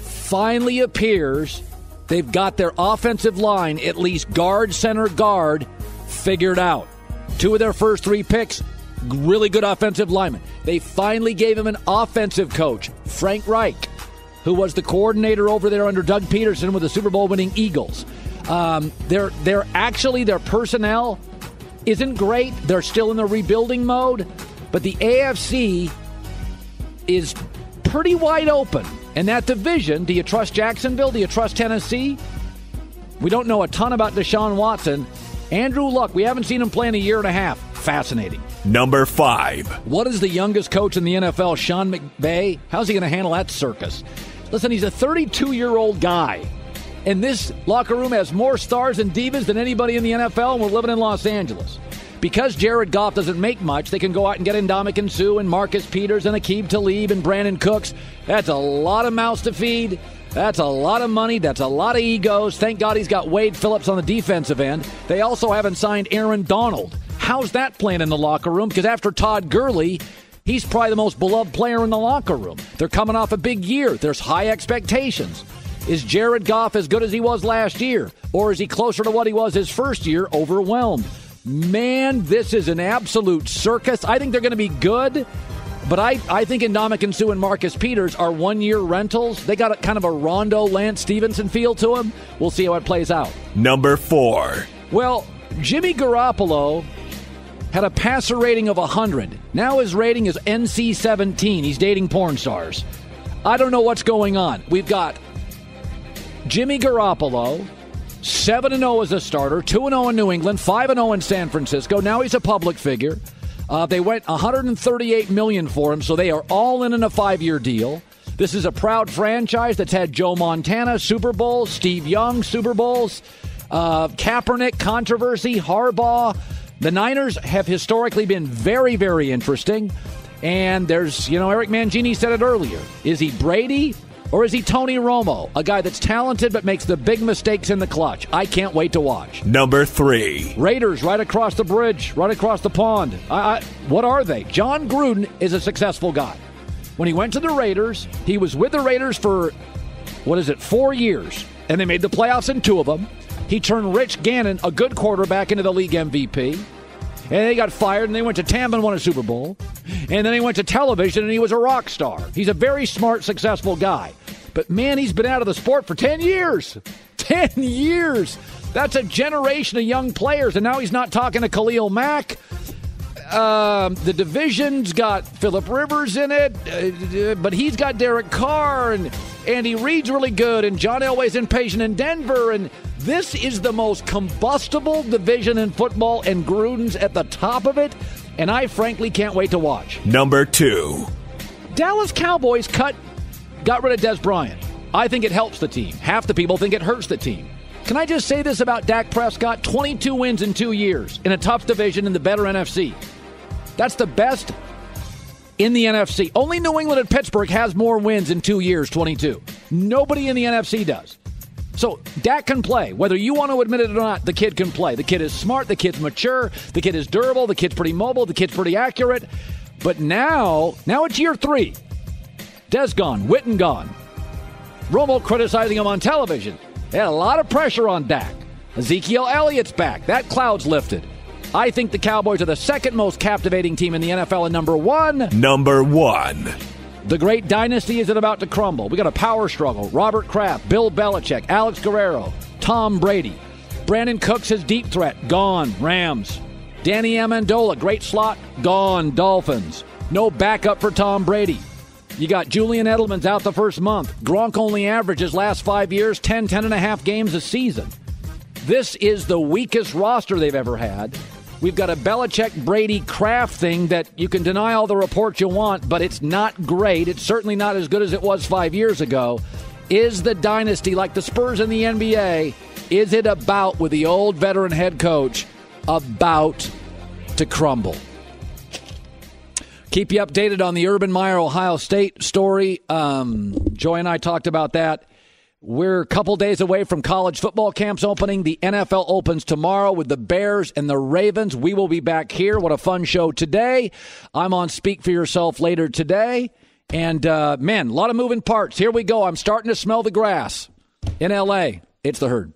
Finally appears they've got their offensive line, at least guard, center, guard, figured out. 2 of their first 3 picks, really good offensive linemen. They finally gave him an offensive coach, Frank Reich, who was the coordinator over there under Doug Peterson with the Super Bowl winning Eagles. Their personnel isn't great. They're still in the rebuilding mode, but the AFC is pretty wide open. And that division, do you trust Jacksonville? Do you trust Tennessee? We don't know a ton about Deshaun Watson. Andrew Luck, we haven't seen him play in a year and a half. Fascinating. Number 5. What is the youngest coach in the NFL, Sean McVay? How's he going to handle that circus? Listen, he's a 32-year-old guy. And this locker room has more stars and divas than anybody in the NFL, and we're living in Los Angeles. Because Jared Goff doesn't make much, they can go out and get Ndamukong Suh and Marcus Peters and Aqib Talib and Brandon Cooks. That's a lot of mouths to feed. That's a lot of money. That's a lot of egos. Thank God he's got Wade Phillips on the defensive end. They also haven't signed Aaron Donald. How's that playing in the locker room? Because after Todd Gurley, he's probably the most beloved player in the locker room. They're coming off a big year. There's high expectations. Is Jared Goff as good as he was last year? Or is he closer to what he was his first year, overwhelmed? Man, this is an absolute circus. I think they're going to be good, but I think Ndamukong Suh and Marcus Peters are one-year rentals. They got kind of a Rondo Lance Stevenson feel to them. We'll see how it plays out. Number 4. Well, Jimmy Garoppolo had a passer rating of 100. Now his rating is NC-17. He's dating porn stars. I don't know what's going on. We've got Jimmy Garoppolo, 7-0 as a starter, 2-0 in New England, 5-0 in San Francisco. Now he's a public figure. They went $138 million for him, so they are all in a 5-year deal. This is a proud franchise that's had Joe Montana, Super Bowls, Steve Young, Super Bowls, Kaepernick, controversy, Harbaugh. The Niners have historically been very, very interesting. And there's, Eric Mangini said it earlier. Is he Brady? Or is he Tony Romo, a guy that's talented but makes the big mistakes in the clutch? I can't wait to watch. Number 3. Raiders right across the bridge, right across the pond. What are they? John Gruden is a successful guy. When he went to the Raiders, he was with the Raiders for, 4 years. And they made the playoffs in 2 of them. He turned Rich Gannon, a good quarterback, into the league MVP. And they got fired, and they went to Tampa and won a Super Bowl. And then he went to television, and he was a rock star. He's a very smart, successful guy. But, man, he's been out of the sport for 10 years. 10 years. That's a generation of young players, and now he's not talking to Khalil Mack. The division's got Phillip Rivers in it, but he's got Derek Carr, and Andy Reid's really good, and John Elway's impatient in Denver, and this is the most combustible division in football, and Gruden's at the top of it, and I frankly can't wait to watch. Number 2. Dallas Cowboys cut got rid of Des Bryant. I think it helps the team. Half the people think it hurts the team. Can I just say this about Dak Prescott? 22 wins in 2 years in a tough division in the better NFC. That's the best in the NFC. Only New England and Pittsburgh has more wins in 2 years, 22. Nobody in the NFC does. So Dak can play. Whether you want to admit it or not, the kid can play. The kid is smart. The kid's mature. The kid is durable. The kid's pretty mobile. The kid's pretty accurate. But now it's year 3. Des gone. Witten gone. Romo criticizing him on television. They had a lot of pressure on Dak. Ezekiel Elliott's back. That cloud's lifted. I think the Cowboys are the second most captivating team in the NFL, and number one. The great dynasty isn't about to crumble. We got a power struggle. Robert Kraft, Bill Belichick, Alex Guerrero, Tom Brady. Brandon Cooks, his deep threat, gone. Rams. Danny Amendola, great slot, gone. Dolphins. No backup for Tom Brady. You got Julian Edelman's out the first month. Gronk only averages last 5 years 10.5 games a season. This is the weakest roster they've ever had. We've got a Belichick-Brady Kraft thing that you can deny all the reports you want, but it's not great. It's certainly not as good as it was 5 years ago. Is the dynasty, like the Spurs in the NBA, is it about, with the old veteran head coach, about to crumble? Keep you updated on the Urban Meyer Ohio State story. Joy and I talked about that. We're a couple days away from college football camps opening. The NFL opens tomorrow with the Bears and the Ravens. We will be back here. What a fun show today. I'm on Speak for Yourself later today. And, man, a lot of moving parts. Here we go. I'm starting to smell the grass in L.A. It's The Herd.